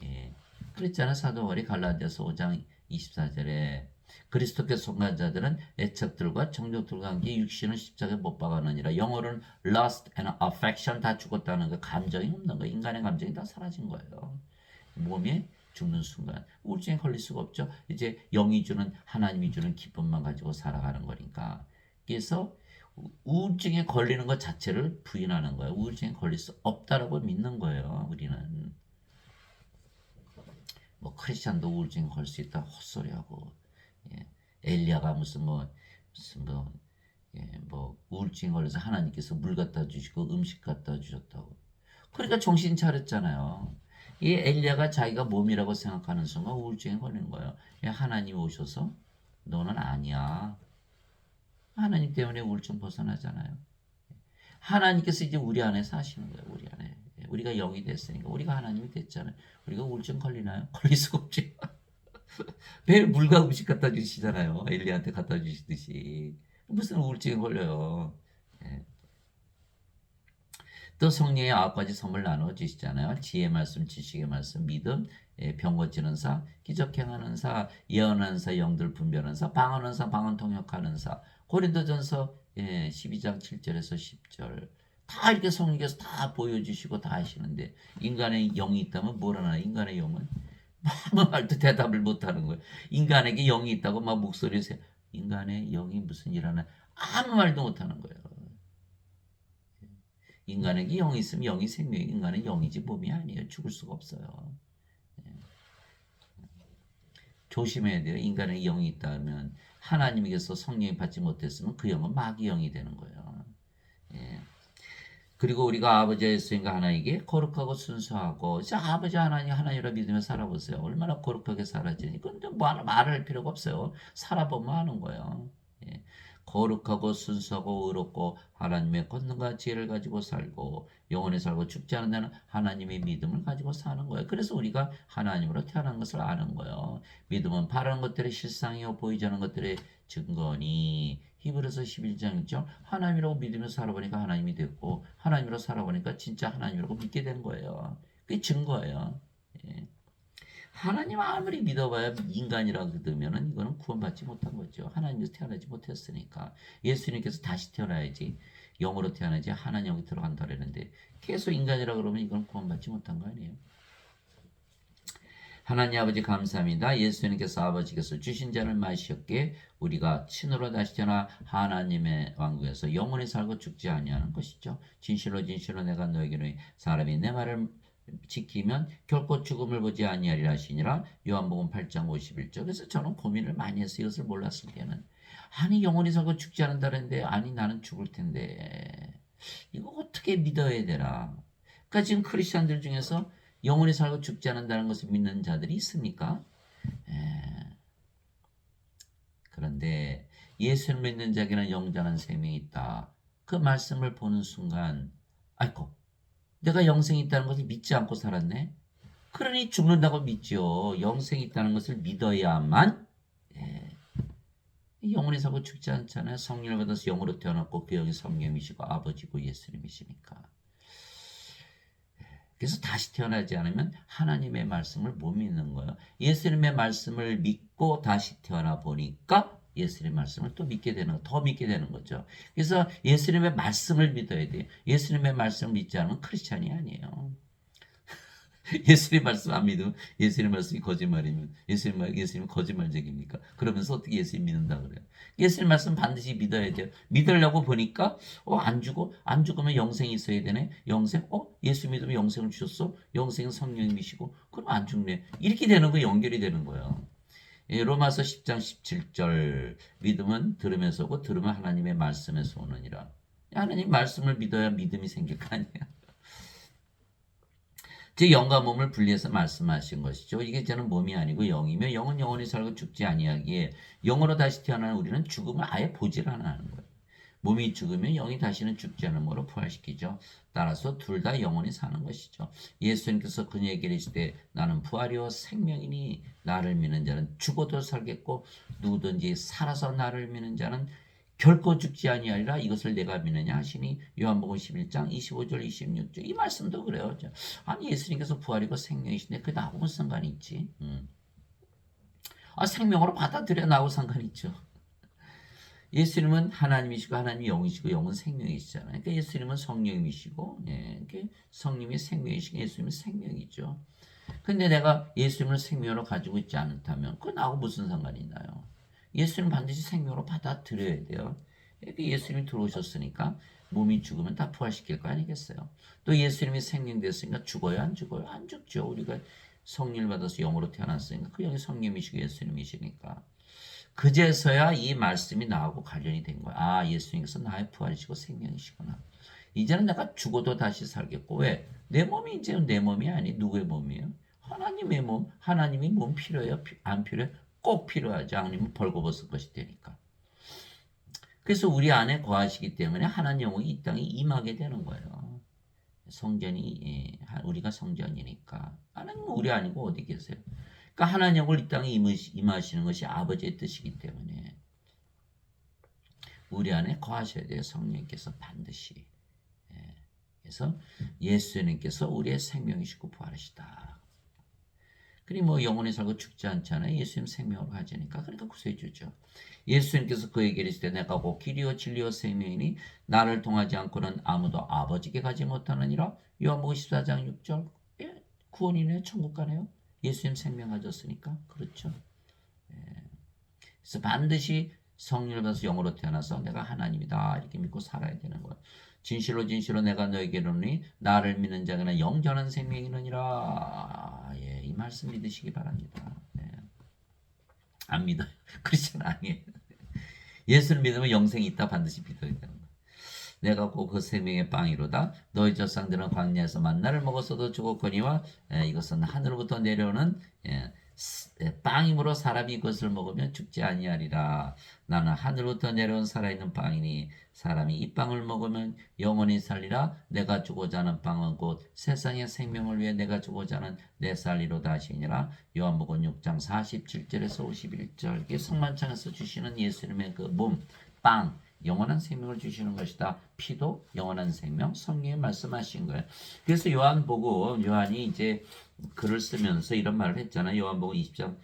그랬잖아. 사도 바울이 갈라디아서 5장 24절에 그리스도께 속한 자들은 애착들과 정욕들과 함께 육신은 십자가에 못 박아느니라. 영어로는 lust and affection 다 죽었다는 거. 감정이 없는 거. 인간의 감정이 다 사라진 거예요. 몸이 죽는 순간 우울증에 걸릴 수가 없죠. 이제 영이 주는 하나님이 주는 기쁨만 가지고 살아가는 거니까. 그래서 우울증에 걸리는 것 자체를 부인하는 거예요. 우울증에 걸릴 수 없다라고 믿는 거예요. 우리는 뭐 크리스찬도 우울증에 걸릴 수 있다 헛소리하고 예. 엘리야가 무슨 뭐 우울증에 걸려서 하나님께서 물 갖다 주시고 음식 갖다 주셨다고. 그러니까 정신 차렸잖아요. 이 엘리야가 자기가 몸이라고 생각하는 순간 우울증에 걸리는 거예요. 하나님이 오셔서 너는 아니야. 하나님 때문에 우울증 벗어나잖아요. 하나님께서 이제 우리 안에 사시는 거예요. 우리 안에. 우리가 영이 됐으니까. 우리가 하나님이 됐잖아요. 우리가 우울증 걸리나요? 걸릴 수가 없지. 매일 물과 음식 갖다 주시잖아요. 엘리한테 갖다 주시듯이. 무슨 우울증에 걸려요. 예. 또 성령의 9가지 선물 나눠 주시잖아요. 지혜 말씀, 지식의 말씀, 믿음, 병 고치는 사, 기적 행하는 사, 예언하는 사, 영들 분별하는 사, 방언하는 사, 방언 통역하는 사. 고린도전서 12장 7절에서 10절. 다 이렇게 성령께서 다 보여주시고 다 하시는데 인간의 영이 있다면 뭘 하나? 인간의 영은 아무 말도 대답을 못하는 거예요. 인간에게 영이 있다고 막 목소리에서 인간의 영이 무슨 일 하나? 아무 말도 못하는 거예요. 인간에게 영이 있으면 영이 생명, 인간은 영이지 몸이 아니에요. 죽을 수가 없어요. 조심해야 돼요. 인간의 영이 있다면 하나님에게서 성령이 받지 못했으면 그 영은 마귀 영이 되는 거예요. 예. 그리고 우리가 아버지 예수님과 하나님께 거룩하고 순수하고 자 아버지 하나님이라 믿으며 살아보세요. 얼마나 거룩하게 살아지니 근데 뭐 말할 필요가 없어요. 살아보면 하는 거예요. 예. 거룩하고 순수하고 의롭고 하나님의 권능과 지혜를 가지고 살고 영원히 살고 죽지 않은 자는 하나님의 믿음을 가지고 사는 거예요. 그래서 우리가 하나님으로 태어난 것을 아는 거예요. 믿음은 바라는 것들의 실상이요 보이지 않는 것들의 증거니 히브리서 11장 6절 하나님이라고 믿으며 살아보니까 하나님이 됐고 하나님으로 살아보니까 진짜 하나님이라고 믿게 된 거예요. 그게 증거예요. 예. 하나님 아무리 믿어봐야 인간이라고 믿으면 이거는 구원받지 못한 거죠. 하나님께서 태어나지 못했으니까. 예수님께서 다시 태어나야지 영으로 태어나지 하나님 여기 들어간다 그랬는데 계속 인간이라고 그러면 이건 구원받지 못한 거 아니에요. 하나님 아버지 감사합니다. 예수님께서 아버지께서 주신 잔을 마셨기에 우리가 친으로 다시 태어나 하나님의 왕국에서 영원히 살고 죽지 아니하는 것이죠. 진실로 진실로 내가 너에게는 사람이 내 말을 지키면 결코 죽음을 보지 아니하리라 하시니라. 요한복음 8장 51절. 그래서 저는 고민을 많이 했어요. 이것을 몰랐을 때는. 아니 영원히 살고 죽지 않는다는데 아니 나는 죽을 텐데 이거 어떻게 믿어야 되나. 그러니까 지금 크리스천들 중에서 영원히 살고 죽지 않는다는 것을 믿는 자들이 있습니까? 그런데 예수를 믿는 자에게는 영원한 생명이 있다. 그 말씀을 보는 순간 아이고 내가 영생이 있다는 것을 믿지 않고 살았네. 그러니 죽는다고 믿죠. 영생이 있다는 것을 믿어야만 영원히 살고 죽지 않잖아요. 성령을 받아서 영으로 태어났고 그 영이 성령이시고 아버지고 예수님이시니까. 그래서 다시 태어나지 않으면 하나님의 말씀을 못 믿는 거예요. 예수님의 말씀을 믿고 다시 태어나 보니까 예수님의 말씀을 또 믿게 되는, 더 믿게 되는 거죠. 그래서 예수님의 말씀을 믿어야 돼요. 예수님의 말씀을 믿지 않으면 크리스찬이 아니에요. 예수님 말씀 안 믿으면 예수님 말씀이 거짓말이면 예수님 거짓말쟁입니까? 그러면서 어떻게 예수님 믿는다 그래요? 예수님 말씀 반드시 믿어야 돼요. 믿으려고 보니까 안 죽으면 영생이 있어야 되네. 영생 예수 믿으면 영생을 주셨어. 영생은 성령님이시고 그럼 안 죽네. 이렇게 되는 거 연결이 되는 거예요. 로마서 10장 17절 믿음은 들으면서 오고 들으면 하나님의 말씀에서 오느니라. 하나님 말씀을 믿어야 믿음이 생길 거 아니에요. 제 영과 몸을 분리해서 말씀하신 것이죠. 이게 저는 몸이 아니고 영이며 영은 영원히 살고 죽지 아니하기에 영으로 다시 태어나는 우리는 죽음을 아예 보질 않는 거예요. 몸이 죽으면 영이 다시는 죽지 않음으로 부활시키죠. 따라서 둘 다 영원히 사는 것이죠. 예수님께서 그녀에게 이르시되 나는 부활이요 생명이니 나를 믿는 자는 죽어도 살겠고 누구든지 살아서 나를 믿는 자는 결코 죽지 아니하리라. 이것을 내가 믿느냐 하시니. 요한복음 11장 25절 26절. 이 말씀도 그래요. 아니 예수님께서 부활이고 생명이신데 그게 나하고 무슨 상관이 있지? 생명으로 받아들여 나하고 상관이 있죠. 예수님은 하나님이시고 하나님이 영이시고 영은 생명이시잖아요. 그러니까 예수님은 성령이시고 성님이 생명이시고 예수님은 생명이죠. 근데 내가 예수님을 생명으로 가지고 있지 않다면 그건 나하고 무슨 상관이 있나요? 예수님 반드시 생명으로 받아들여야 돼요. 예수님이 들어오셨으니까 몸이 죽으면 다 부활시킬 거 아니겠어요? 또 예수님이 생명 됐으니까 죽어요? 안 죽어요? 안 죽죠. 우리가 성령을 받아서 영으로 태어났으니까 그 영이 성령이시고 예수님이시니까. 그제서야 이 말씀이 나하고 관련이 된 거야. 예수님께서 나의 부활이시고 생명이시구나. 이제는 내가 죽어도 다시 살겠고. 왜? 내 몸이 이제 내 몸이 아니 누구의 몸이에요? 하나님의 몸. 하나님이 몸 필요해요? 안 필요해요? 꼭 필요하죠. 아니면 벌거벗을 것이 되니까. 그래서 우리 안에 거하시기 때문에 하나님 영이 이 땅에 임하게 되는 거예요. 성전이 우리가 성전이니까. 하나님은 우리 아니고 어디 계세요? 그러니까 하나님 영을 이 땅에 임하시는 것이 아버지의 뜻이기 때문에 우리 안에 거하셔야 돼요. 성령님께서 반드시. 그래서 예수님께서 우리의 생명이시고 부활하시다. 그리 영원히 살고 죽지 않잖아요. 예수님 생명을 가지니까. 그러니까 구세주죠. 예수님께서 그에게 이르시되 내가 곧 길이요 진리요 생명이니 나를 통하지 않고는 아무도 아버지께 가지 못하느니라. 요한복음 14장 6절. 구원이네요. 천국 가네요. 예수님 생명 가졌으니까. 그렇죠. 그래서 반드시 성령을 받아서 영으로 태어나서 내가 하나님이다 이렇게 믿고 살아야 되는 거예요. 진실로 진실로 내가 너에게 이르노니 나를 믿는 자에게는 영원한 생명이 있느니라. 이 말씀 믿으시기 바랍니다. 안 믿어요. 크리스천 아니에요. 예수를 믿으면 영생이 있다 반드시 믿어야 되는 거예요. 내가 꼭 그 생명의 빵이로다. 너희 조상들은 광야에서 만나를 먹었어도 죽었거니와 이것은 하늘로부터 내려오는 빵이므로 사람이 이것을 먹으면 죽지 아니하리라. 나는 하늘부터 내려온 살아있는 빵이니 사람이 이 빵을 먹으면 영원히 살리라. 내가 주고자 하는 빵은 곧 세상의 생명을 위해 내가 주고자 하는 내 살리로다 하시니라. 요한복음 6장 47절에서 51절. 이게 성만찬에서 주시는 예수님의 그 몸, 빵, 영원한 생명을 주시는 것이다. 피도 영원한 생명, 성령이 말씀하신 거예요. 그래서 요한이 이제 글을 쓰면서 이런 말을 했잖아요. 요한복음 20장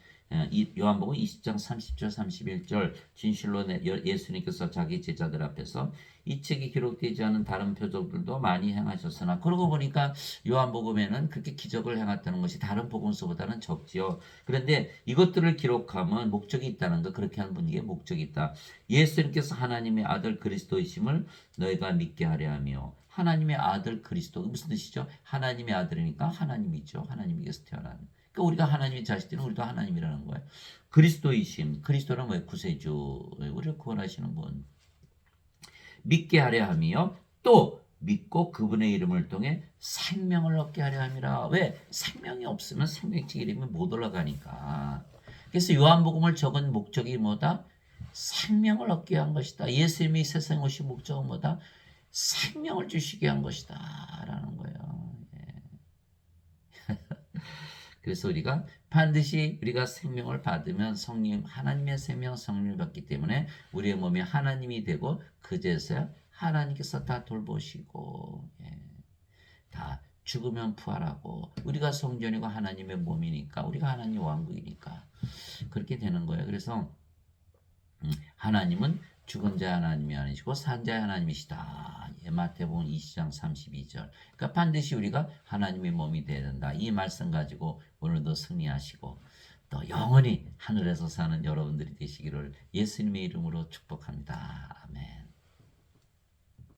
이 요한복음 20장 30절 31절 진실로 예수님께서 자기 제자들 앞에서 이 책이 기록되지 않은 다른 표적들도 많이 행하셨으나 그러고 보니까 요한복음에는 그렇게 기적을 행했다는 것이 다른 복음서보다는 적지요. 그런데 이것들을 기록하면 목적이 있다는 거, 그렇게 하는 분에게 목적이 있다. 예수님께서 하나님의 아들 그리스도이심을 너희가 믿게 하려 하며, 하나님의 아들 그리스도 무슨 뜻이죠? 하나님의 아들이니까 하나님이죠. 하나님께서 태어난. 그러니까 우리가 하나님의 자식들은 우리도 하나님이라는 거예요. 그리스도이심, 그리스도는 뭐예요? 구세주, 우리를 구원하시는 분. 믿게 하려 하며 또 믿고 그분의 이름을 통해 생명을 얻게 하려 함이라. 왜? 생명이 없으면 생명책 이름이 못 올라가니까. 그래서 요한복음을 적은 목적이 뭐다? 생명을 얻게 한 것이다. 예수님이 세상에 오신 목적은 뭐다? 생명을 주시게 한 것이다 라는 거예요. 그래서 우리가 반드시 우리가 생명을 받으면 성령, 하나님의 생명, 성령을 받기 때문에 우리의 몸이 하나님이 되고 그제서야 하나님께서 다 돌보시고, 다 죽으면 부활하고, 우리가 성전이고 하나님의 몸이니까, 우리가 하나님의 왕국이니까 그렇게 되는 거예요. 그래서 하나님은 죽은 자의 하나님이 아니시고 산 자의 하나님이시다. 마태복음 20장 32절. 그러니까 반드시 우리가 하나님의 몸이 되어야 된다. 이 말씀 가지고 오늘도 승리하시고 또 영원히 하늘에서 사는 여러분들이 되시기를 예수님의 이름으로 축복합니다. 아멘.